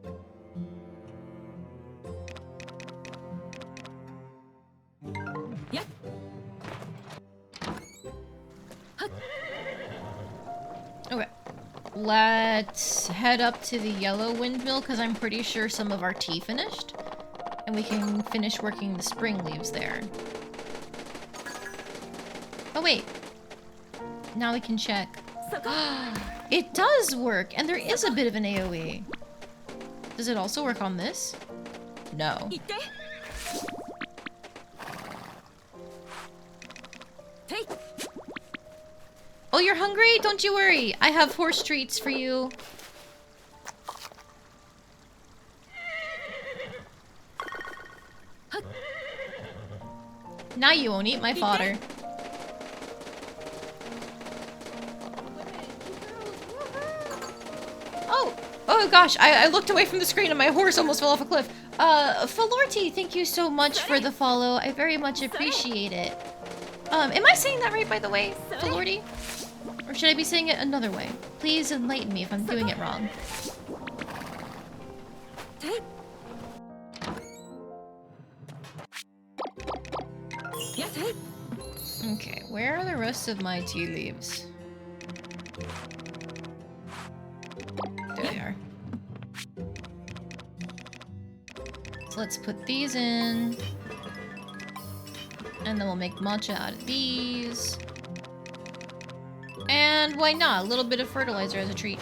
Yep. Okay. Let's head up to the yellow windmill because I'm pretty sure some of our tea finished. And we can finish working the spring leaves there. Oh wait. Now we can check. It does work, and there is a bit of an AoE. Does it also work on this? No. Oh, you're hungry? Don't you worry. I have horse treats for you. Now you won't eat my fodder. Oh! Oh gosh, I looked away from the screen and my horse almost fell off a cliff. Falorti, thank you so much for the follow. I very much appreciate it. Am I saying that right, by the way, Falorti? Or should I be saying it another way? Please enlighten me if I'm doing it wrong. Okay, where are the rest of my tea leaves? There they are. So let's put these in. And then we'll make matcha out of these. And why not? A little bit of fertilizer as a treat.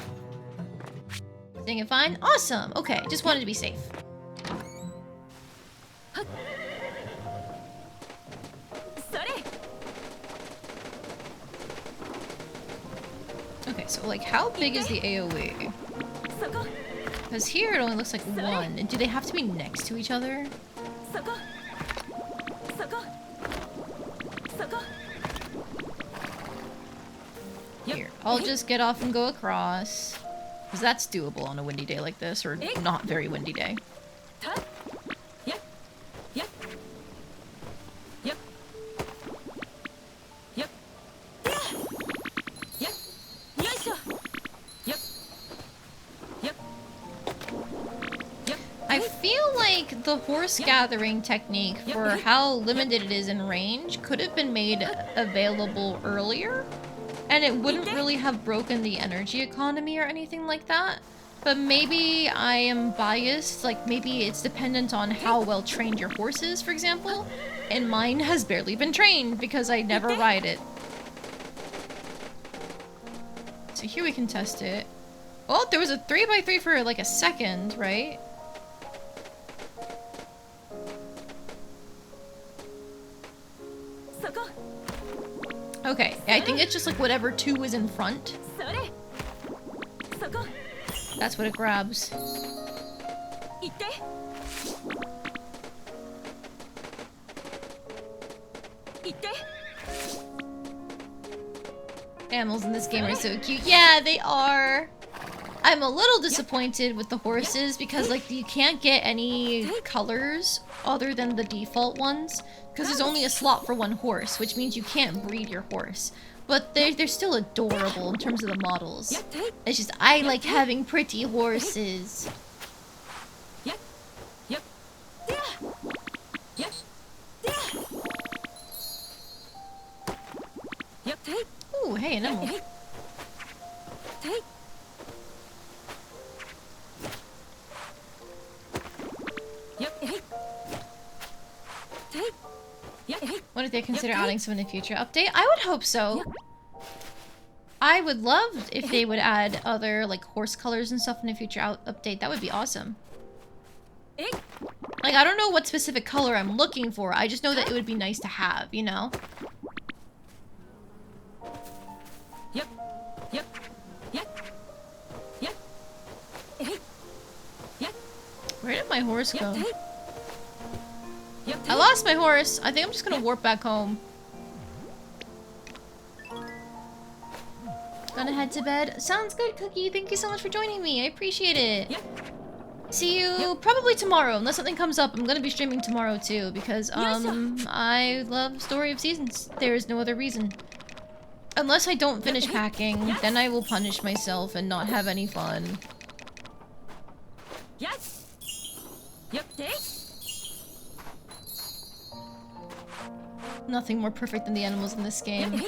Saying it fine? Awesome! Okay, just wanted to be safe. Okay, so like how big is the AoE? Because here it only looks like one. And do they have to be next to each other? Here, I'll just get off and go across. Because that's doable on a windy day like this, or not very windy day. I feel like the horse gathering technique, for how limited it is in range, could have been made available earlier. And it wouldn't really have broken the energy economy or anything like that. But maybe I am biased, like maybe it's dependent on how well trained your horse is, for example. And mine has barely been trained because I never ride it. So here we can test it. Oh, there was a 3x3 for like a second, right? Okay, I think it's just like whatever 2 is in front. That's what it grabs. Animals in this game are so cute. Yeah, they are. I'm a little disappointed with the horses because like you can't get any colors other than the default ones because there's only a slot for one horse, which means you can't breed your horse. But they're still adorable in terms of the models. It's just I like having pretty horses. Ooh, hey, an animal. What if they consider adding some in the future update? I would hope so. I would love if they would add other like horse colors and stuff in the future update. That would be awesome. Like I don't know what specific color I'm looking for. I just know that it would be nice to have, you know? Where did my horse go? I lost my horse. I think I'm just gonna warp back home. Gonna head to bed. Sounds good, Cookie. Thank you so much for joining me. I appreciate it. See you probably tomorrow. Unless something comes up, I'm gonna be streaming tomorrow too because I love Story of Seasons. There is no other reason. Unless I don't finish packing, then I will punish myself and not have any fun. Nothing more perfect than the animals in this game.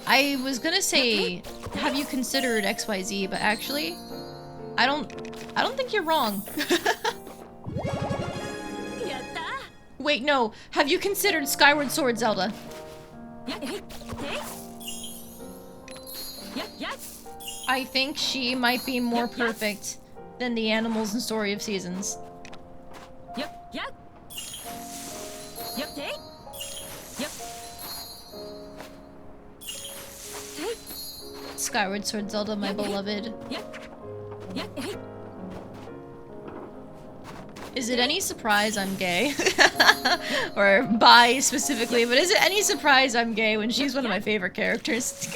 I was gonna say, have you considered XYZ, but actually, I don't think you're wrong. Wait, no. Have you considered Skyward Sword Zelda? I think she might be more perfect than the animals in Story of Seasons. Skyward Sword Zelda, my beloved. Is it any surprise I'm gay? Or bi specifically, but is it any surprise I'm gay when she's one of my favorite characters?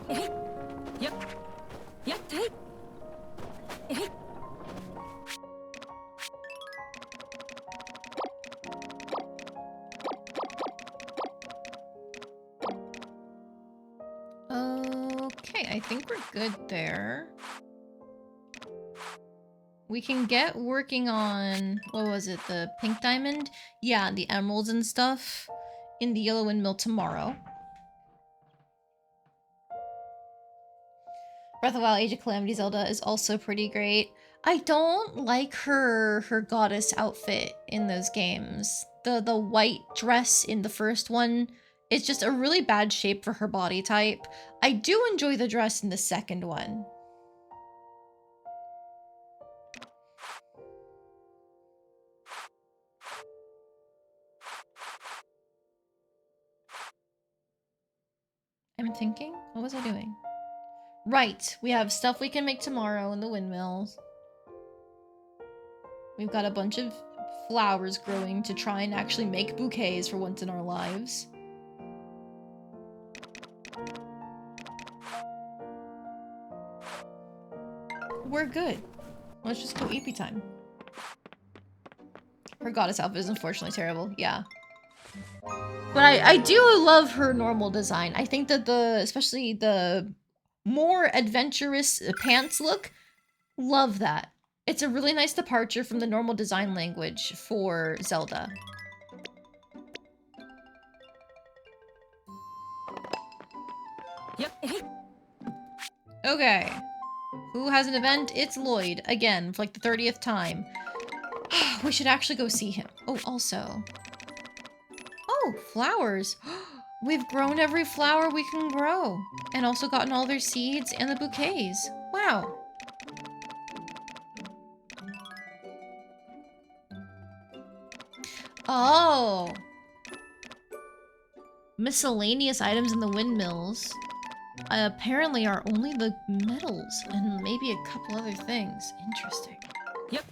Okay, I think we're good there. We can get working on, what was it, the pink diamond? Yeah, the emeralds and stuff in the yellow windmill tomorrow. Breath of the Wild Age of Calamity Zelda is also pretty great. I don't like her goddess outfit in those games. The white dress in the first one is just a really bad shape for her body type. I do enjoy the dress in the second one. I'm thinking, what was I doing? Right, we have stuff we can make tomorrow in the windmills. We've got a bunch of flowers growing to try and actually make bouquets for once in our lives. We're good. Let's just go EP time. Her goddess outfit is unfortunately terrible, yeah. But I do love her normal design. I think that especially the more adventurous pants look, love that. It's a really nice departure from the normal design language for Zelda. Okay. Who has an event? It's Lloyd. Again, for like the 30th time. We should actually go see him. Oh, also. Oh, flowers. We've grown every flower we can grow. And also gotten all their seeds and the bouquets. Wow. Oh. Miscellaneous items in the windmills apparently are only the metals and maybe a couple other things. Interesting. Yep.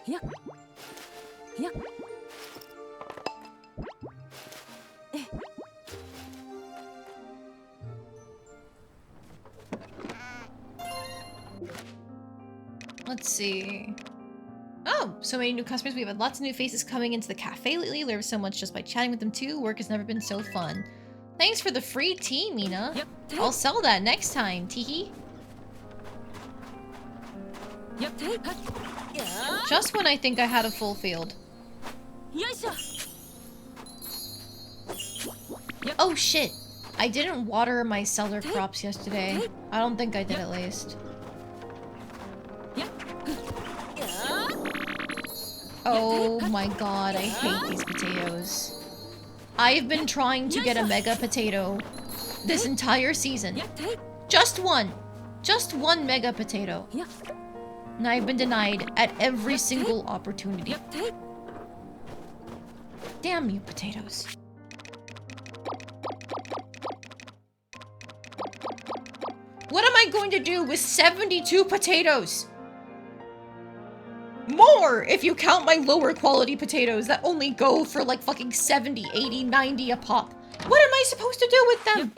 Yep. Yep. Let's see. Oh, so many new customers. We've had lots of new faces coming into the cafe lately. Learned so much just by chatting with them too. Work has never been so fun. Thanks for the free tea, Mina. Yep. I'll sell that next time, teehee. Yep. Just when I think I had a full field. Oh shit. I didn't water my cellar crops yesterday. I don't think I did at least. Oh my god, I hate these potatoes. I've been trying to get a mega potato this entire season. Just one. Just one mega potato. And I've been denied at every single opportunity. Damn you, potatoes. What am I going to do with 72 potatoes? More if you count my lower quality potatoes that only go for like fucking 70, 80, 90 a pop. What am I supposed to do with them?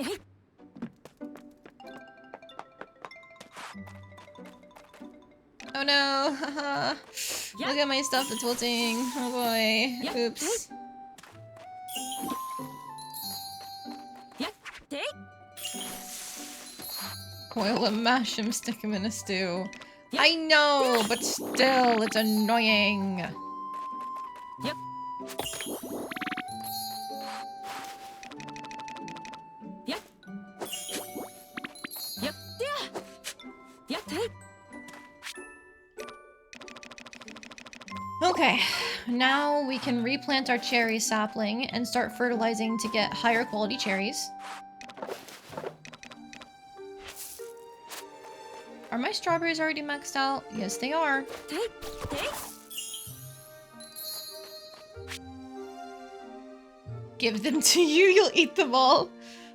Oh no, haha. Look at my stuff that's wilting. Oh boy. Oops. Boil them, mash them, stick them in a stew. I know, but still, it's annoying. Okay, now we can replant our cherry sapling and start fertilizing to get higher quality cherries. Are my strawberries already maxed out? Yes, they are. Give them to you, you'll eat them all.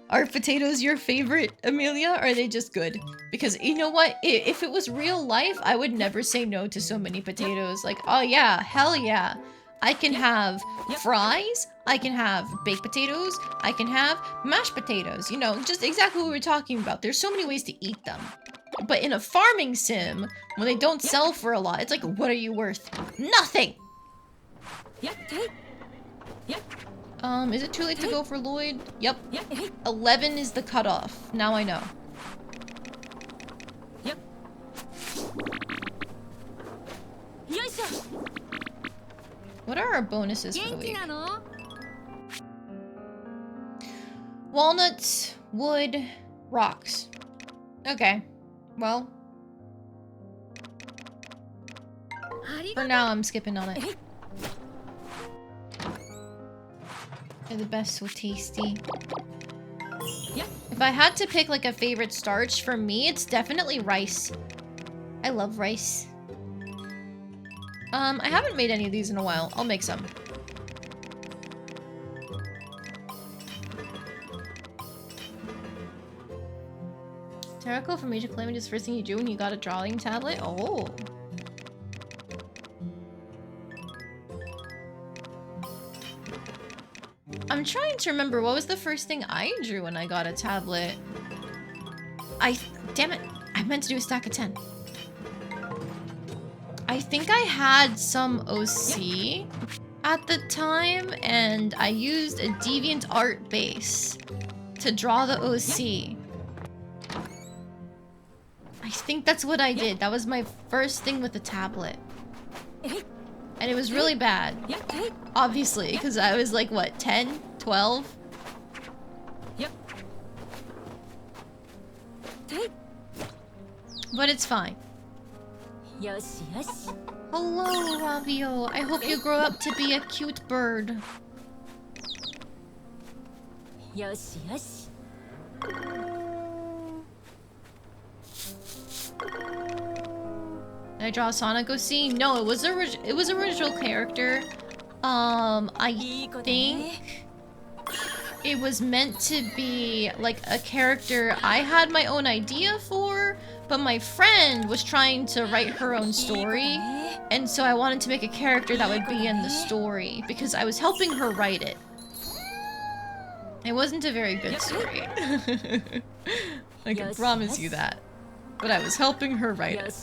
Are potatoes your favorite, Amelia? Or are they just good? Because you know what? If it was real life, I would never say no to so many potatoes. Like, oh yeah, hell yeah. I can have fries, I can have baked potatoes, I can have mashed potatoes. You know, just exactly what we were talking about. There's so many ways to eat them. But in a farming sim, when they don't sell for a lot, it's like, what are you worth? Nothing! Is it too late to go for Lloyd? Yep. 11 is the cutoff. Now I know. What are our bonuses for the week? Walnuts, wood, rocks. Okay. Well. For now, I'm skipping on it. They're the best, so tasty. If I had to pick like a favorite starch, for me, it's definitely rice. I love rice. I haven't made any of these in a while. I'll make some. Terraco from Major Calamity is the first thing you do when you got a drawing tablet? Oh. I'm trying to remember, what was the first thing I drew when I got a tablet? Damn it, I meant to do a stack of 10. I think I had some OC at the time, and I used a DeviantArt base to draw the OC. I think that's what I did. That was my first thing with the tablet. And it was really bad. Obviously, because I was like, what, 10? 12? But it's fine. Hello, Ravio. I hope you grow up to be a cute bird. Did I draw Sonic OC? No, it was original character. I think it was meant to be like a character I had my own idea for, but my friend was trying to write her own story, and so I wanted to make a character that would be in the story because I was helping her write it. It wasn't a very good story. I can promise you that. But I was helping her write it.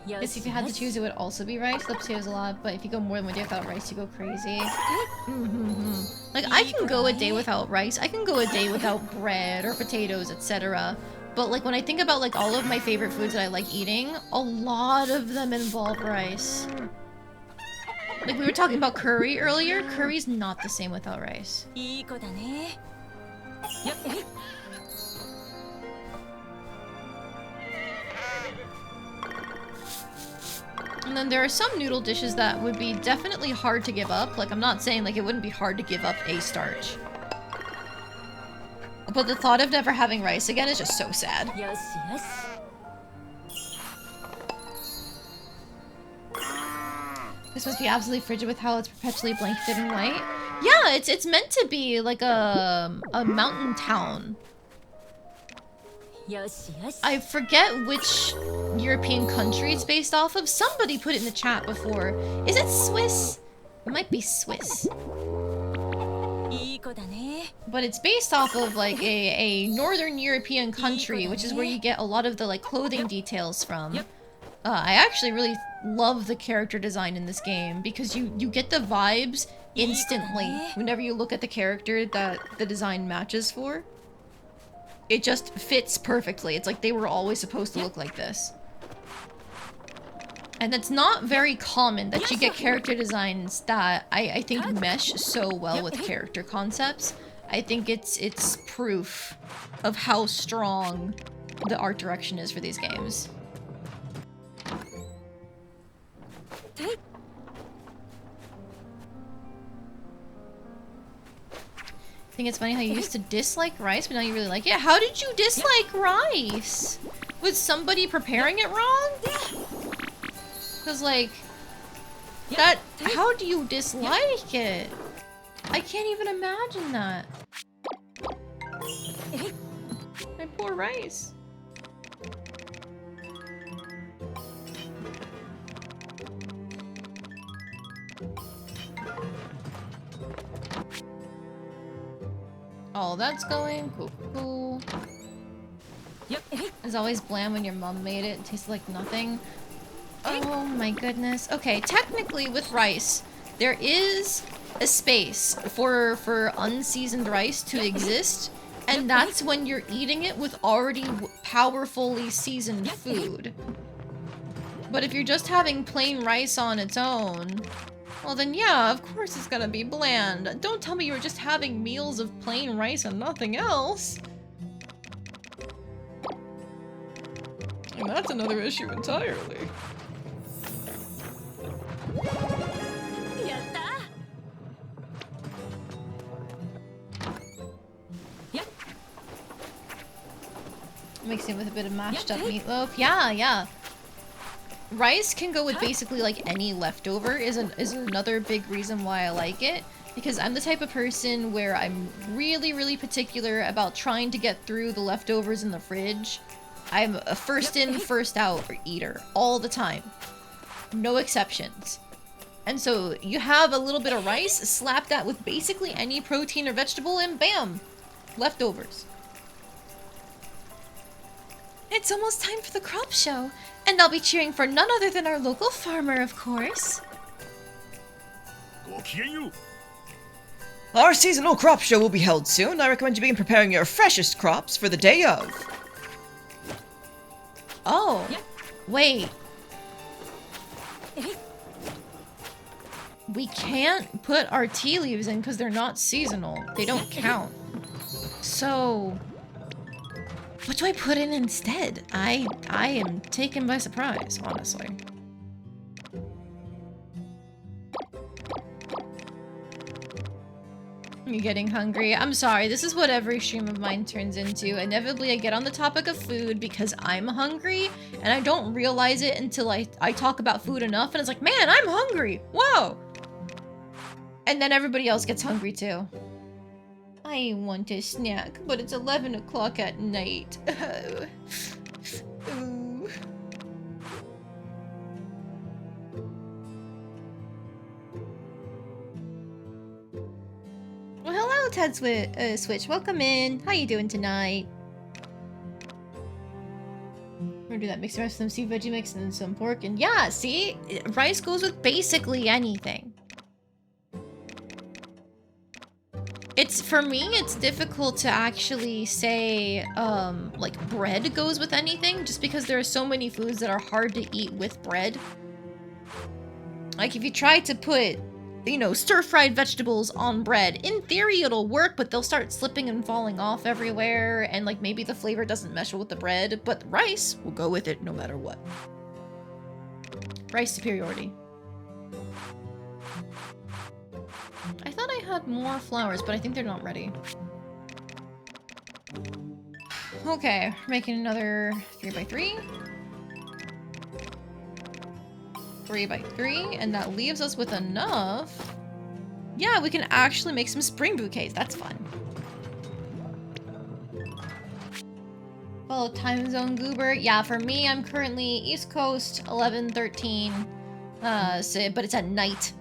Yes, if you had to choose, it would also be rice. The potatoes a lot, but if you go more than one day without rice, you go crazy. Like, I can go a day without rice. I can go a day without bread or potatoes, etc. But like, when I think about like all of my favorite foods that I like eating, a lot of them involve rice. Like, we were talking about curry earlier. Curry's not the same without rice. And then there are some noodle dishes that would be definitely hard to give up. Like, I'm not saying like it wouldn't be hard to give up a starch. But the thought of never having rice again is just so sad. This must be absolutely frigid with how it's perpetually blanketed in white. Yeah, it's meant to be like a mountain town. I forget which European country it's based off of. Somebody put it in the chat before. Is it Swiss? It might be Swiss. But it's based off of like a northern European country, which is where you get a lot of the like clothing details from. I actually really love the character design in this game because you get the vibes instantly whenever you look at the character that the design matches for. It just fits perfectly. It's like they were always supposed to look like this. And it's not very common that you get character designs that I think mesh so well with character concepts. I think it's proof of how strong the art direction is for these games. I think it's funny how you used to dislike rice, but now you really like it. How did you dislike rice? Was somebody preparing it wrong? Because, like, that... How do you dislike it? I can't even imagine that. My poor rice. all that's going. Cool, cool. It's always bland when your mom made it. It tastes like nothing. Oh my goodness. Okay, technically with rice, there is a space for unseasoned rice to exist, and that's when you're eating it with already powerfully seasoned food. But if you're just having plain rice on its own, well then yeah, of course it's gonna be bland. Don't tell me you were just having meals of plain rice and nothing else. And that's another issue entirely. Mixing with a bit of mashed up meatloaf. Yeah, yeah. Rice can go with basically like any leftover is another big reason why I like it. Because I'm the type of person where I'm really, really particular about trying to get through the leftovers in the fridge. I'm a first in, first out eater all the time. No exceptions. And so you have a little bit of rice, slap that with basically any protein or vegetable, and bam! Leftovers. It's almost time for the crop show, and I'll be cheering for none other than our local farmer, of course. ごきげんよう。 Our seasonal crop show will be held soon. I recommend you begin preparing your freshest crops for the day of. Oh, wait. We can't put our tea leaves in because they're not seasonal. They don't count. So, what do I put in instead? I am taken by surprise, honestly. You're getting hungry. I'm sorry, this is what every stream of mine turns into. Inevitably, I get on the topic of food because I'm hungry, and I don't realize it until I talk about food enough, and it's like, man, I'm hungry! Whoa! And then everybody else gets hungry too. I want a snack, but it's 11 o'clock at night. Ooh. Well, hello, Ted Switch. Welcome in. How you doing tonight? We're gonna do that mix the rest of some sea veggie mix and some pork. And yeah, see? Rice goes with basically anything. For me, it's difficult to actually say, like, bread goes with anything, just because there are so many foods that are hard to eat with bread. Like, if you try to put, you know, stir-fried vegetables on bread, in theory it'll work, but they'll start slipping and falling off everywhere, and, like, maybe the flavor doesn't mesh with the bread, but rice will go with it no matter what. Rice superiority. I thought I had more flowers, but I think they're not ready. Okay, we're making another 3x3. 3x3, and that leaves us with enough. Yeah, we can actually make some spring bouquets. That's fun. Follow time zone goober. Yeah, for me, I'm currently East Coast, 11:13. But it's at night.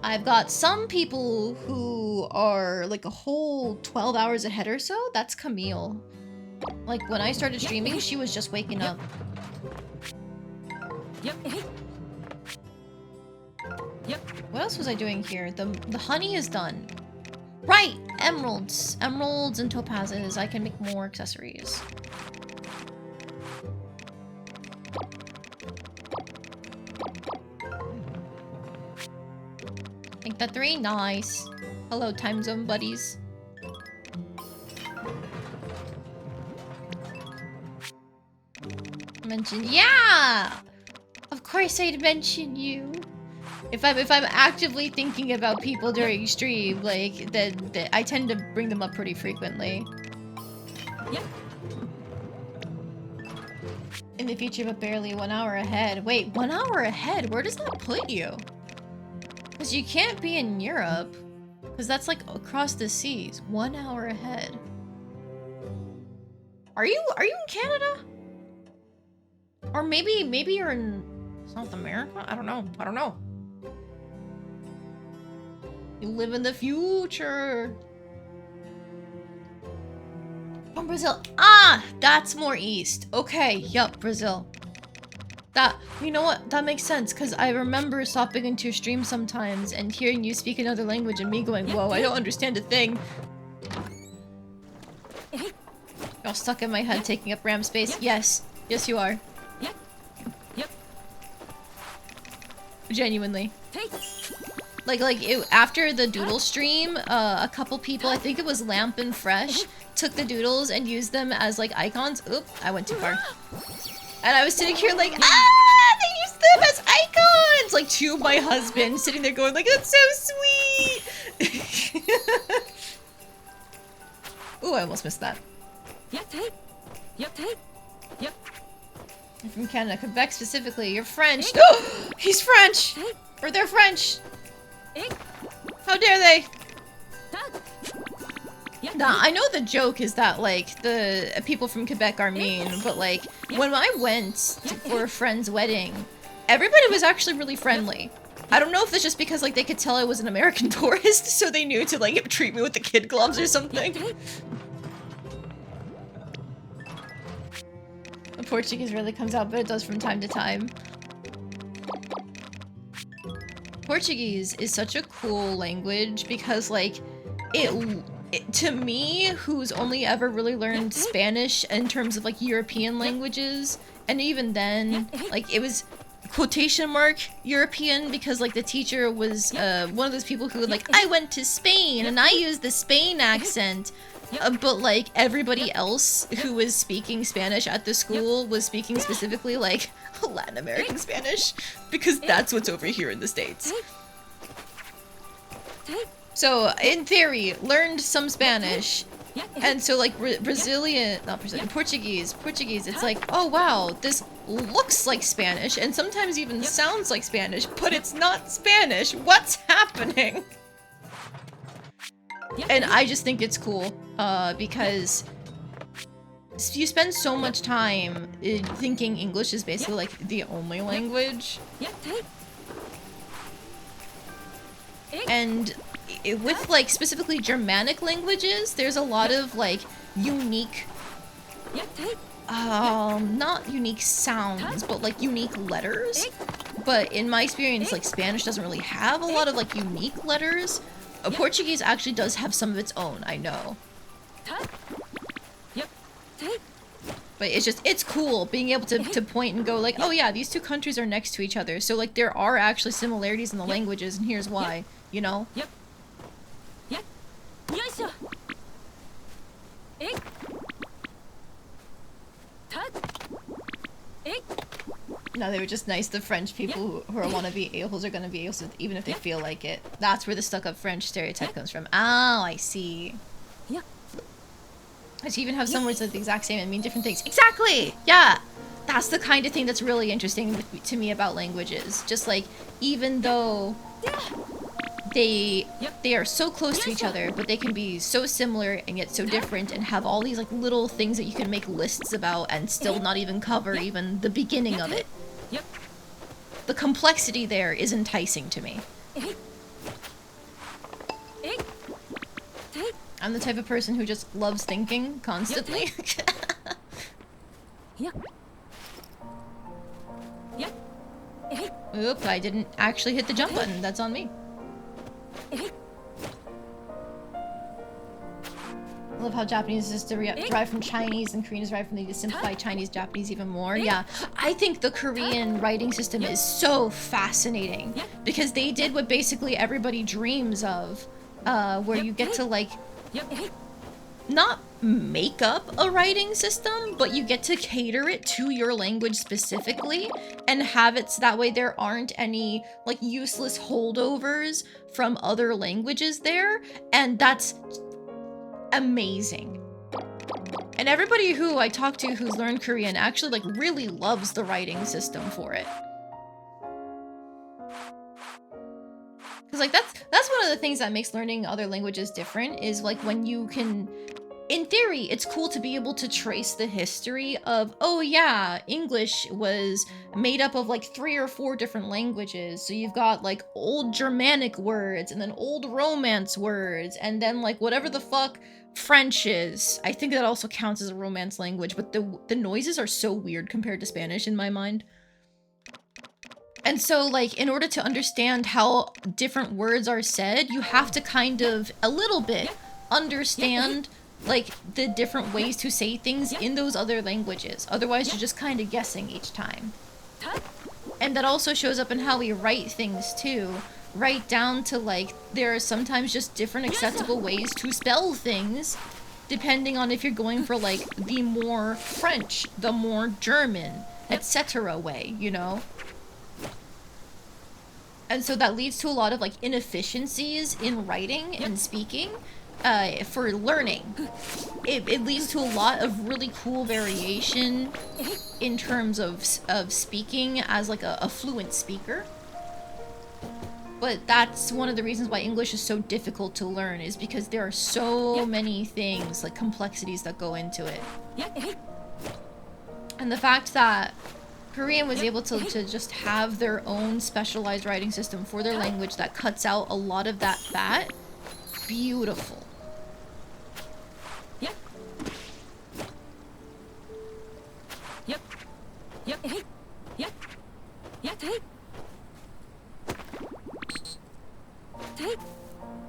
I've got some people who are like a whole 12 hours ahead or so. That's Camille. Like, when I started streaming, she was just waking up. What else was I doing here? The honey is done. Right! Emeralds. Emeralds and topazes. I can make more accessories. Make that 3. Nice. Hello, time zone buddies. Mention, yeah! Of course I'd mention you. If I'm actively thinking about people during stream, like, then I tend to bring them up pretty frequently. Yep. In the future, but barely 1 hour ahead. Wait, 1 hour ahead? Where does that put you? Because you can't be in Europe. Because that's like across the seas. 1 hour ahead. Are you in Canada? Or maybe you're in South America? I don't know. You live in the future. From Brazil. Ah, that's more east. Okay, yup, Brazil. That, you know what? That makes sense, because I remember stopping into your stream sometimes and hearing you speak another language and me going, whoa, I don't understand a thing. You're all stuck in my head taking up RAM space. Yes. Yes, you are. Genuinely. After the doodle stream, a couple people, I think it was Lamp and Fresh, took the doodles and used them as like icons. Oop, I went too far. And I was sitting here like, ah, they used them as icons! Like to my husband, sitting there going like, that's so sweet! Ooh, I almost missed that. I'm from Canada, Quebec specifically. You're French. He's French! Or they're French! How dare they? Nah, I know the joke is that, like, the people from Quebec are mean, but, like, when I went for a friend's wedding, everybody was actually really friendly. I don't know if it's just because, like, they could tell I was an American tourist, so they knew to, like, treat me with the kid gloves or something. The Portuguese rarely comes out, but it does from time to time. Portuguese is such a cool language because, like, to me, who's only ever really learned Spanish in terms of, like, European languages, and even then, like, it was quotation mark European because, like, the teacher was one of those people who, like, I went to Spain and I used the Spain accent. But, like, everybody else who was speaking Spanish at the school was speaking specifically, like, Latin American Spanish, because that's what's over here in the States. So, in theory, learned some Spanish, and so, like, Portuguese, it's like, oh wow, this looks like Spanish, and sometimes even sounds like Spanish, but it's not Spanish. What's happening? And I just think it's cool, because you spend so much time thinking English is basically, like, the only language. And with, like, specifically Germanic languages, there's a lot of, like, unique, not unique sounds, but, like, unique letters. But in my experience, like, Spanish doesn't really have a lot of, like, unique letters. Portuguese actually does have some of its own, I know. But it's cool being able to point and go like, oh yeah, these two countries are next to each other. So, like, there are actually similarities in the languages, and here's why, you know? No, they were just nice. The French people who are wannabe a-holes are gonna be a-holes even if they feel like it. That's where the stuck-up French stereotype comes from. Oh, I see. I even have some words that are the exact same and mean different things. Exactly! Yeah! That's the kind of thing that's really interesting to me about languages. Just like, even though they are so close to each other, but they can be so similar and yet so different and have all these, like, little things that you can make lists about and still not even cover even the beginning of it. The complexity there is enticing to me. I'm the type of person who just loves thinking constantly. Oop, I didn't actually hit the jump button. That's on me. I love how Japanese is derived from Chinese and Korean is derived from the simplified Chinese Japanese even more. Yeah, I think the Korean writing system is so fascinating because they did what basically everybody dreams of, where you get to, like, not make up a writing system, but you get to cater it to your language specifically and have it so that way there aren't any, like, useless holdovers from other languages there, and that's amazing. And everybody who I talk to who's learned Korean actually, like, really loves the writing system for it. Because, like, that's one of the things that makes learning other languages different, is, like, when you can in theory, it's cool to be able to trace the history of, oh yeah, English was made up of like 3 or 4 different languages. So you've got like old Germanic words and then old Romance words and then like whatever the fuck French is. I think that also counts as a Romance language, but the noises are so weird compared to Spanish in my mind. And so, like, in order to understand how different words are said, you have to kind of, a little bit, understand, like, the different ways to say things in those other languages. Otherwise, you're just kind of guessing each time. And that also shows up in how we write things, too. Right down to, like, there are sometimes just different acceptable ways to spell things, depending on if you're going for, like, the more French, the more German, etc. way, you know? And so that leads to a lot of like inefficiencies in writing and speaking for learning. It leads to a lot of really cool variation in terms of speaking as like a fluent speaker. But that's one of the reasons why English is so difficult to learn, is because there are so many things, like complexities that go into it. And the fact that Korean was able to just have their own specialized writing system for their language that cuts out a lot of that fat. Beautiful.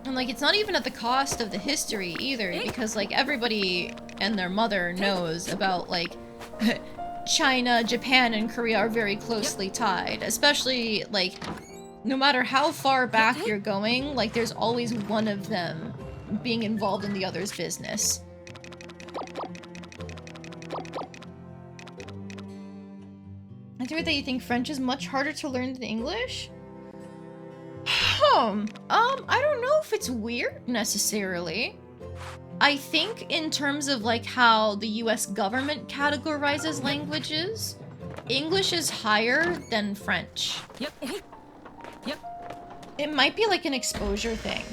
And like, it's not even at the cost of the history either, because like everybody and their mother knows about like China, Japan, and Korea are very closely tied, especially like no matter how far back you're going, like there's always one of them being involved in the other's business. I heard that you think French is much harder to learn than English? I don't know if it's weird necessarily. I think in terms of like how the US government categorizes languages, English is higher than French. It might be like an exposure thing.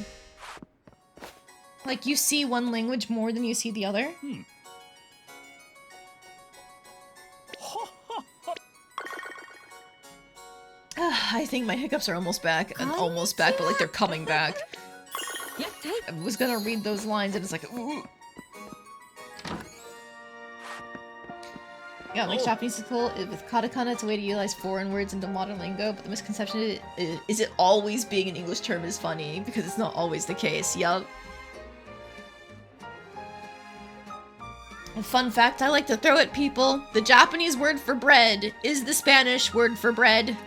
Like you see one language more than you see the other. I think my hiccups are almost back. And almost back, but like they're coming back. I was gonna read those lines and it's like, ooh. Yeah, like Japanese is cool. With katakana, it's a way to utilize foreign words into modern lingo, but the misconception is it always being an English term is funny, because it's not always the case. Yup. A fun fact I like to throw at people, the Japanese word for bread is the Spanish word for bread.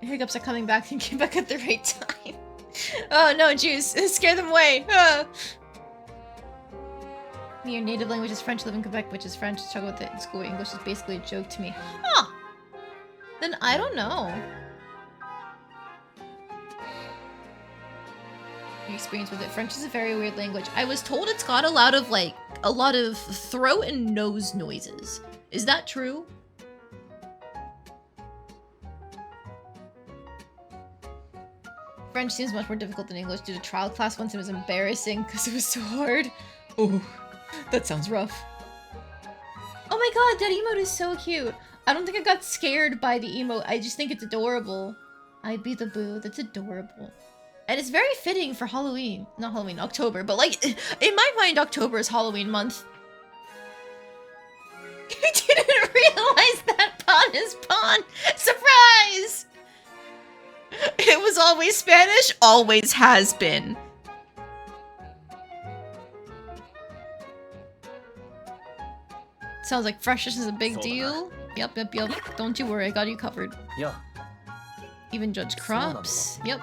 Hiccups are coming back and came back at the right time. Oh no, Juice! Scare them away! Your native language is French, live in Quebec, which is French. Struggle with it in school. English is basically a joke to me. Huh! Then I don't know. Your experience with it. French is a very weird language. I was told it's got a lot of throat and nose noises. Is that true? French seems much more difficult than English. Did a trial class once, it was embarrassing because it was so hard. Oh, that sounds rough. Oh my god, that emote is so cute. I don't think I got scared by the emote. I just think it's adorable. I'd be the boo. That's adorable. And it's very fitting for Halloween. Not Halloween, October. But like, in my mind, October is Halloween month. You didn't realize that pawn is pawn. Surprise! It was always Spanish, always has been. Sounds like freshness is a big deal. Yep. Don't you worry, I got you covered. Yeah. Even judge crops. Yep.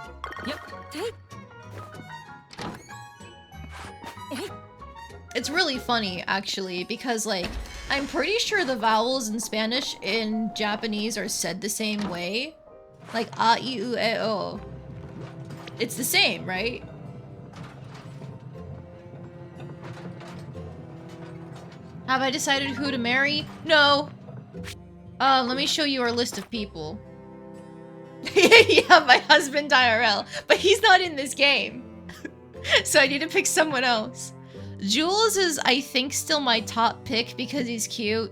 It's really funny, actually, because, like, I'm pretty sure the vowels in Spanish and Japanese are said the same way. Like, a, I, U, E, O. It's the same, right? Have I decided who to marry? No. Let me show you our list of people. Yeah, my husband IRL, but he's not in this game. So I need to pick someone else. Jules is, I think, still my top pick because he's cute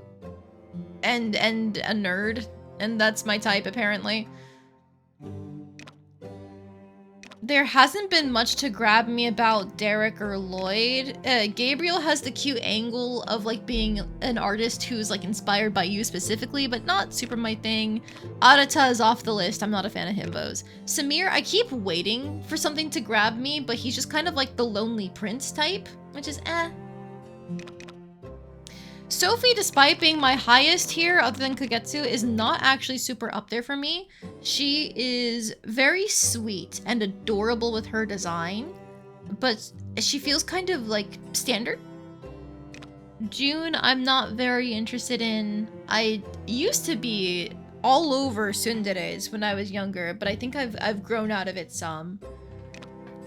and a nerd, and that's my type apparently. There hasn't been much to grab me about Derek or Lloyd. Gabriel has the cute angle of like being an artist who's like inspired by you specifically, but not super my thing. Arata is off the list. I'm not a fan of himbos. Samir, I keep waiting for something to grab me, but he's just kind of like the lonely prince type, which is eh. Sophie, despite being my highest here other than Kagetsu, is not actually super up there for me. She is very sweet and adorable with her design, but she feels kind of like standard. June, I'm not very interested in. I used to be all over tsunderes when I was younger, but I think I've grown out of it some.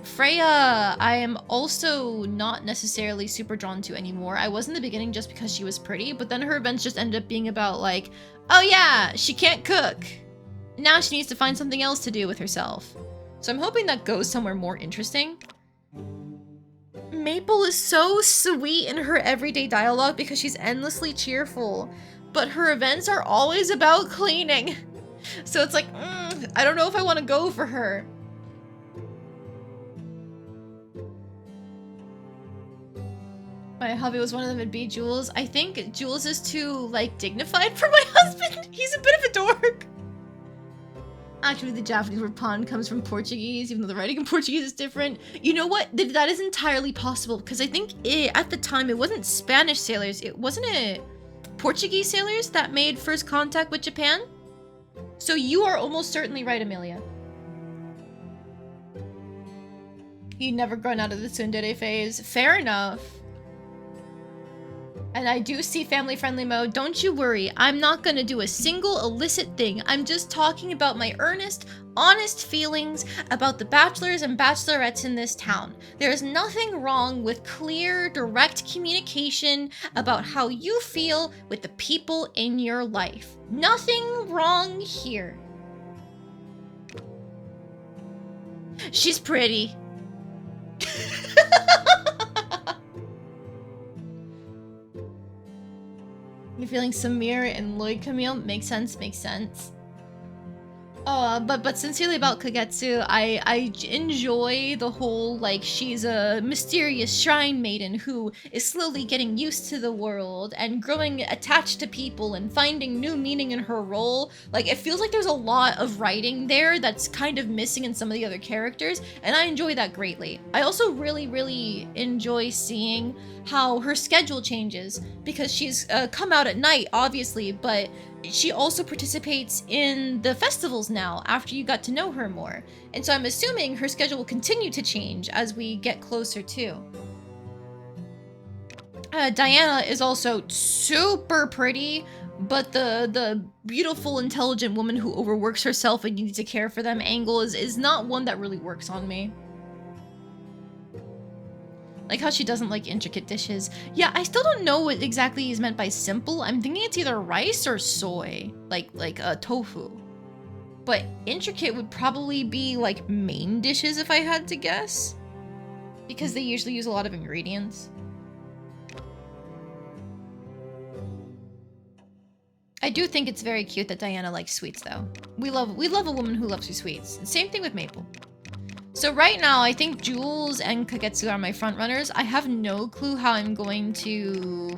Freya, I am also not necessarily super drawn to anymore. I was in the beginning just because she was pretty, but then her events just ended up being about like, oh yeah, she can't cook. Now she needs to find something else to do with herself. So I'm hoping that goes somewhere more interesting. Maple is so sweet in her everyday dialogue because she's endlessly cheerful, but her events are always about cleaning. So it's like, I don't know if I want to go for her. My hubby was one of them, it'd be Jules. I think Jules is too, like, dignified for my husband. He's a bit of a dork. Actually, the Japanese word pond comes from Portuguese, even though the writing in Portuguese is different. You know what? That is entirely possible, because I think at the time, it wasn't Spanish sailors. Wasn't it Portuguese sailors that made first contact with Japan? So you are almost certainly right, Amelia. You'd never grown out of the tsundere phase. Fair enough. And I do see family-friendly mode. Don't you worry. I'm not gonna do a single illicit thing. I'm just talking about my earnest, honest feelings about the bachelors and bachelorettes in this town. There is nothing wrong with clear, direct communication about how you feel with the people in your life. Nothing wrong here. She's pretty. You're feeling Samir and Lloyd Camille? Makes sense, makes sense. But sincerely about Kagetsu, I enjoy the whole, like, she's a mysterious shrine maiden who is slowly getting used to the world and growing attached to people and finding new meaning in her role. Like, it feels like there's a lot of writing there that's kind of missing in some of the other characters, and I enjoy that greatly. I also really enjoy seeing how her schedule changes, because she's come out at night, obviously, but she also participates in the festivals now after you got to know her more. And so I'm assuming her schedule will continue to change as we get closer to. Diana is also super pretty, but the beautiful, intelligent woman who overworks herself and you need to care for them angle is not one that really works on me. Like how she doesn't like intricate dishes. Yeah, I still don't know what exactly is meant by simple. I'm thinking it's either rice or soy, like tofu. But intricate would probably be like main dishes if I had to guess, because they usually use a lot of ingredients. I do think it's very cute that Diana likes sweets though. We love a woman who loves her sweets. Same thing with Maple. So right now, I think Jules and Kagetsu are my front runners. I have no clue how I'm going to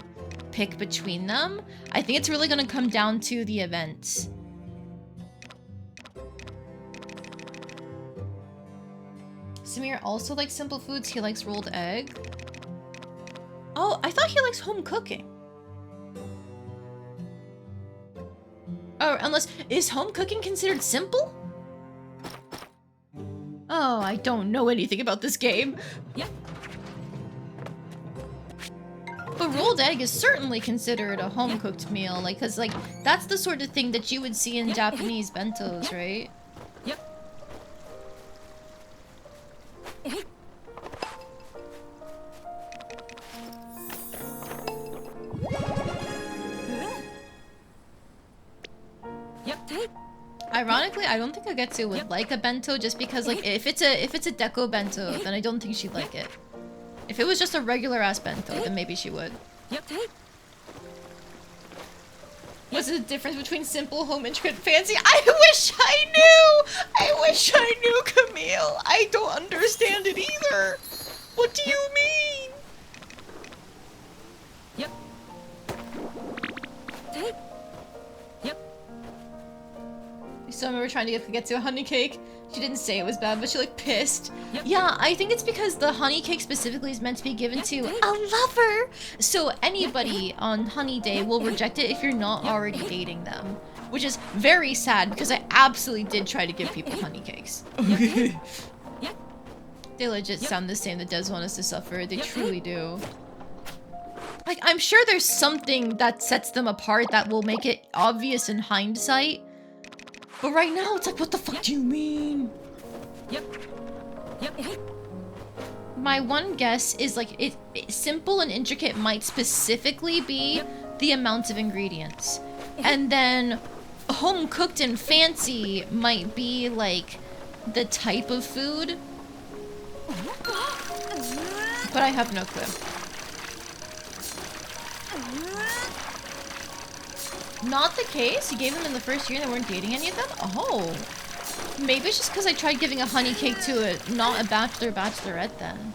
pick between them. I think it's really going to come down to the events. Samir also likes simple foods. He likes rolled egg. Oh, I thought he likes home cooking. Oh, unless... Is home cooking considered simple? Oh, I don't know anything about this game. Yeah. But rolled egg is certainly considered a home-cooked meal, like, cause like that's the sort of thing that you would see in Japanese bentos, right? Yep. Ironically, I don't think Agetsu would like a bento just because, like, if it's a deco bento, then I don't think she'd like it. If it was just a regular ass bento, then maybe she would. What's the difference between simple, home, intricate, fancy? I wish I knew! I wish I knew, Camille! I don't understand it either! What do you mean? So I remember trying to get to a honey cake. She didn't say it was bad, but she like pissed. Yeah, I think it's because the honey cake specifically is meant to be given to a lover. So anybody on honey day will reject it if you're not already dating them. Which is very sad because I absolutely did try to give people honey cakes. Okay. They legit sound the same. That does want us to suffer. They truly do. Like, I'm sure there's something that sets them apart that will make it obvious in hindsight. But right now, it's like, what the fuck do you mean? My one guess is, like, it simple and intricate might specifically be the amount of ingredients. And then home cooked and fancy might be, like, the type of food. But I have no clue. Not the case? You gave them in the first year and they weren't dating any of them? Oh. Maybe it's just because I tried giving a honey cake to not a bachelorette then.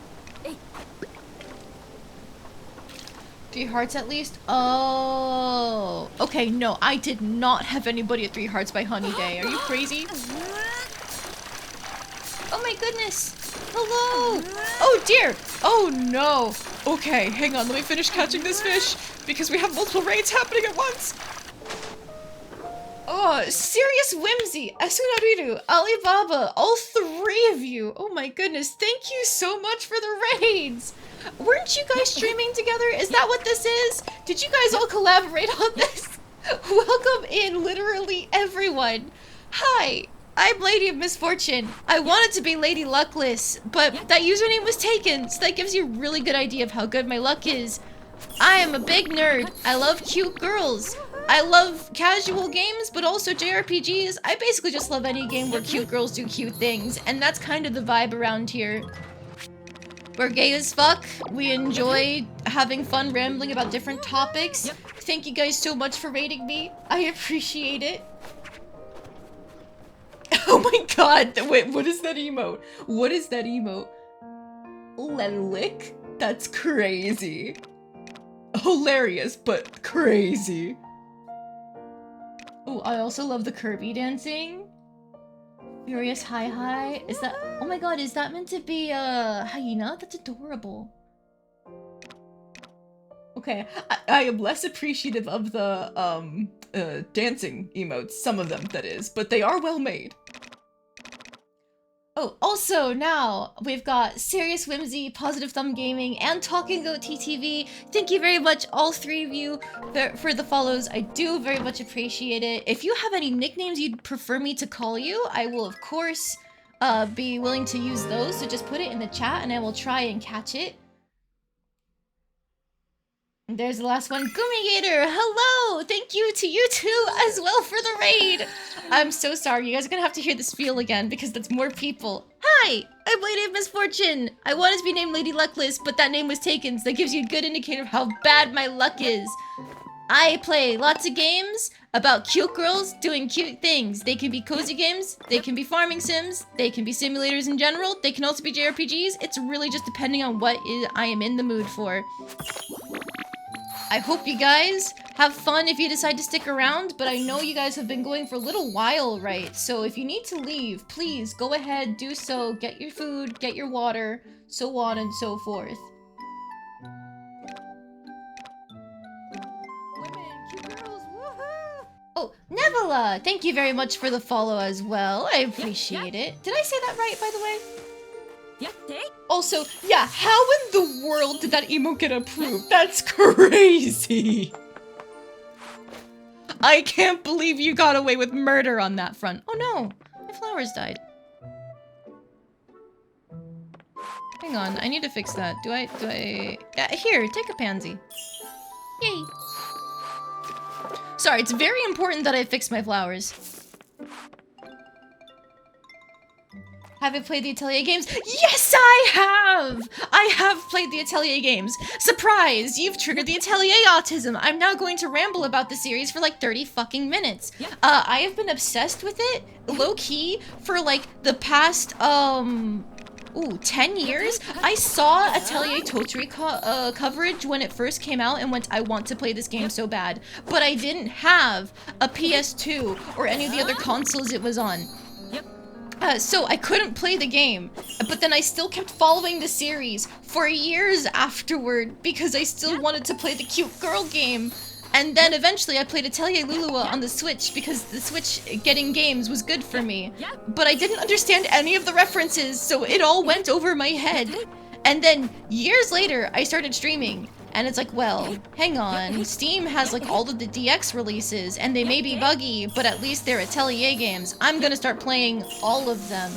3 hearts at least? Oh. Okay, no, I did not have anybody at 3 hearts by honey day. Are you crazy? Oh my goodness. Hello. Oh dear. Oh no. Okay, hang on. Let me finish catching this fish because we have multiple raids happening at once. Oh, Serious Whimsy, Esunariru, Alibaba, all 3 of you. Oh my goodness, thank you so much for the raids. Weren't you guys streaming together? Is that what this is? Did you guys all collaborate on this? Welcome in, literally everyone. Hi, I'm Lady of Misfortune. I wanted to be Lady Luckless, but that username was taken, so that gives you a really good idea of how good my luck is. I am a big nerd. I love cute girls. I love casual games, but also JRPGs. I basically just love any game where cute girls do cute things, and that's kind of the vibe around here. We're gay as fuck. We enjoy having fun rambling about different topics. Thank you guys so much for rating me. I appreciate it. Oh my god, wait, what is that emote? What is that emote? Lelik? That's crazy. Hilarious, but crazy. Oh, I also love the Kirby dancing. Furious Hi Hi. Is that— oh my god, is that meant to be a hyena? That's adorable. Okay, I am less appreciative of the dancing emotes, some of them that is, but they are well made. Oh, also now we've got Serious Whimsy, Positive Thumb Gaming, and Talking Goat TTV. Thank you very much, all 3 of you, for the follows. I do very much appreciate it. If you have any nicknames you'd prefer me to call you, I will of course be willing to use those. So just put it in the chat and I will try and catch it. There's the last one. GoomiGator, hello! Thank you to you too as well for the raid! I'm so sorry, you guys are gonna have to hear this spiel again because that's more people. Hi! I'm Lady of Misfortune! I wanted to be named Lady Luckless, but that name was taken, so that gives you a good indicator of how bad my luck is. I play lots of games about cute girls doing cute things. They can be cozy games, they can be farming sims, they can be simulators in general, they can also be JRPGs. It's really just depending on what I am in the mood for. I hope you guys have fun if you decide to stick around, but I know you guys have been going for a little while, right? So if you need to leave, please go ahead, do so, get your food, get your water, so on and so forth. Women, cute girls, woohoo! Oh, Nevila, thank you very much for the follow as well. I appreciate it. Did I say that right, by the way? Also, yeah, how in the world did that emote get approved? That's crazy! I can't believe you got away with murder on that front. Oh no, my flowers died. Hang on, I need to fix that. Do I... Yeah, here, take a pansy. Yay. Sorry, it's very important that I fix my flowers. Have you played the Atelier games? Yes, I have! I have played the Atelier games. Surprise! You've triggered the Atelier autism. I'm now going to ramble about the series for like 30 fucking minutes. I have been obsessed with it, low-key, for like the past, 10 years. I saw Atelier Totri coverage when it first came out and went, I want to play this game so bad. But I didn't have a PS2 or any of the other consoles it was on. So I couldn't play the game, but then I still kept following the series for years afterward because I still wanted to play the cute girl game. And then eventually I played Atelier Lulua on the Switch because the Switch getting games was good for me. But I didn't understand any of the references, so it all went over my head. And then years later, I started streaming. And it's like, well, hang on, Steam has like all of the DX releases, and they may be buggy, but at least they're Atelier games. I'm gonna start playing all of them.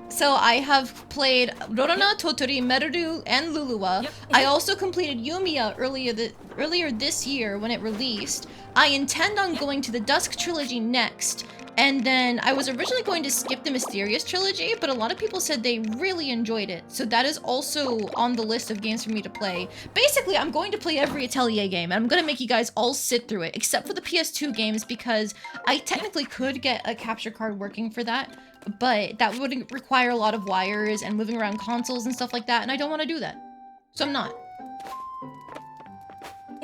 So I have played Rorona, Totori, Meruru, and Lulua. I also completed Yumiya earlier this year when it released. I intend on going to the Dusk Trilogy next. And then I was originally going to skip the Mysterious Trilogy, but a lot of people said they really enjoyed it. So that is also on the list of games for me to play. Basically, I'm going to play every Atelier game, and I'm going to make you guys all sit through it, except for the PS2 games, because I technically could get a capture card working for that, but that would require a lot of wires and moving around consoles and stuff like that, and I don't want to do that. So I'm not.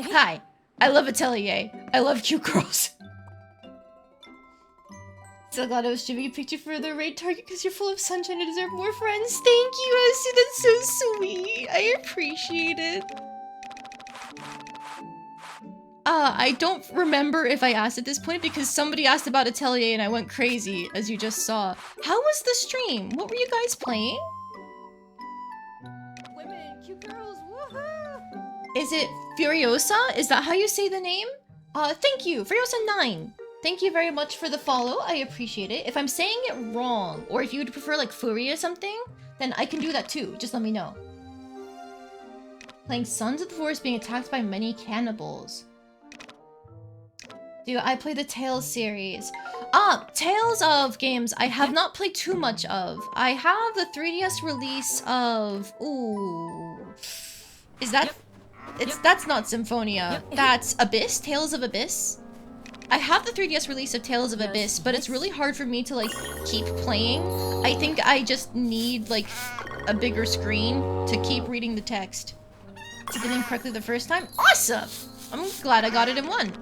Hi, I love Atelier. I love cute girls. So glad I was streaming a picture for the raid target because you're full of sunshine and deserve more friends. Thank you, Essie. That's so sweet. I appreciate it. I don't remember if I asked at this point because somebody asked about Atelier and I went crazy, as you just saw. How was the stream? What were you guys playing? Women, cute girls, woohoo! Is it Furiosa? Is that how you say the name? Thank you, Furiosa9. Thank you very much for the follow. I appreciate it. If I'm saying it wrong, or if you would prefer like Fury or something, then I can do that too. Just let me know. Playing Sons of the Forest being attacked by many cannibals. Do I play the Tales series? Tales of games I have not played too much of. I have the 3DS release of... Ooh. Is that... That's not Symphonia. That's Abyss? Tales of Abyss? I have the 3DS release of Tales of Abyss, but it's really hard for me to, like, keep playing. I think I just need, like, a bigger screen to keep reading the text. Did the name correctly the first time? Awesome! I'm glad I got it in one.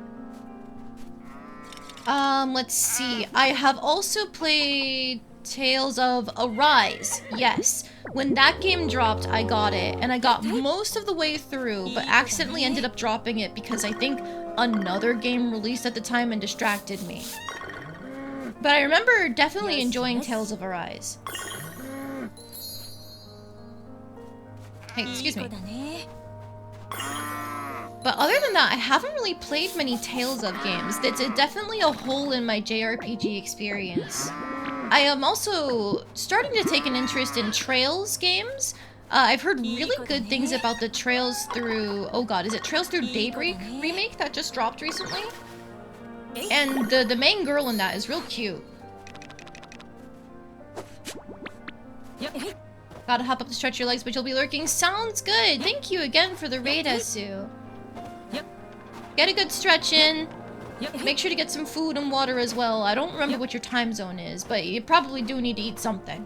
Let's see. I have also played Tales of Arise. Yes. When that game dropped, I got it, and I got most of the way through, but accidentally ended up dropping it because I think another game released at the time and distracted me. But I remember definitely enjoying Tales of Arise. Hey, excuse me. But other than that, I haven't really played many Tales of games. That's definitely a hole in my JRPG experience. I am also starting to take an interest in Trails games. I've heard really good things about the Trails Through... Oh god, is it Trails Through Daybreak remake that just dropped recently? And the main girl in that is real cute. Gotta hop up to stretch your legs, but you'll be lurking. Sounds good! Thank you again for the raid, Esu. Get a good stretch in. Make sure to get some food and water as well. I don't remember what your time zone is, but you probably do need to eat something.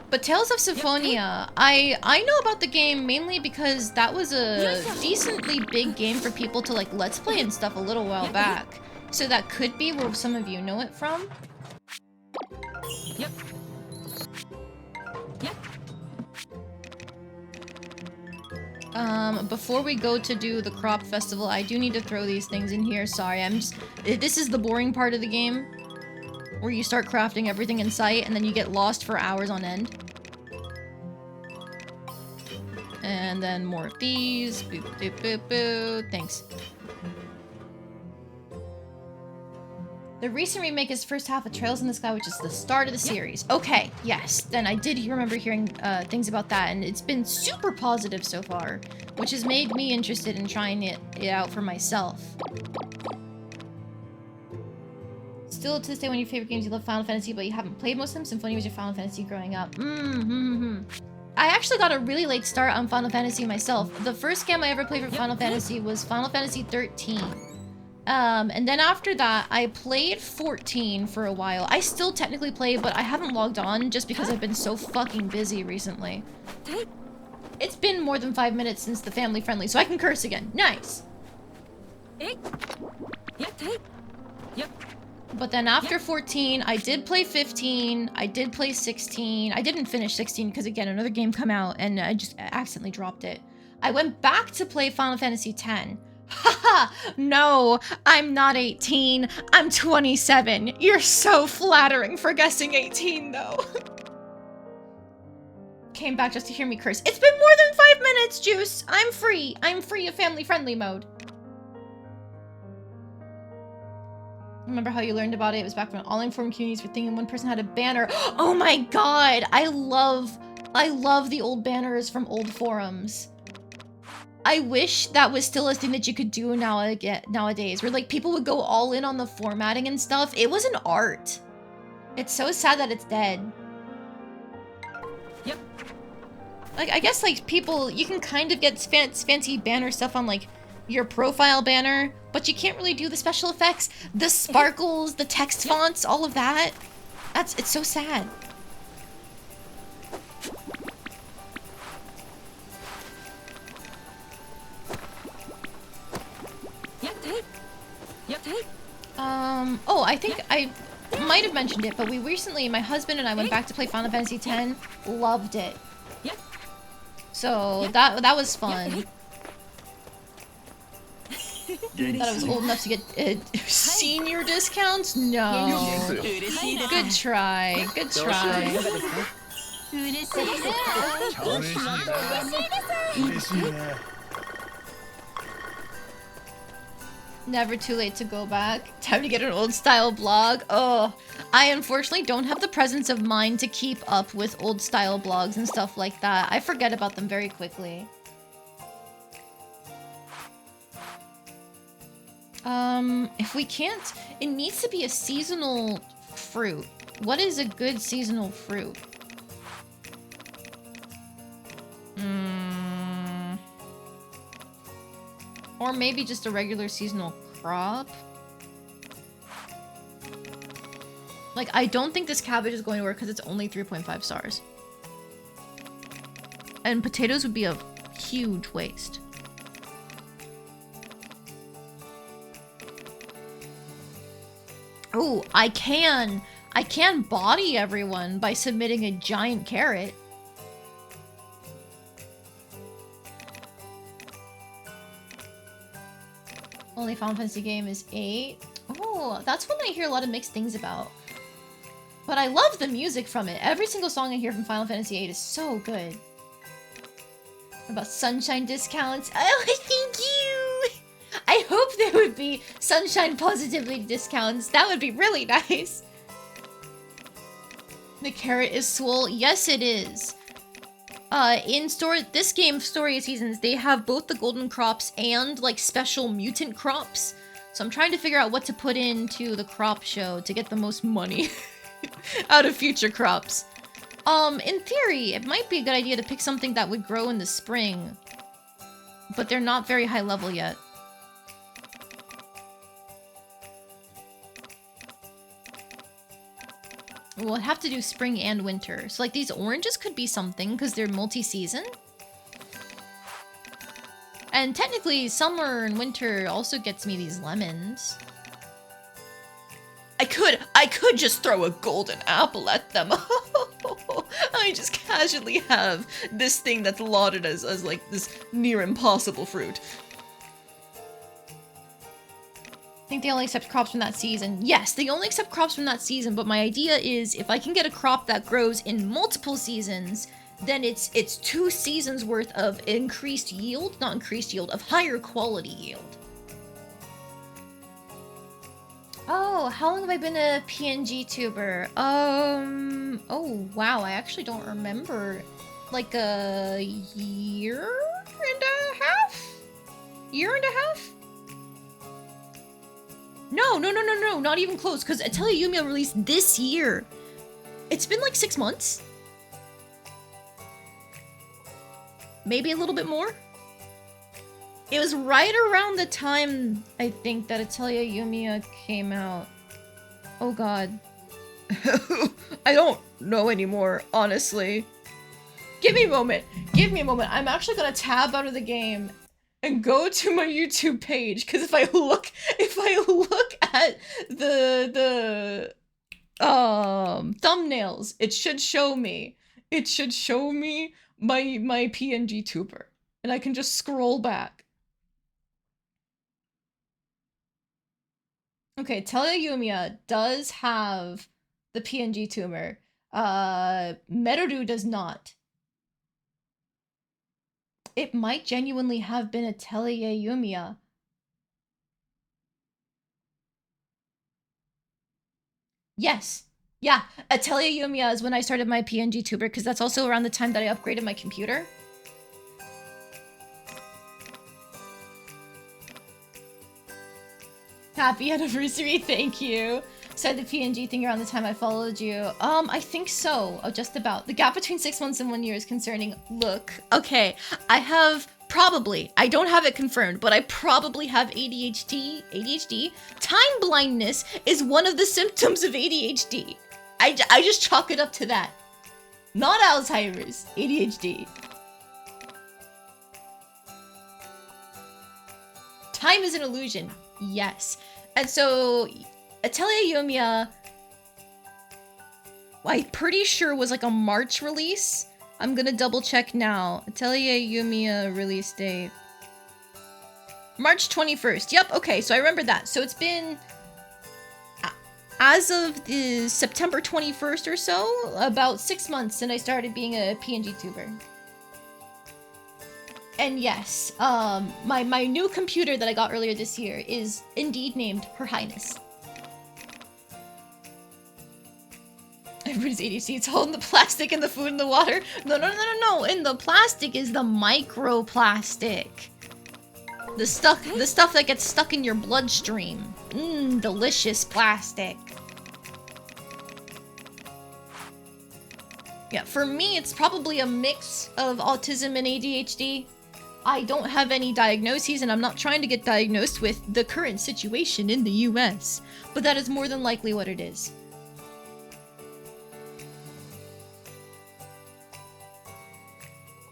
But Tales of Symphonia, I know about the game mainly because that was a decently big game for people to like let's play and stuff a little while back. So that could be where some of you know it from. Before we go to do the crop festival, I do need to throw these things in here. Sorry, this is the boring part of the game. Where you start crafting everything in sight and then you get lost for hours on end. And then more of these. Boop, boop, boop, boop. Thanks. The recent remake is first half of Trails in the Sky, which is the start of the series. Okay, yes. Then I did remember hearing things about that, and it's been super positive so far, which has made me interested in trying it out for myself. still to this day one of your favorite games. You love Final Fantasy, but you haven't played most of them. Symphonia was your Final Fantasy growing up. I actually got a really late start on Final Fantasy myself. The first game I ever played for Final Fantasy was Final Fantasy 13. And then after that, I played 14 for a while. I still technically play, but I haven't logged on just because I've been so fucking busy recently. It's been more than 5 minutes since the family friendly, so I can curse again. Nice. But then after 14, I did play 15, I did play 16. I didn't finish 16 because again, another game come out and I just accidentally dropped it. I went back to play Final Fantasy X. Haha, no, I'm not 18, I'm 27. You're so flattering for guessing 18 though. Came back just to hear me curse. It's been more than 5 minutes, Juice. I'm free of family friendly mode. Remember how you learned about it? It was back when all informed communities were thinking one person had a banner. Oh my god! I love the old banners from old forums. I wish that was still a thing that you could do nowadays, where like people would go all in on the formatting and stuff. It was an art. It's so sad that it's dead. Yep. Like, I guess like people, you can kind of get fancy banner stuff on like your profile banner, but you can't really do the special effects, the sparkles, the text fonts, all of that. It's so sad. Oh, I think I might have mentioned it, but we recently, my husband and I went back to play Final Fantasy X. Loved it. So that was fun. Thought I was old enough to get senior discounts? No. Good try. Good try. Never too late to go back. Time to get an old style blog. Oh, I unfortunately don't have the presence of mind to keep up with old style blogs and stuff like that. I forget about them very quickly. If we can't, it needs to be a seasonal fruit. What is a good seasonal fruit? Or maybe just a regular seasonal crop? Like, I don't think this cabbage is going to work because it's only 3.5 stars. And potatoes would be a huge waste. Oh, I can body everyone by submitting a giant carrot. Only Final Fantasy game is 8. Oh, that's one I hear a lot of mixed things about. But I love the music from it. Every single song I hear from Final Fantasy 8 is so good. About sunshine discounts. Oh, thank you! I hope there would be sunshine positivity discounts. That would be really nice. The carrot is swole. Yes, it is. In this game's story seasons, they have both the golden crops and like special mutant crops. So I'm trying to figure out what to put into the crop show to get the most money out of future crops. In theory, it might be a good idea to pick something that would grow in the spring, but they're not very high level yet. We'll have to do spring and winter. So like these oranges could be something because they're multi-season. And technically summer and winter also gets me these lemons. I could just throw a golden apple at them. I just casually have this thing that's lauded as like this near impossible fruit. I think they only accept crops from that season. Yes, they only accept crops from that season, but my idea is if I can get a crop that grows in multiple seasons, then it's 2 seasons worth of increased yield, not increased yield, of higher quality yield. Oh, how long have I been a PNG tuber? Oh wow, I actually don't remember. Like a year and a half? Year and a half? No, not even close, because Atelier Yumiya released this year. It's been like 6 months. Maybe a little bit more. It was right around the time, I think, that Atelier Yumiya came out. Oh god. I don't know anymore, honestly. Give me a moment. Give me a moment. I'm actually gonna tab out of the game and go to my YouTube page, because if I look at the thumbnails, it should show me my PNG tuber, and I can just scroll back. Okay, Atelier Yumiya does have the PNG tuber. Meruru does not. It might genuinely have been Atelier Yumiya. Yes. Yeah, Atelier Yumiya is when I started my PNG tuber, because that's also around the time that I upgraded my computer. Happy anniversary, thank you. Said the PNG thing around the time I followed you. I think so. Oh, just about. The gap between 6 months and 1 year is concerning. Look, okay, I have probably, I don't have it confirmed, but I probably have ADHD. Time blindness is one of the symptoms of ADHD. I just chalk it up to that. Not Alzheimer's, ADHD. Time is an illusion, yes. And so, Atelier Yumiya, I'm pretty sure was like a March release. I'm gonna double check now. Atelier Yumiya release date. March 21st. Yep, okay, so I remember that. So it's been, as of the September 21st or so, about 6 months since I started being a PNG tuber. And yes, my new computer that I got earlier this year is indeed named Her Highness. Everybody's ADHD, it's all in the plastic and the food and the water. No. In the plastic is the microplastic. The stuff that gets stuck in your bloodstream. Delicious plastic. Yeah, for me, it's probably a mix of autism and ADHD. I don't have any diagnoses, and I'm not trying to get diagnosed with the current situation in the US. But that is more than likely what it is.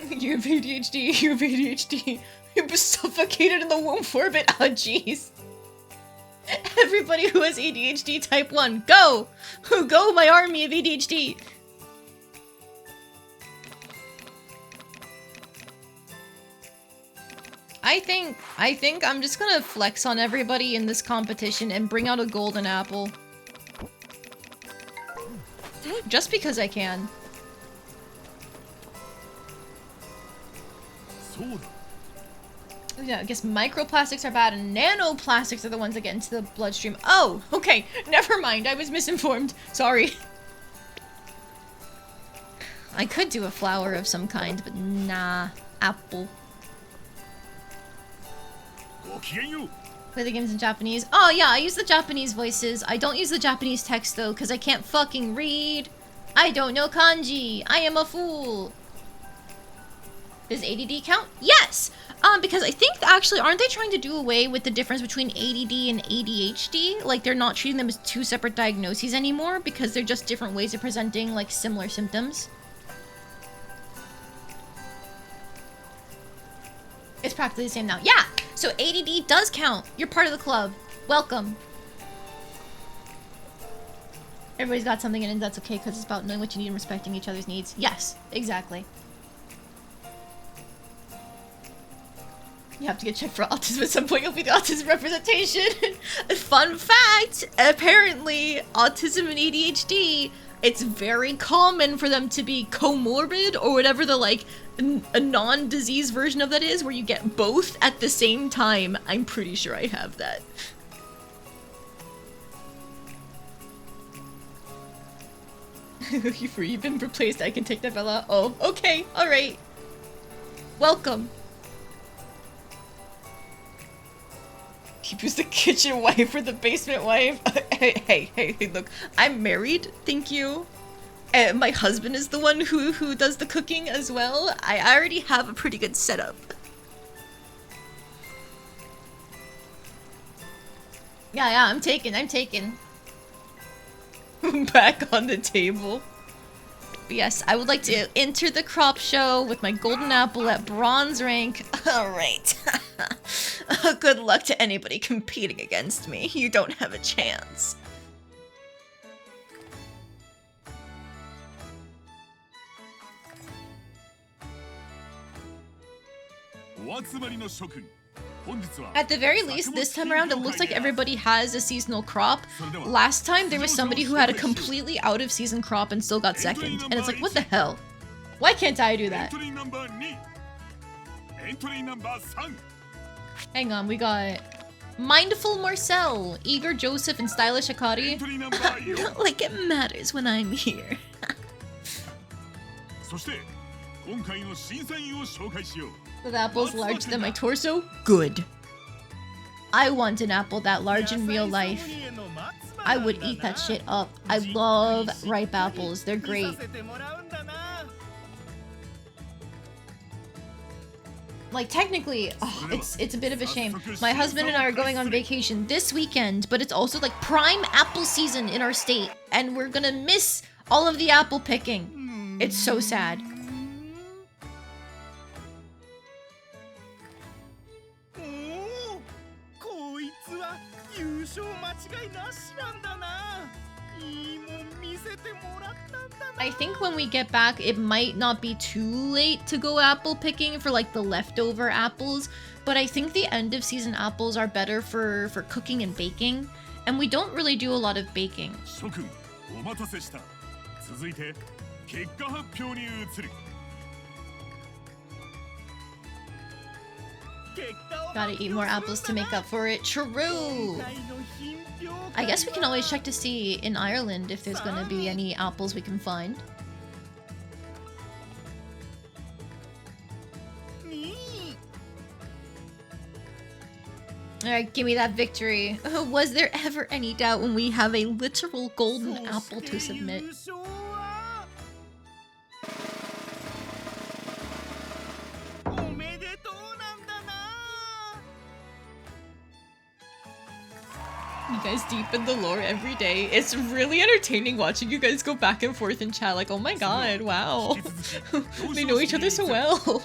You have ADHD, you have ADHD. You've been suffocated in the womb for a bit. Oh, jeez. Everybody who has ADHD type 1, go! Go, my army of ADHD! I think I'm just gonna flex on everybody in this competition and bring out a golden apple. Just because I can. Yeah, I guess microplastics are bad and nanoplastics are the ones that get into the bloodstream. Oh, okay, never mind, I was misinformed. Sorry. I could do a flower of some kind, but nah, apple. Play the games in Japanese. Oh yeah, I use the Japanese voices. I don't use the Japanese text though, because I can't fucking read. I don't know kanji. I am a fool. Does ADD count? Yes! Because I think actually, aren't they trying to do away with the difference between ADD and ADHD? Like they're not treating them as two separate diagnoses anymore because they're just different ways of presenting like similar symptoms. It's practically the same now. Yeah! So ADD does count. You're part of the club. Welcome. Everybody's got something in it, that's okay because it's about knowing what you need and respecting each other's needs. Yes, exactly. You have to get checked for autism at some point. You'll be the autism representation. Fun fact, apparently autism and ADHD, it's very common for them to be comorbid or whatever the like a non-disease version of that is, where you get both at the same time. I'm pretty sure I have that. You've been replaced. I can take that, Bella. Oh, okay. All right. Welcome. Who's the kitchen wife or the basement wife? Hey, look, I'm married, thank you. And my husband is the one who does the cooking as well. I already have a pretty good setup. Yeah, I'm taken. Back on the table. But yes, I would like to enter the crop show with my golden apple at bronze rank. Alright. Good luck to anybody competing against me. You don't have a chance. At the very least, this time around, it looks like everybody has a seasonal crop. Last time, there was somebody who had a completely out-of-season crop and still got second. And it's like, what the hell? Why can't I do that? Hang on, we got Mindful Marcel, Eager Joseph, and Stylish Akari. Not like it matters when I'm here. The apple's larger than my torso? Good. I want an apple that large in real life. I would eat that shit up. I love ripe apples. They're great. Like, technically, it's a bit of a shame. My husband and I are going on vacation this weekend, but it's also like prime apple season in our state, and we're gonna miss all of the apple picking. It's so sad. I think when we get back, it might not be too late to go apple picking for like the leftover apples, but I think the end of season apples are better for cooking and baking, and we don't really do a lot of baking. Gotta eat more apples to make up for it. True! I guess we can always check to see in Ireland if there's gonna be any apples we can find. Alright, give me that victory. Was there ever any doubt when we have a literal golden apple to submit? You guys deepen the lore every day. It's really entertaining watching you guys go back and forth in chat. Like, oh my god, wow. They know each other so well.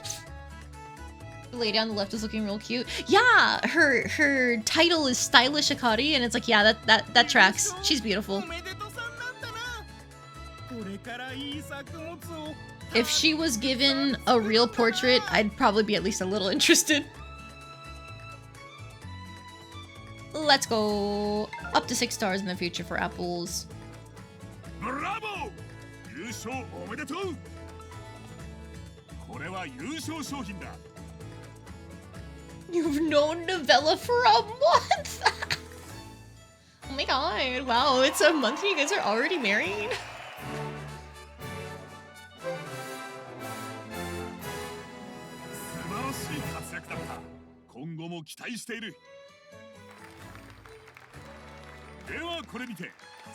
The lady on the left is looking real cute. Yeah, her title is Stylish Akari, and it's like, yeah, that tracks. She's beautiful. If she was given a real portrait, I'd probably be at least a little interested. Let's go up to 6 stars in the future for apples. Bravo! You've known Novella for a month! Oh my god, wow, it's a month and you guys are already married?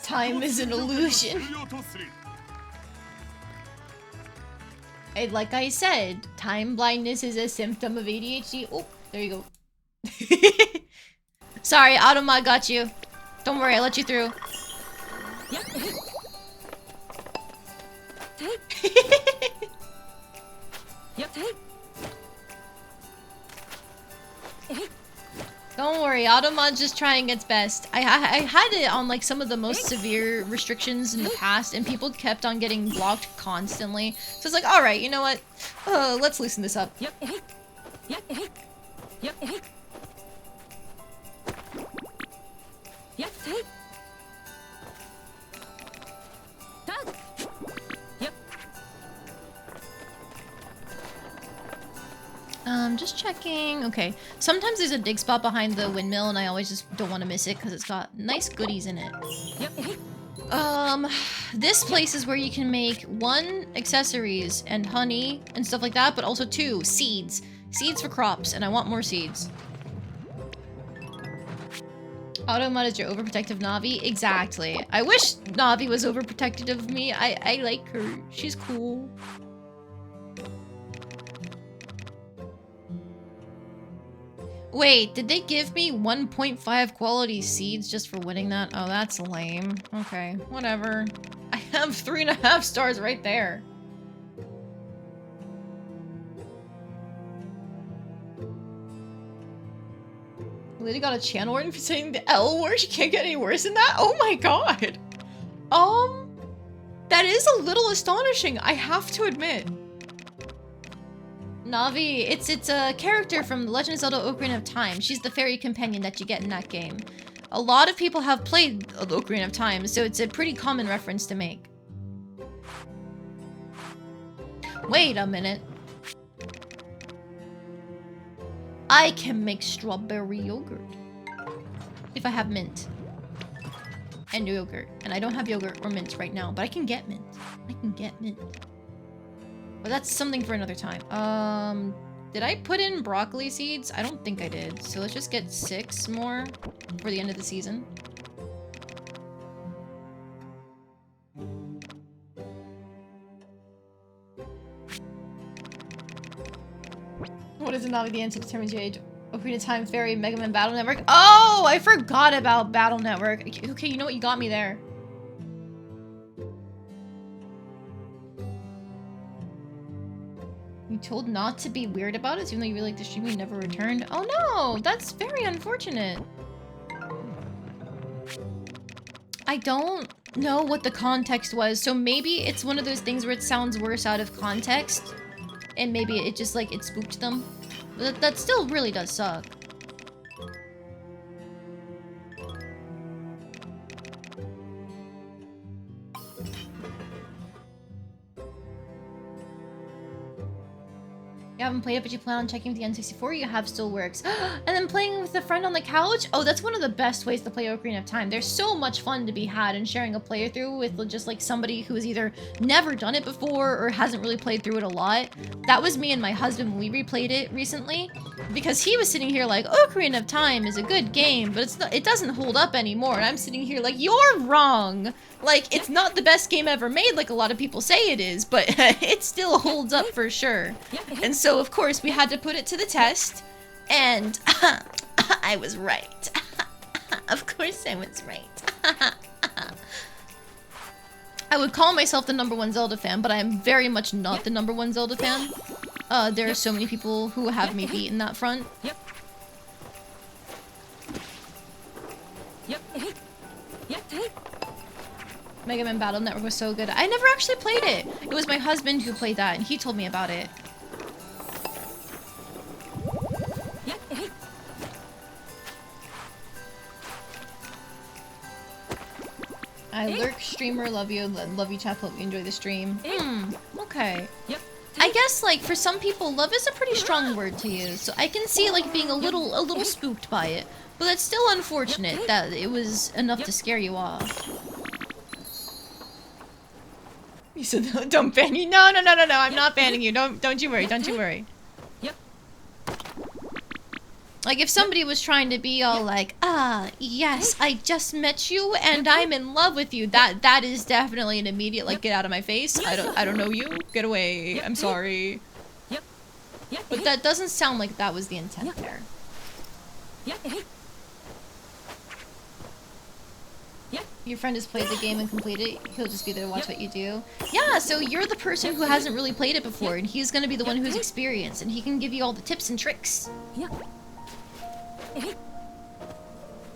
Time is an illusion. And like I said, time blindness is a symptom of ADHD. Oh, there you go. Sorry, Automa got you. Don't worry, I let you through. Don't worry, Automa's just trying its best. I had it on like some of the most severe restrictions in the past, and people kept on getting blocked constantly. So it's like, all right, you know what? Let's loosen this up. Just checking. Okay, sometimes there's a dig spot behind the windmill, and I always just don't want to miss it because it's got nice goodies in it. This place is where you can make 1, accessories and honey and stuff like that, but also 2, seeds. Seeds for crops, and I want more seeds. Automod is your overprotective Navi? Exactly. I wish Navi was overprotective of me. I like her. She's cool. Wait, did they give me 1.5 quality seeds just for winning that? Oh, that's lame. Okay, whatever. I have 3.5 stars right there. Lady got a channel warning for saying the L word? She can't get any worse than that? Oh my god. That is a little astonishing, I have to admit. Navi, it's a character from The Legend of Zelda Ocarina of Time. She's the fairy companion that you get in that game. A lot of people have played the Ocarina of Time, so it's a pretty common reference to make. Wait a minute. I can make strawberry yogurt. If I have mint. And yogurt. And I don't have yogurt or mint right now, but I can get mint. I can get mint. But that's something for another time. Did I put in broccoli seeds? I don't think I did. So let's just get 6 more for the end of the season. What is it not like the answer determines your age? Ocarina of Time, Fairy, Mega Man Battle Network. Oh, I forgot about Battle Network. Okay, you know what? You got me there. You told not to be weird about it, even though you really liked the stream, you never returned. Oh no, that's very unfortunate. I don't know what the context was, so maybe it's one of those things where it sounds worse out of context, and maybe it just like it spooked them. But that still really does suck. You haven't played it, but you plan on checking with the N64 you have still works. And then playing with a friend on the couch? Oh, that's one of the best ways to play Ocarina of Time. There's so much fun to be had in sharing a playthrough with just like somebody who's either never done it before or hasn't really played through it a lot. That was me and my husband when we replayed it recently. Because he was sitting here like, Ocarina of Time is a good game, but it doesn't hold up anymore. And I'm sitting here like, you're wrong! Like, it's not the best game ever made like a lot of people say it is, but it still holds up for sure. And so, of course, we had to put it to the test, and I was right. Of course I was right. I would call myself the #1 Zelda fan, but I am very much not the #1 Zelda fan. There are so many people who have me beat in that front. Mega Man Battle Network was so good. I never actually played it. It was my husband who played that, and he told me about it. I lurk, streamer, love you, chat, hope you enjoy the stream. Okay. I guess, like, for some people, love is a pretty strong word to use, so I can see, like, being a little spooked by it. But that's still unfortunate that it was enough to scare you off. You said, don't ban you. No, I'm not banning you. Don't you worry, don't you worry. Like, if somebody was trying to be all like, yes, I just met you and I'm in love with you, that is definitely an immediate, like, get out of my face. I don't know you. Get away. I'm sorry. But that doesn't sound like that was the intent there. Your friend has played the game and completed it. He'll just be there to watch what you do. Yeah, so you're the person who hasn't really played it before, and he's gonna be the one who's experienced, and he can give you all the tips and tricks.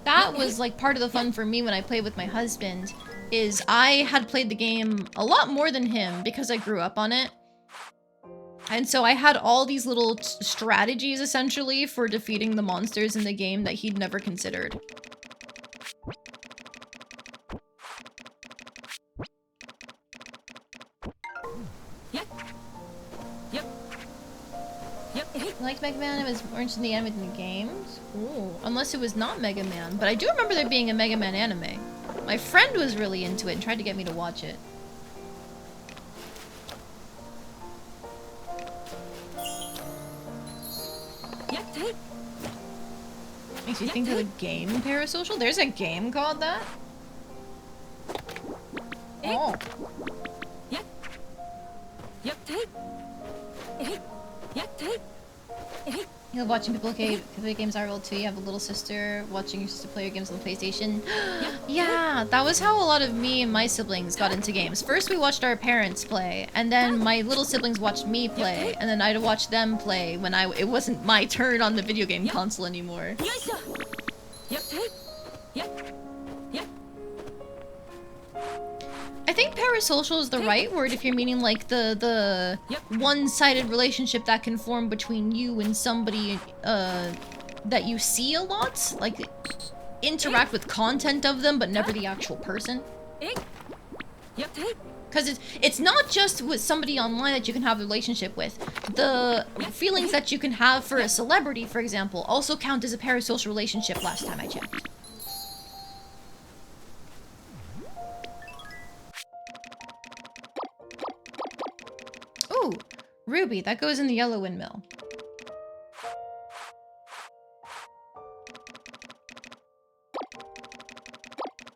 That was like part of the fun for me when I played with my husband, is I had played the game a lot more than him because I grew up on it. And so I had all these little strategies essentially for defeating the monsters in the game that he'd never considered. I liked Mega Man. I was more interested in the anime than the games. Ooh, unless it was not Mega Man. But I do remember there being a Mega Man anime. My friend was really into it and tried to get me to watch it. Makes you think of the game Parasocial? There's a game called that? Oh. You love watching people play games IRL too. You have a little sister watching your sister play your games on the PlayStation. Yeah, that was how a lot of me and my siblings got into games. First we watched our parents play, and then my little siblings watched me play, and then I'd watch them play when it wasn't my turn on the video game console anymore. I think parasocial is the right word if you're meaning like the one-sided relationship that can form between you and somebody that you see a lot, like interact with content of them but never the actual person. Because it's not just with somebody online that you can have a relationship with. The feelings that you can have for a celebrity, for example, also count as a parasocial relationship last time I checked. Ooh, ruby, that goes in the yellow windmill.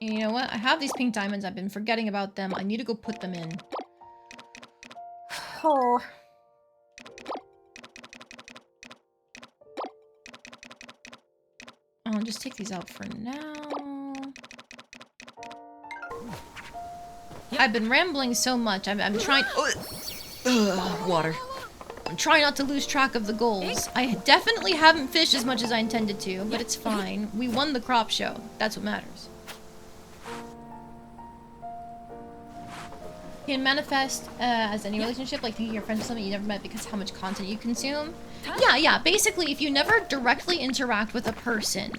And you know what? I have these pink diamonds. I've been forgetting about them. I need to go put them in. Oh. I'll just take these out for now. I've been rambling so much. I'm trying... water. I'm trying not to lose track of the goals. I definitely haven't fished as much as I intended to, but it's fine. We won the crop show. That's what matters. You can manifest as any relationship, like thinking your friend is somebody you never met because how much content you consume. Yeah. Basically, if you never directly interact with a person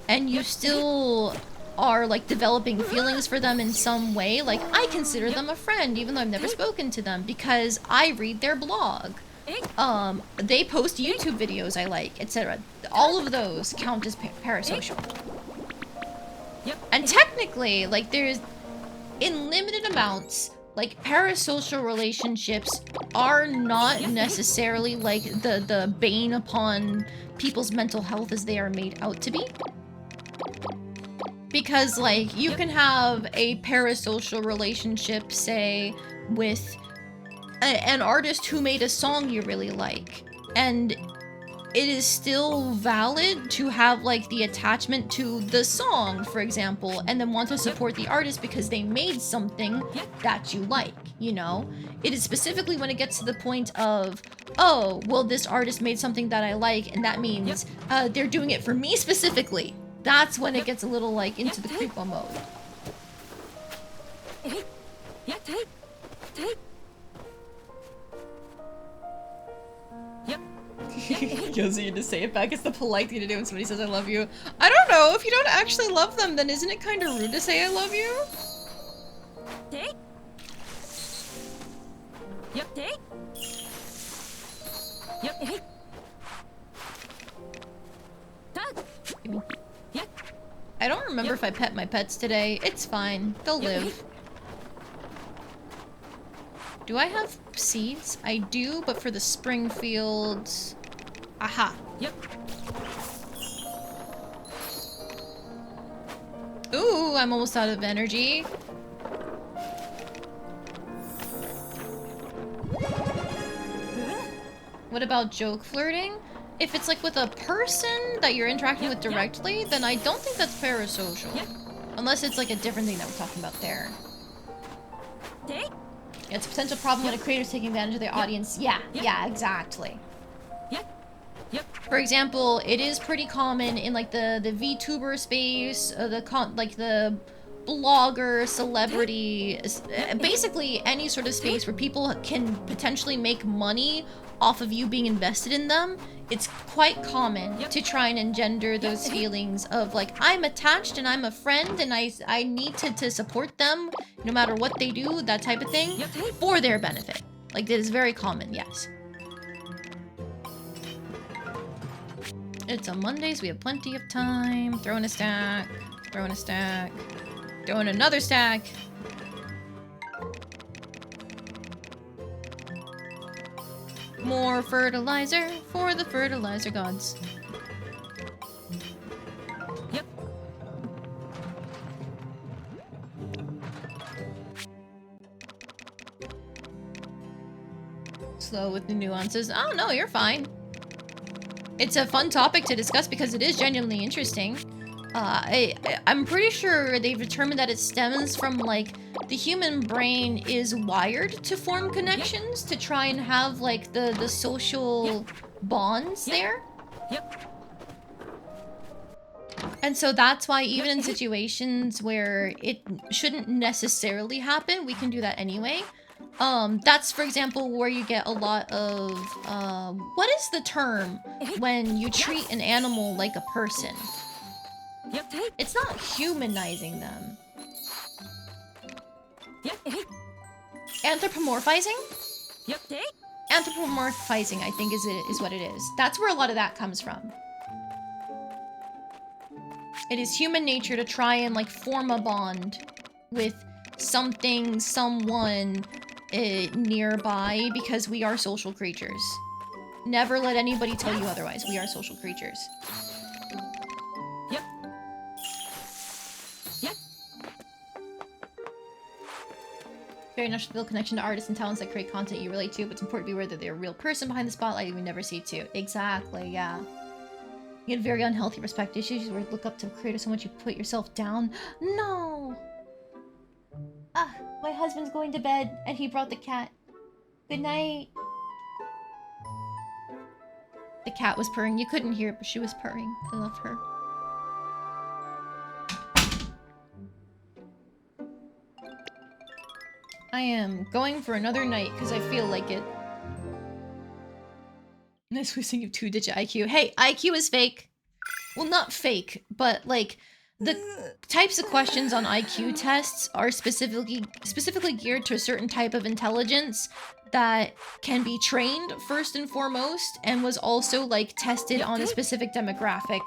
and you still are like developing feelings for them in some way, like I consider them a friend even though I've never spoken to them because I read their blog. They post YouTube videos I like, etc. All of those count as parasocial. And technically, like there's in limited amounts, like parasocial relationships are not necessarily like the bane upon people's mental health as they are made out to be. Because, like, you can have a parasocial relationship, say, with an artist who made a song you really like. And it is still valid to have, like, the attachment to the song, for example, and then want to support the artist because they made something that you like, you know? It is specifically when it gets to the point of, oh, well, this artist made something that I like, and that means they're doing it for me specifically. That's when it gets a little, like, into the creepo mode. Yozu, you just say it back. It's the polite thing to do when somebody says I love you. I don't know. If you don't actually love them, then isn't it kind of rude to say I love you? I don't remember if I pet my pets today. It's fine. They'll live. Do I have seeds? I do, but for the Springfield... Aha. Ooh, I'm almost out of energy. What about joke flirting? If it's like with a person that you're interacting with directly, then I don't think that's parasocial. Unless it's like a different thing that we're talking about there. Yeah, it's a potential problem when a creator's taking advantage of their audience. Yeah, exactly. For example, it is pretty common in like the VTuber space, the blogger, celebrity, basically any sort of space where people can potentially make money off of you being invested in them. It's quite common to try and engender those feelings of like, I'm attached and I'm a friend and I need to support them no matter what they do, that type of thing, for their benefit. Like, that is very common, yes. It's a Monday, so we have plenty of time. Throw in a stack, throw in a stack, throw in another stack. More fertilizer for the fertilizer gods. Slow with the nuances. Oh no, you're fine. It's a fun topic to discuss because it is genuinely interesting. I'm pretty sure they've determined that it stems from, like, the human brain is wired to form connections to try and have, like, the social bonds there. And so that's why even in situations where it shouldn't necessarily happen, we can do that anyway. That's, for example, where you get a lot of, what is the term when you treat an animal like a person? It's not humanizing them. Anthropomorphizing? Anthropomorphizing, I think, is what it is. That's where a lot of that comes from. It is human nature to try and, like, form a bond with something, someone nearby because we are social creatures. Never let anybody tell you otherwise. We are social creatures. Very natural to build connection to artists and talents that create content you relate to, but it's important to be aware that they're a real person behind the spotlight we never see too. Exactly, yeah. You get very unhealthy respect issues where you look up to a creator so much you put yourself down. No! Ah, my husband's going to bed and he brought the cat. Good night. The cat was purring. You couldn't hear it, but she was purring. I love her. I am going for another night because I feel like it. Nice wasting of 2-digit IQ. Hey, IQ is fake. Well, not fake, but like the types of questions on IQ tests are specifically geared to a certain type of intelligence that can be trained first and foremost, and was also like tested on a specific demographic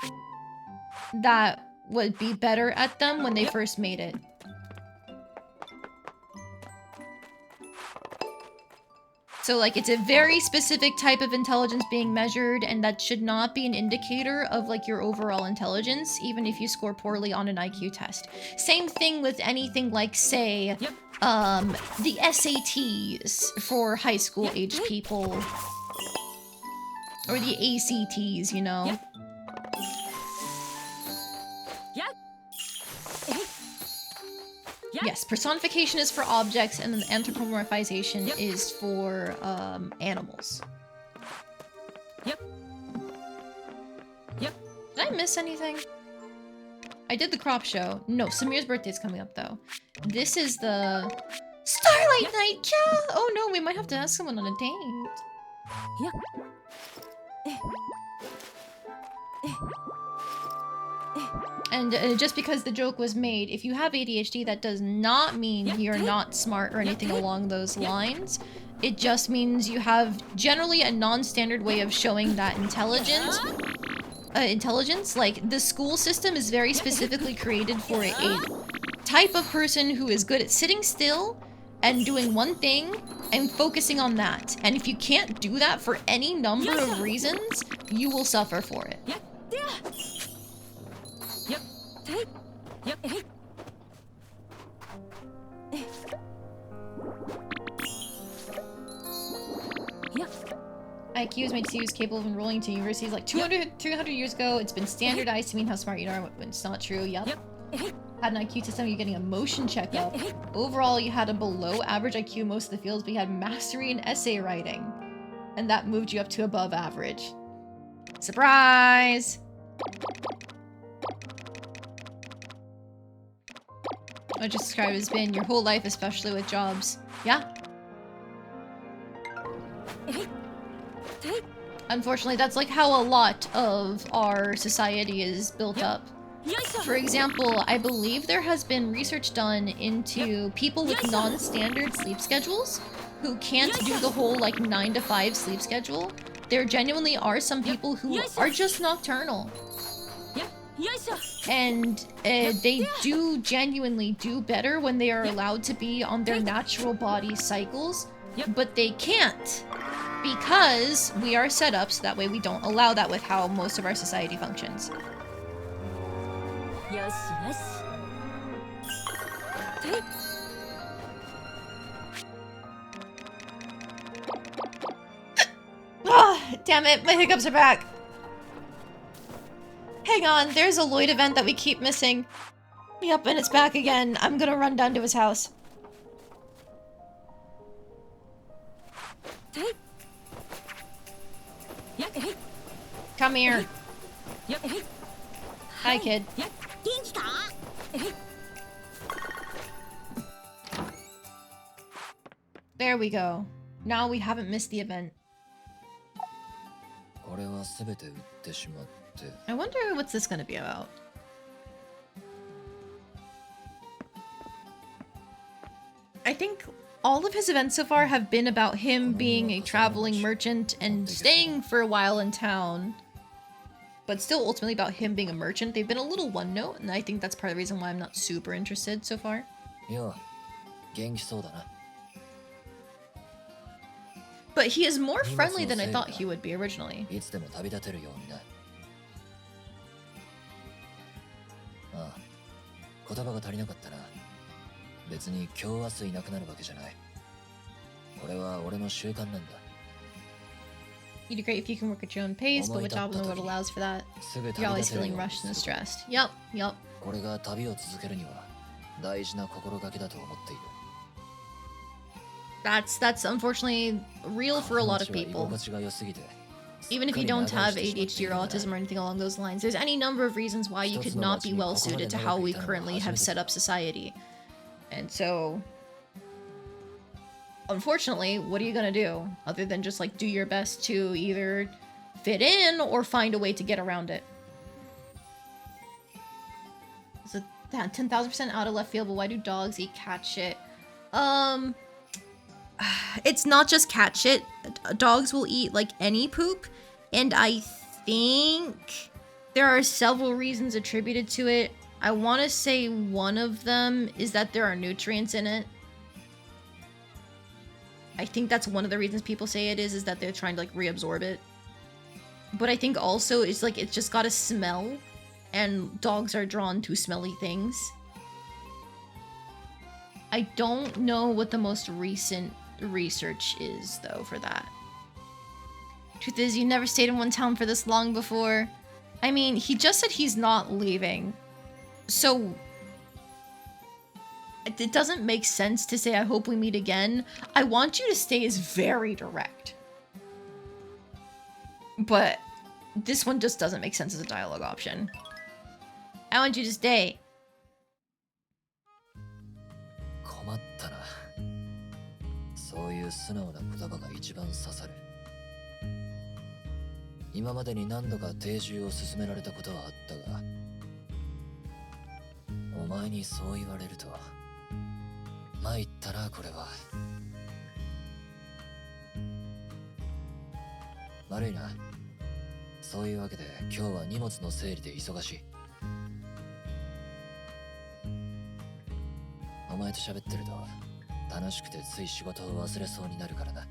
that would be better at them when they first made it. So, like, it's a very specific type of intelligence being measured, and that should not be an indicator of, like, your overall intelligence, even if you score poorly on an IQ test. Same thing with anything like, say, the SATs for high school-aged people. Or the ACTs, you know? Yes, personification is for objects, and then anthropomorphization is for animals. Did I miss anything? I did the crop show. No, Samir's birthday's coming up though. This is the Starlight Night. Yeah. Oh no, we might have to ask someone on a date. And just because the joke was made, if you have ADHD, that does not mean you're not smart or anything along those lines. It just means you have generally a non-standard way of showing that intelligence. Like, the school system is very specifically created for a type of person who is good at sitting still and doing one thing and focusing on that. And if you can't do that for any number of reasons, you will suffer for it. IQ is made to use capable of enrolling to universities like 200 years ago. It's been standardized to mean how smart you are when it's not true. Yep. Had an IQ system, you're getting a motion checkup. Overall, you had a below average IQ in most of the fields, but you had mastery in essay writing. And that moved you up to above average. Surprise! I just described as been your whole life, especially with jobs. Yeah? Unfortunately, that's like how a lot of our society is built up. For example, I believe there has been research done into people with non-standard sleep schedules who can't do the whole like 9 to 5 sleep schedule. There genuinely are some people who are just nocturnal. And they do genuinely do better when they are allowed to be on their natural body cycles, but they can't because we are set up so that way we don't allow that with how most of our society functions. Damn it, my hiccups are back. Hang on, there's a Lloyd event that we keep missing. Yep, and it's back again. I'm gonna run down to his house. Come here. Hi, kid. There we go. Now we haven't missed the event. これは全て売ってしまって I wonder what's this gonna be about. I think all of his events so far have been about him being a traveling merchant and staying for a while in town. But still ultimately about him being a merchant. They've been a little one note, and I think that's part of the reason why I'm not super interested so far. いや元気そうだな But he is more friendly than I thought he would be originally. いつでも旅立てるようになああ言葉が足りなかったな別に今日明日いなくなるわけじゃないこれは俺の習慣なんだ You'd be great if you can work at your own pace, but what job in the world allows for that? すぐ You're 旅 always 立てる feeling ように rushed す and る stressed. Yup, yup. これが旅を続けるには大事な心がけだと思っている That's unfortunately real for a lot of people. 居心地が良すぎて Even if you don't have ADHD or autism or anything along those lines, there's any number of reasons why you could not be well suited to how we currently have set up society. And so, unfortunately, what are you gonna do? Other than just like do your best to either fit in or find a way to get around it. It's a 10,000% out of left field, but why do dogs eat cat shit? It's not just cat shit. Dogs will eat like any poop, and I think there are several reasons attributed to it. I want to say one of them is that there are nutrients in it. I think that's one of the reasons people say it is that they're trying to like reabsorb it. But I think also it's like it's just got a smell, and dogs are drawn to smelly things. I don't know what the most recent research is though for that. Truth is, you never stayed in one town for this long before. I mean, he just said he's not leaving. So it doesn't make sense to say I hope we meet again. I want you to stay is very direct. But this one just doesn't make sense as a dialogue option. I want you to stay. 困ったなそういう素直な言葉が一番刺さる今までに何度か定住を勧められたことはあったがお前にそう言われると参ったなこれは悪いなそういうわけで今日は荷物の整理で忙しいお前と喋ってると楽しくてつい仕事を忘れそうになるからな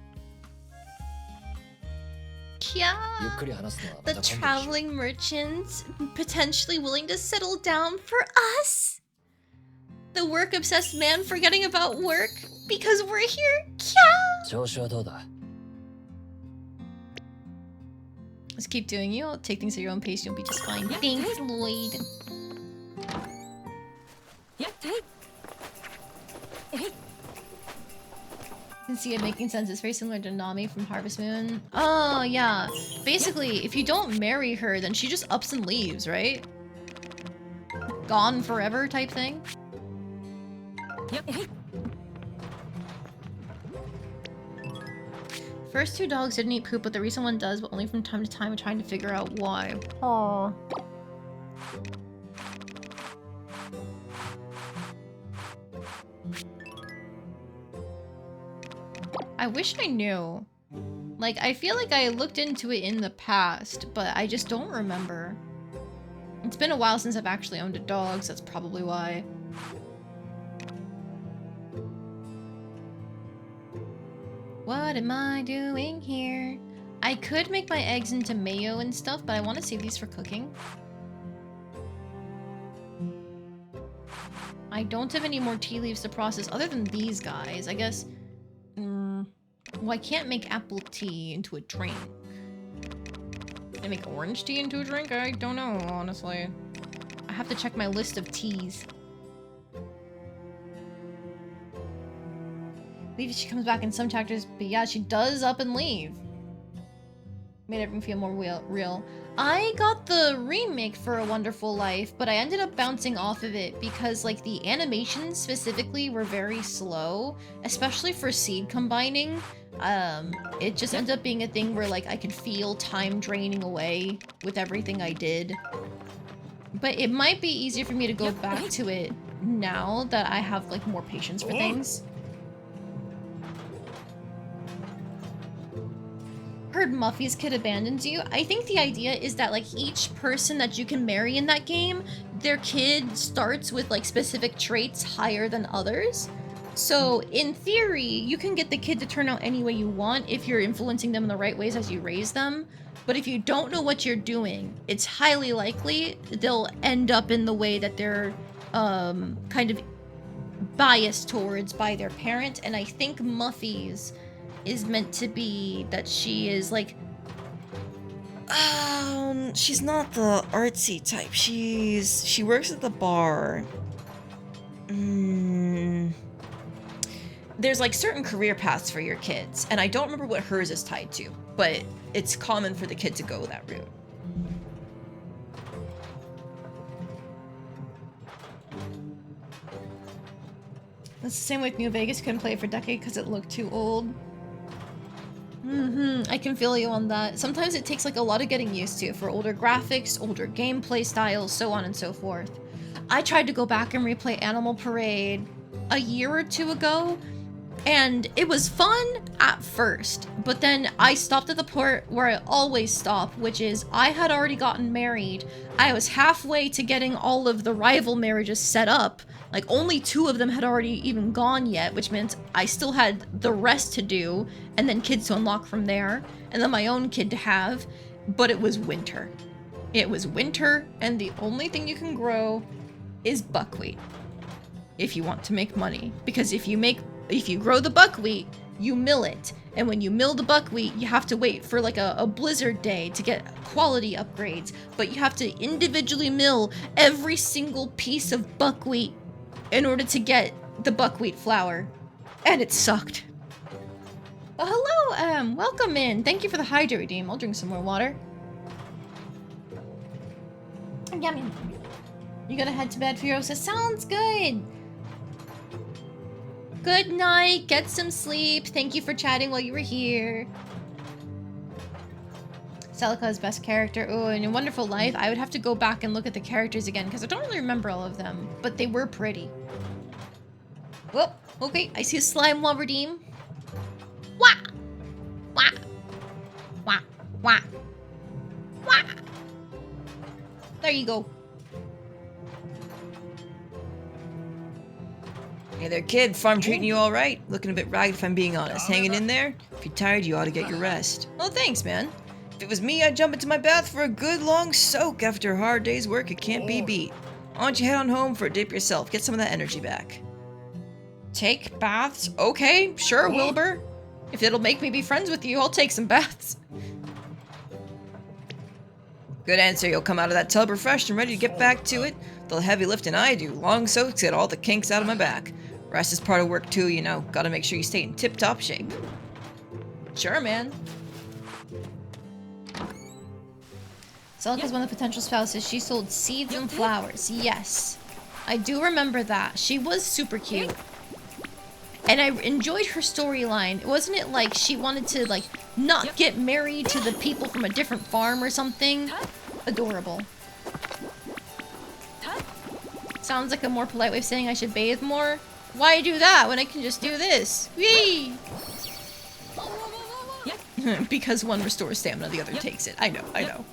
Yeah, ゆっくり話すのはま the た今度にしよう traveling merchants potentially willing to settle down for us. The work-obsessed man forgetting about work because we're here. Yeah. 調子はどうだ Just keep doing you. I'll take things at your own pace. You'll be just fine. Thanks, Lloyd. You can see it making sense. It's very similar to Nami from Harvest Moon. Oh, yeah. Basically, if you don't marry her, then she just ups and leaves, right? Gone forever type thing. First two dogs didn't eat poop, but the recent one does, but only from time to time. We're trying to figure out why. Aww. I wish I knew. Like, I feel like I looked into it in the past, but I just don't remember. It's been a while since I've actually owned a dog, so that's probably why. What am I doing here? I could make my eggs into mayo and stuff, but I want to save these for cooking. I don't have any more tea leaves to process other than these guys. I guess... well, I can't make apple tea into a drink. Can I make orange tea into a drink? I don't know, honestly. I have to check my list of teas. Maybe she comes back in some chapters, but yeah, she does up and leave. Made everything feel more real. I got the remake for A Wonderful Life, but I ended up bouncing off of it because, like, the animations specifically were very slow, especially for seed combining. It just ended up being a thing where, like, I could feel time draining away with everything I did. But it might be easier for me to go back to it now that I have, like, more patience for things. Heard Muffy's kid abandons you. I think the idea is that, like, each person that you can marry in that game, their kid starts with, like, specific traits higher than others. So in theory, you can get the kid to turn out any way you want if you're influencing them in the right ways as you raise them. But if you don't know what you're doing, it's highly likely they'll end up in the way that they're kind of biased towards by their parent. And I think Muffy's is meant to be that she is like, she's not the artsy type. She works at the bar. There's like certain career paths for your kids, and I don't remember what hers is tied to, but it's common for the kid to go that route. That's the same with New Vegas. Couldn't play it for a decade because it looked too old. I can feel you on that. Sometimes it takes like a lot of getting used to for older graphics, older gameplay styles, so on and so forth. I tried to go back and replay Animal Parade a year or two ago, and it was fun at first, but then I stopped at the point where I always stop, which is I had already gotten married. I was halfway to getting all of the rival marriages set up. Like, only 2 of them had already even gone yet, which meant I still had the rest to do, and then kids to unlock from there, and then my own kid to have, but it was winter. It was winter, and the only thing you can grow is buckwheat if you want to make money. Because if you grow the buckwheat, you mill it. And when you mill the buckwheat, you have to wait for like a blizzard day to get quality upgrades. But you have to individually mill every single piece of buckwheat in order to get the buckwheat flour. And it sucked. Well, hello, welcome in. Thank you for the hydrate redeem. I'll drink some more water. Yummy. You gonna head to bed, Furiosa? Sounds good. Good night. Get some sleep. Thank you for chatting while you were here. Celica's best character. Oh, in A Wonderful Life, I would have to go back and look at the characters again because I don't really remember all of them, but they were pretty. Well, okay. I see a slime wall redeem. Wah! Wah! Wah! Wah! Wah! There you go. Hey there, kid. Farm treating you all right? Looking a bit ragged if I'm being honest. Hanging in there? If you're tired, you ought to get your rest. Well, thanks, man. If it was me, I'd jump into my bath for a good long soak after a hard day's work. It can't be beat. Why don't you head on home for a dip yourself? Get some of that energy back. Take baths? Okay, sure, Wilbur. If it'll make me be friends with you, I'll take some baths. Good answer. You'll come out of that tub refreshed and ready to get back to it. The heavy lifting I do. Long soaks get all the kinks out of my back. Rest is part of work too, you know. Gotta make sure you stay in tip-top shape. Sure, man. Celica's one of the potential spouses. She sold seeds and flowers. Yes. I do remember that. She was super cute. And I enjoyed her storyline. Wasn't it like she wanted to, like, not get married to the people from a different farm or something? Adorable. Sounds like a more polite way of saying I should bathe more. Why do that when I can just do this? Whee! Because one restores stamina, the other takes it. I know, I know.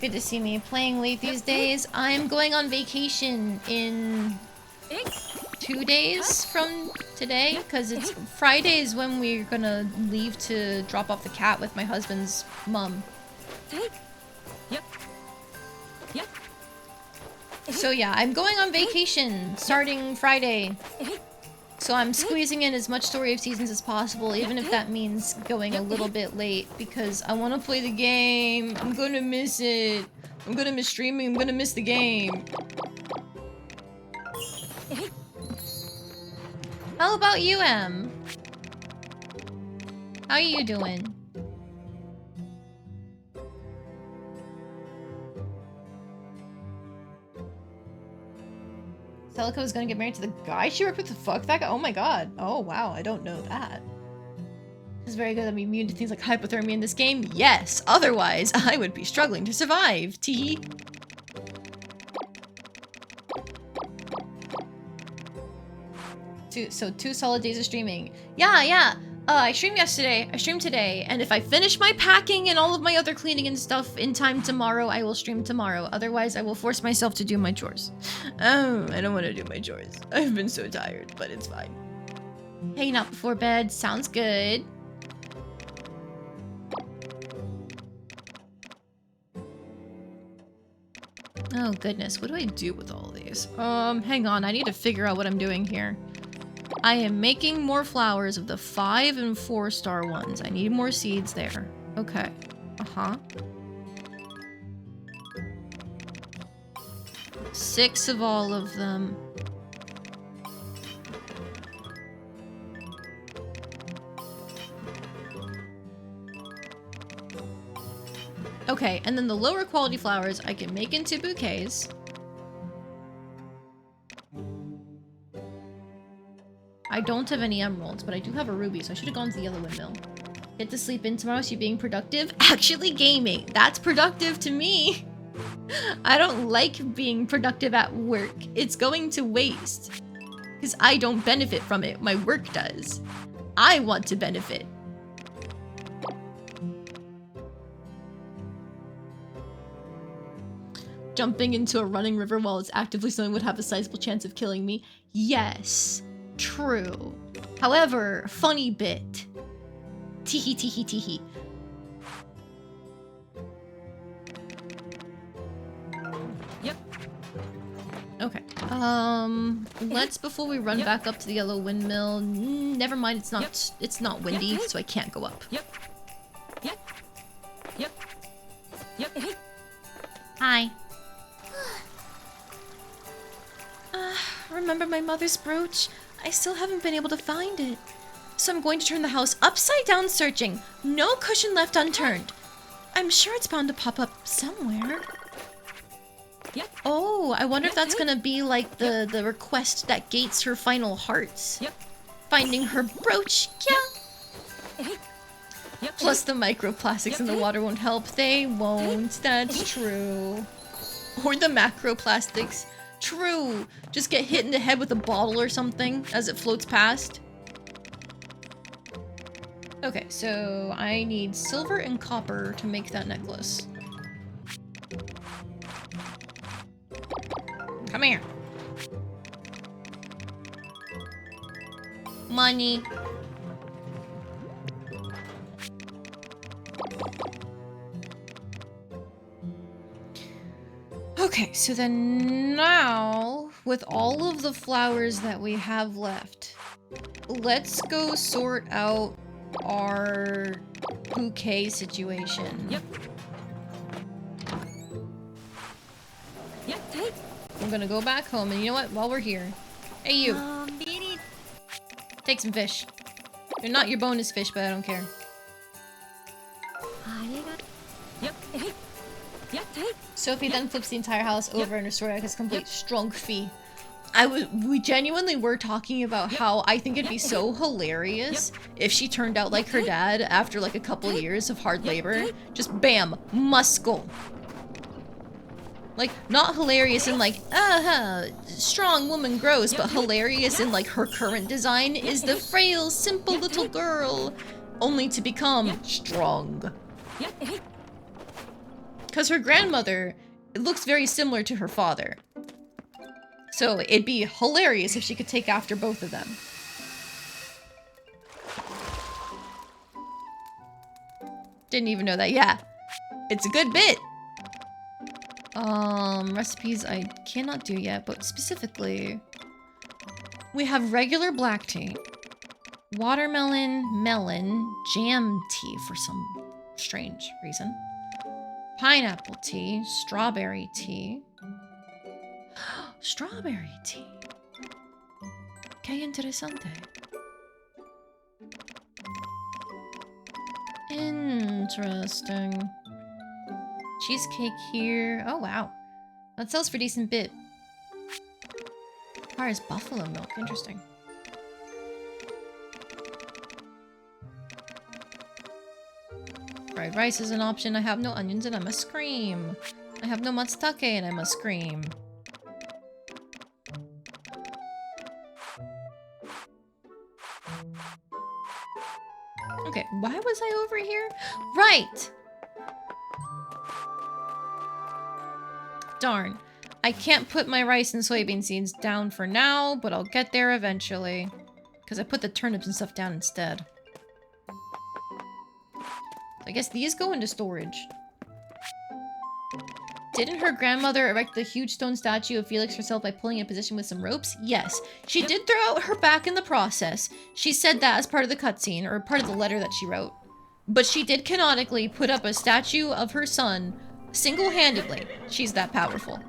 Good to see me playing late these days. I'm going on vacation in 2 days from today, because it's Fridays when we're gonna leave to drop off the cat with my husband's mom. So yeah, I'm going on vacation starting Friday. So I'm squeezing in as much Story of Seasons as possible, even if that means going a little bit late, because I want to play the game. I'm gonna miss it. I'm gonna miss streaming. I'm gonna miss the game. How about you, Em? How are you doing? Celica is gonna get married to the guy she worked with? The fuck that guy? Oh my god. Oh wow, I don't know that. It's very good that I'm immune to things like hypothermia in this game. Yes, otherwise I would be struggling to survive. Tee. So 2 solid days of streaming. Yeah. I streamed yesterday, I streamed today, and if I finish my packing and all of my other cleaning and stuff in time tomorrow, I will stream tomorrow. Otherwise, I will force myself to do my chores. Oh, I don't want to do my chores. I've been so tired, but it's fine. Hanging out before bed, sounds good. Oh goodness, what do I do with all these? Hang on, I need to figure out what I'm doing here. I am making more flowers of the 5 and 4 star ones. I need more seeds there. Okay. Uh-huh. 6 of all of them. Okay, and then the lower quality flowers I can make into bouquets. I don't have any emeralds, but I do have a ruby, so I should have gone to the yellow windmill. Get to sleep in tomorrow, so you're being productive? Actually gaming. That's productive to me. I don't like being productive at work. It's going to waste. Because I don't benefit from it. My work does. I want to benefit. Jumping into a running river while it's actively swimming would have a sizable chance of killing me. Yes. True. However, funny bit. Teehee teehee teehee. Yep. Okay. Let's before we run back up to the yellow windmill. Never mind, it's not windy, so I can't go up. Yep. Hi. Remember my mother's brooch? I still haven't been able to find it. So I'm going to turn the house upside down searching. No cushion left unturned. I'm sure it's bound to pop up somewhere. Yep. Oh, I wonder if that's gonna be like the request that gates her final hearts. Yep. Finding her brooch. Yeah. Plus the microplastics in the water won't help. They won't. That's true. Or the macroplastics. True. Just get hit in the head with a bottle or something as it floats past. Okay, so I need silver and copper to make that necklace. Come here. Money. Okay, so then now, with all of the flowers that we have left, let's go sort out our bouquet situation. Yep. I'm gonna go back home, and you know what? While we're here, hey you, take some fish. They're not your bonus fish, but I don't care. Sophie then flips the entire house over and restores his complete strong fee. We genuinely were talking about how I think it'd be so hilarious if she turned out like her dad after like a couple years of hard labor. Just bam, muscle. Like, not hilarious in like, strong woman grows, but hilarious in like her current design is the frail, simple little girl, only to become strong. Because her grandmother looks very similar to her father. So it'd be hilarious if she could take after both of them. Didn't even know that. Yeah. It's a good bit. Recipes I cannot do yet, but specifically... We have regular black tea, watermelon, melon, jam tea for some strange reason, pineapple tea, strawberry tea. Strawberry tea. Que interesante. Interesting. Cheesecake here. Oh, wow. That sells for a decent bit. Requires buffalo milk. Interesting. Fried rice is an option. I have no onions and I must scream. I have no matsutake and I must scream. Okay, why was I over here? Right! Darn. I can't put my rice and soybean seeds down for now, but I'll get there eventually. Because I put the turnips and stuff down instead. I guess these go into storage. Didn't her grandmother erect the huge stone statue of Felix herself by pulling in position with some ropes? Yes. She did throw out her back in the process. She said that as part of the cutscene, or part of the letter that she wrote. But she did canonically put up a statue of her son single-handedly. She's that powerful.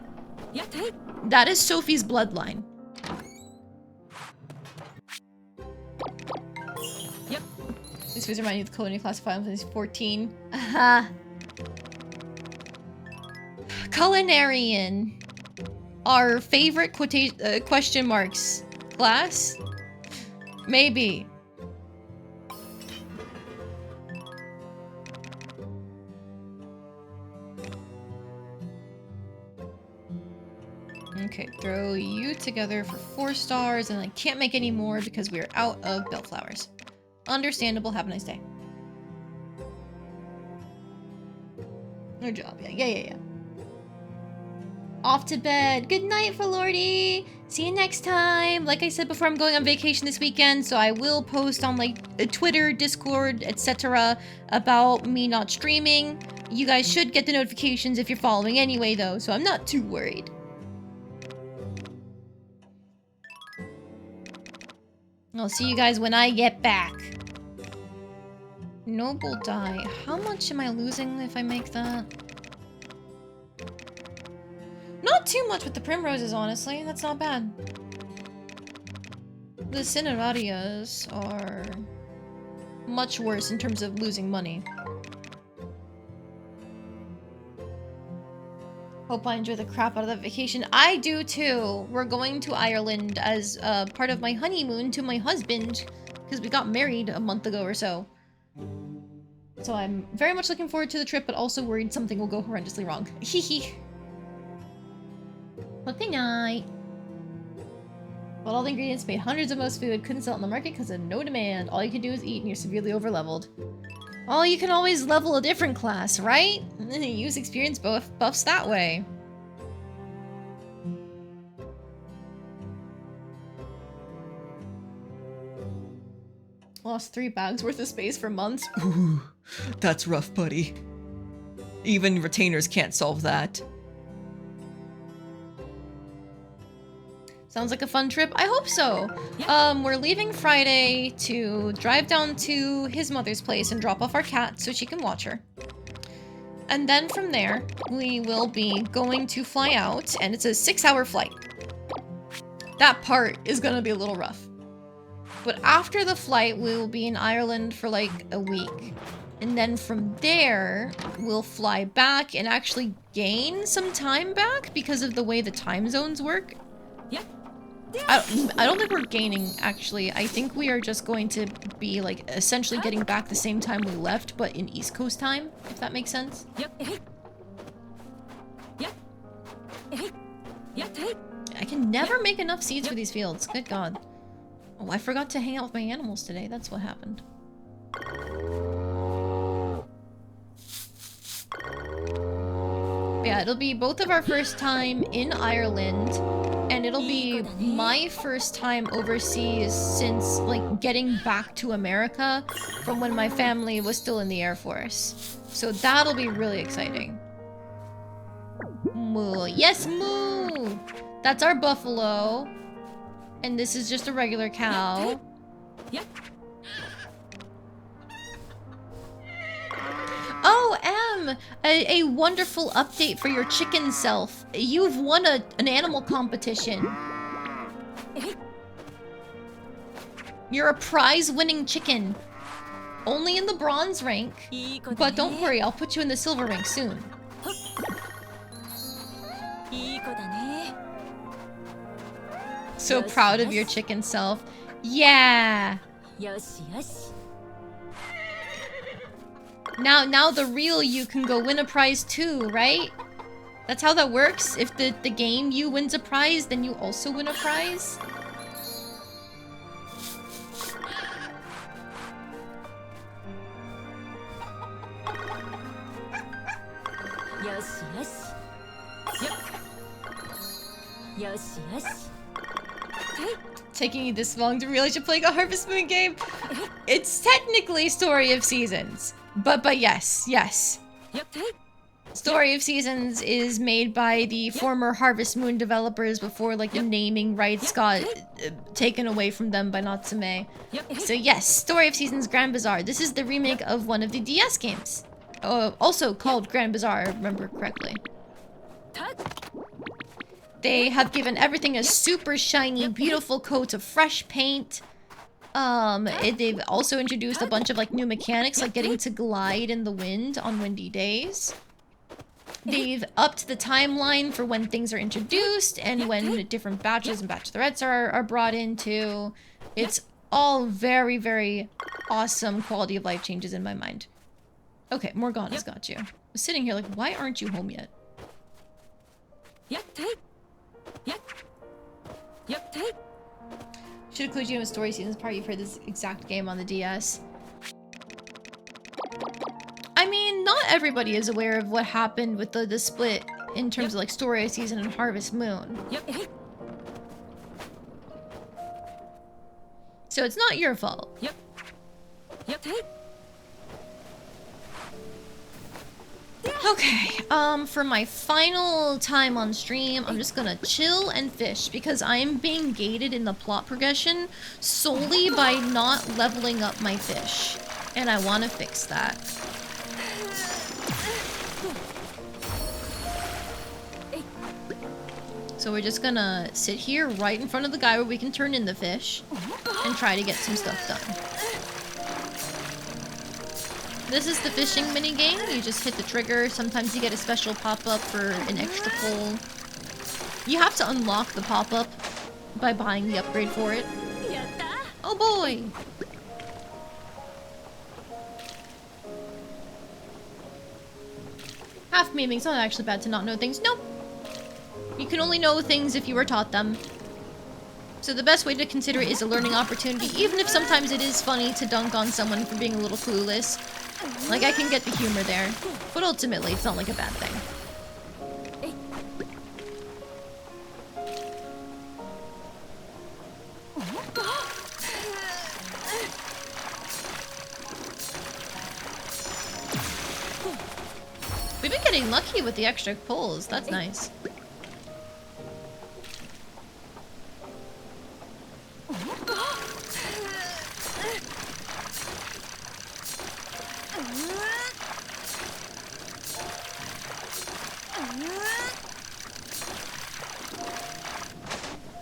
That is Sophie's bloodline. Yep. These foods remind you of the colony classified when 14. Aha. Culinarian. Our favorite question marks class? Maybe. Okay, throw you together for 4 stars, and I can't make any more because we are out of bellflowers. Understandable. Have a nice day. Good job. Yeah. Off to bed. Good night, Lordy. See you next time. Like I said before, I'm going on vacation this weekend, so I will post on like Twitter, Discord, etc. about me not streaming. You guys should get the notifications if you're following anyway, though, so I'm not too worried. I'll see you guys when I get back. Noble die. How much am I losing if I make that? Not too much with the primroses, honestly. That's not bad. The Cinerarias are much worse in terms of losing money. Hope I enjoy the crap out of the vacation. I do too. We're going to Ireland as part of my honeymoon to my husband because we got married a month ago or so. So I'm very much looking forward to the trip, but also worried something will go horrendously wrong. Hehe. But good night. Bought all the ingredients, made hundreds of most food, couldn't sell it on the market because of no demand. All you can do is eat and you're severely over-leveled. Oh, you can always level a different class, right? And then you use experience buffs that way. Lost 3 bags worth of space for months. Ooh, that's rough, buddy. Even retainers can't solve that. Sounds like a fun trip. I hope so. We're leaving Friday to drive down to his mother's place and drop off our cat so she can watch her. And then from there, we will be going to fly out, and it's a 6-hour flight. That part is gonna be a little rough. But after the flight, we will be in Ireland for like a week. And then from there, we'll fly back and actually gain some time back because of the way the time zones work. I don't think we're gaining, actually. I think we are just going to be, like, essentially getting back the same time we left, but in East Coast time, if that makes sense. I can never make enough seeds for these fields. Good God. Oh, I forgot to hang out with my animals today. That's what happened. Yeah, it'll be both of our first time in Ireland, and it'll be my first time overseas since, like, getting back to America from when my family was still in the Air Force. So that'll be really exciting. Moo. Yes, moo! That's our buffalo. And this is just a regular cow. Oh, Em! A wonderful update for your chicken self. You've won an animal competition. You're a prize-winning chicken. Only in the bronze rank. But don't worry, I'll put you in the silver rank soon. So proud of your chicken self. Yeah! Now the real you can go win a prize too, right? That's how that works? If the game you wins a prize, then you also win a prize? Taking you this long to realize you're playing a Harvest Moon game? It's technically Story of Seasons. But yes. Story of Seasons is made by the former Harvest Moon developers before like the naming rights got taken away from them by Natsume. So yes, Story of Seasons Grand Bazaar. This is the remake of one of the DS games. Also called Grand Bazaar, I remember correctly. They have given everything a super shiny, beautiful coat of fresh paint. They've also introduced a bunch of like new mechanics, like getting to glide in the wind on windy days. They've upped the timeline for when things are introduced and when different batches and batch threats are brought into. It's all very, very awesome quality of life changes in my mind. Okay, Morgana's got you. I'm sitting here like, why aren't you home yet? Should include you in a Story Seasons part. You've heard this exact game on the DS. I mean, not everybody is aware of what happened with the split in terms of like Story Season and Harvest Moon. So it's not your fault. Okay, for my final time on stream, I'm just gonna chill and fish because I'm being gated in the plot progression solely by not leveling up my fish. And I want to fix that. So we're just gonna sit here right in front of the guy where we can turn in the fish and try to get some stuff done. This is the fishing minigame. You just hit the trigger. Sometimes you get a special pop-up for an extra pull. You have to unlock the pop-up by buying the upgrade for it. Oh boy! Half memeing. It's not actually bad to not know things. Nope. You can only know things if you were taught them. So the best way to consider it is a learning opportunity, even if sometimes it is funny to dunk on someone for being a little clueless. Like, I can get the humor there, but ultimately it's not like a bad thing. We've been getting lucky with the extra pulls. That's nice.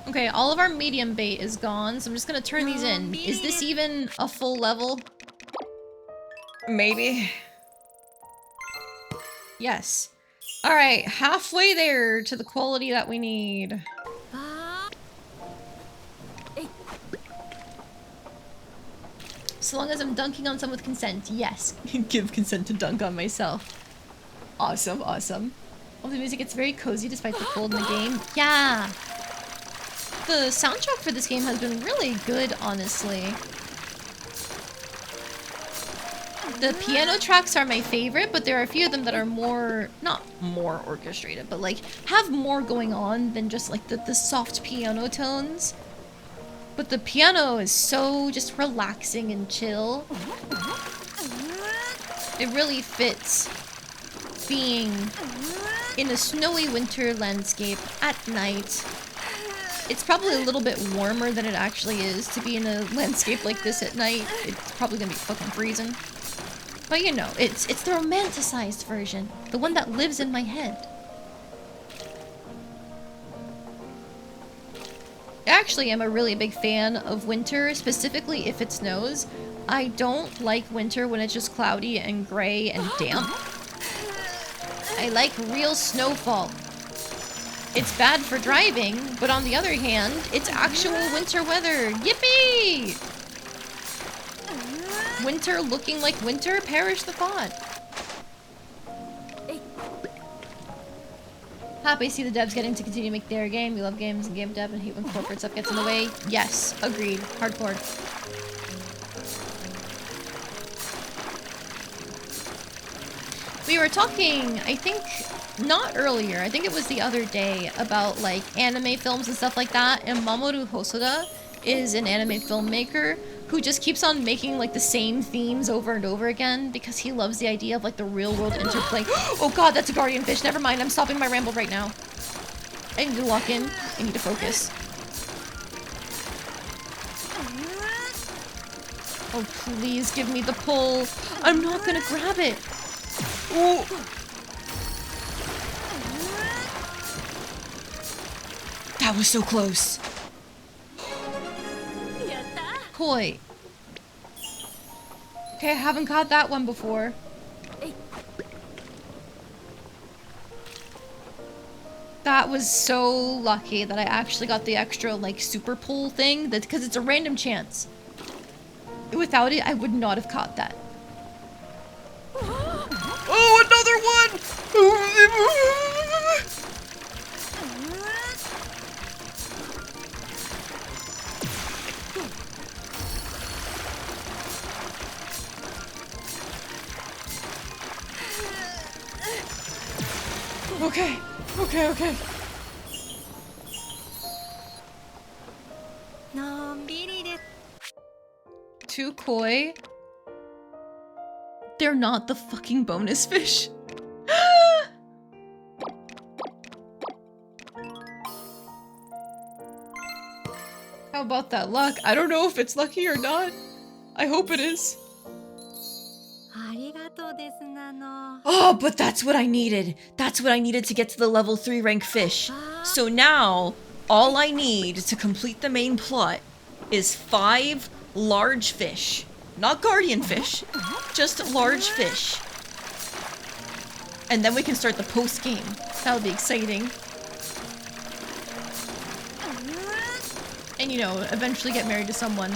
Okay, all of our medium bait is gone, so I'm just gonna turn these in. Is this even a full level? Maybe. Yes. Alright, halfway there to the quality that we need. So long as I'm dunking on someone with consent, yes. Give consent to dunk on myself. Awesome, awesome. Oh, the music gets very cozy despite the cold in the game. Yeah! The soundtrack for this game has been really good, honestly. The piano tracks are my favorite, but there are a few of them that are more, not more orchestrated, but like have more going on than just like the soft piano tones. But the piano is so just relaxing and chill. It really fits being in a snowy winter landscape at night It's probably a little bit warmer than it actually is to be in a landscape like this at night. It's probably gonna be fucking freezing. But you know, it's the romanticized version. The one that lives in my head. I actually am a really big fan of winter, specifically if it snows. I don't like winter when it's just cloudy and gray and damp. I like real snowfall. It's bad for driving, but on the other hand, it's actual winter weather. Yippee! Winter looking like winter, perish the thought. Happy to see the devs getting to continue to make their game. We love games and game dev and hate when corporate stuff gets in the way. Yes, agreed. Hardcore. We were talking, I think, not earlier, I think it was the other day, about like anime films and stuff like that, and Mamoru Hosoda is an anime filmmaker who just keeps on making like the same themes over and over again because he loves the idea of like the real world interplay. Oh god, that's a guardian fish. Never mind, I'm stopping my ramble right now. I need to lock in. I need to focus. Oh, please give me the pull. I'm not gonna grab it. Oh. That was so close. Koi. Okay, I haven't caught that one before. That was so lucky that I actually got the extra, like, super pull thing, because it's a random chance. Without it, I would not have caught that. Oh, another one! Okay, okay, okay. Two koi. They're not the fucking bonus fish. How about that luck? I don't know if it's lucky or not. I hope it is. Oh, but that's what I needed. That's what I needed to get to the level 3 rank fish. So now, all I need to complete the main plot is 5 large fish. Not guardian fish, just large fish. And then we can start the post-game. That'll be exciting. And you know, eventually get married to someone.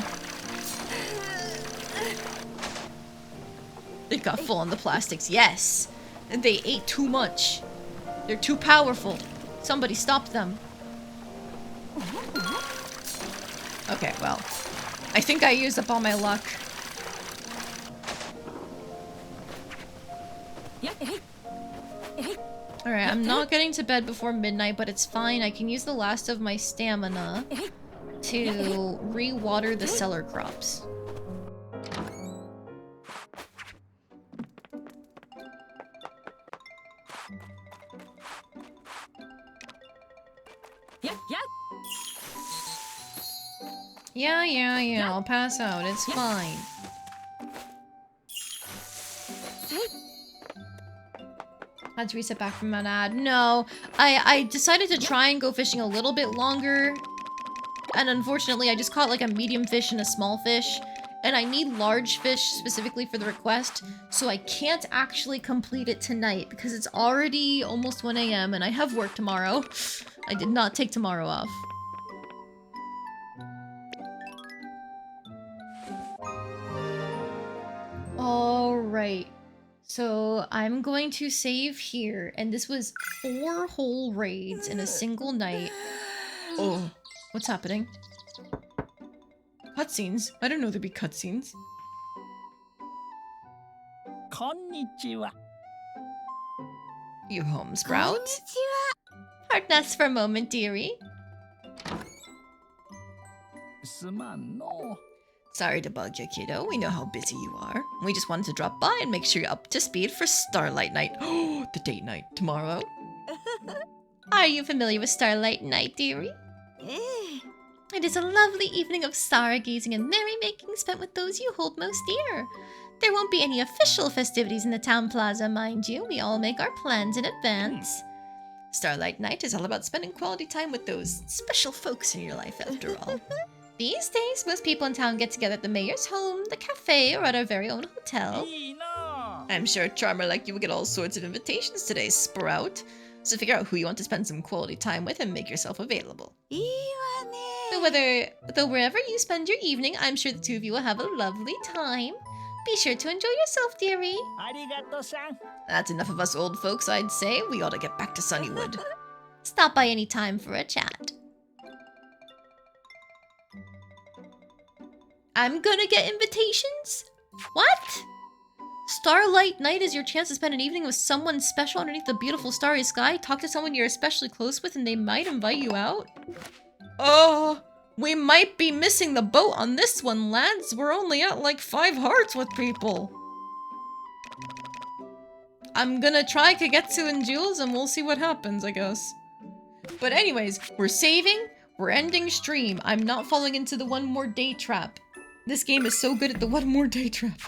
They got full on the plastics, yes! And they ate too much. They're too powerful. Somebody stop them. Okay, well. I think I used up all my luck. Alright, I'm not getting to bed before midnight, but it's fine. I can use the last of my stamina to re-water the cellar crops. Yeah, I'll pass out. It's fine. Had to reset back from an ad. No, I decided to try and go fishing a little bit longer. And unfortunately, I just caught like a medium fish and a small fish. And I need large fish specifically for the request. So I can't actually complete it tonight because it's already almost 1 AM and I have work tomorrow. I did not take tomorrow off. Alright. So I'm going to save here, and this was 4 whole raids in a single night. Oh, what's happening? Cutscenes? I didn't know there'd be cutscenes. Konnichiwa. You home, Sprout? Heart nest for a moment, dearie. Suman no. Sorry to bug you, kiddo. We know how busy you are. We just wanted to drop by and make sure you're up to speed for Starlight Night. Oh, the date night tomorrow. Are you familiar with Starlight Night, dearie? It is a lovely evening of stargazing and merrymaking spent with those you hold most dear. There won't be any official festivities in the town plaza, mind you. We all make our plans in advance. Starlight Night is all about spending quality time with those special folks in your life, after all. These days, most people in town get together at the mayor's home, the cafe, or at our very own hotel. いいな。 I'm sure a charmer like you will get all sorts of invitations today, Sprout. So figure out who you want to spend some quality time with and make yourself available. Though wherever you spend your evening, I'm sure the two of you will have a lovely time. Be sure to enjoy yourself, dearie. ありがとさん。 That's enough of us old folks, I'd say. We ought to get back to Sunnywood. Stop by any time for a chat. I'm gonna get invitations? What? Starlight Night is your chance to spend an evening with someone special underneath the beautiful starry sky. Talk to someone you're especially close with and they might invite you out. Oh, we might be missing the boat on this one, lads. We're only at like 5 hearts with people. I'm gonna try Kagetsu and Jules and we'll see what happens, I guess. But anyways, we're saving, we're ending stream. I'm not falling into the one more day trap. This game is so good at the one more day trap.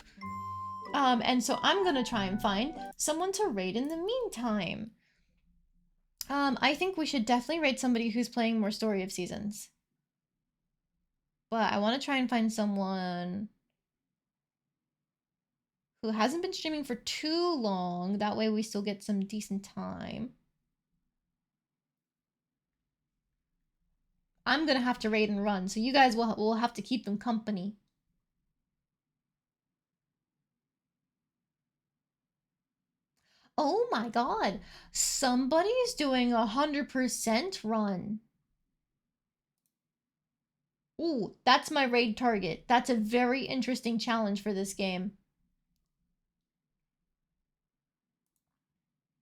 And so I'm gonna try and find someone to raid in the meantime. I think we should definitely raid somebody who's playing more Story of Seasons. But I want to try and find someone who hasn't been streaming for too long. That way we still get some decent time. I'm gonna have to raid and run, so you guys will have to keep them company. Oh my god, somebody's doing 100% run. Ooh, that's my raid target. That's a very interesting challenge for this game.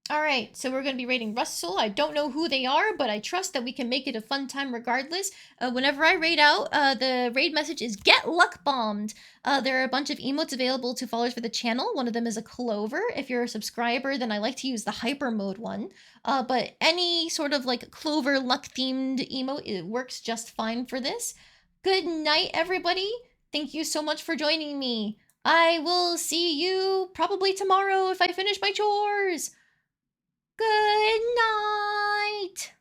Alright, so we're going to be raiding Russell. I don't know who they are, but I trust that we can make it a fun time regardless. Whenever I raid out, the raid message is Get Luck Bombed. There are a bunch of emotes available to followers for the channel. One of them is a clover. If you're a subscriber, then I like to use the hyper mode one. But any sort of like clover luck themed emote, it works just fine for this. Good night, everybody. Thank you so much for joining me. I will see you probably tomorrow if I finish my chores. Good night!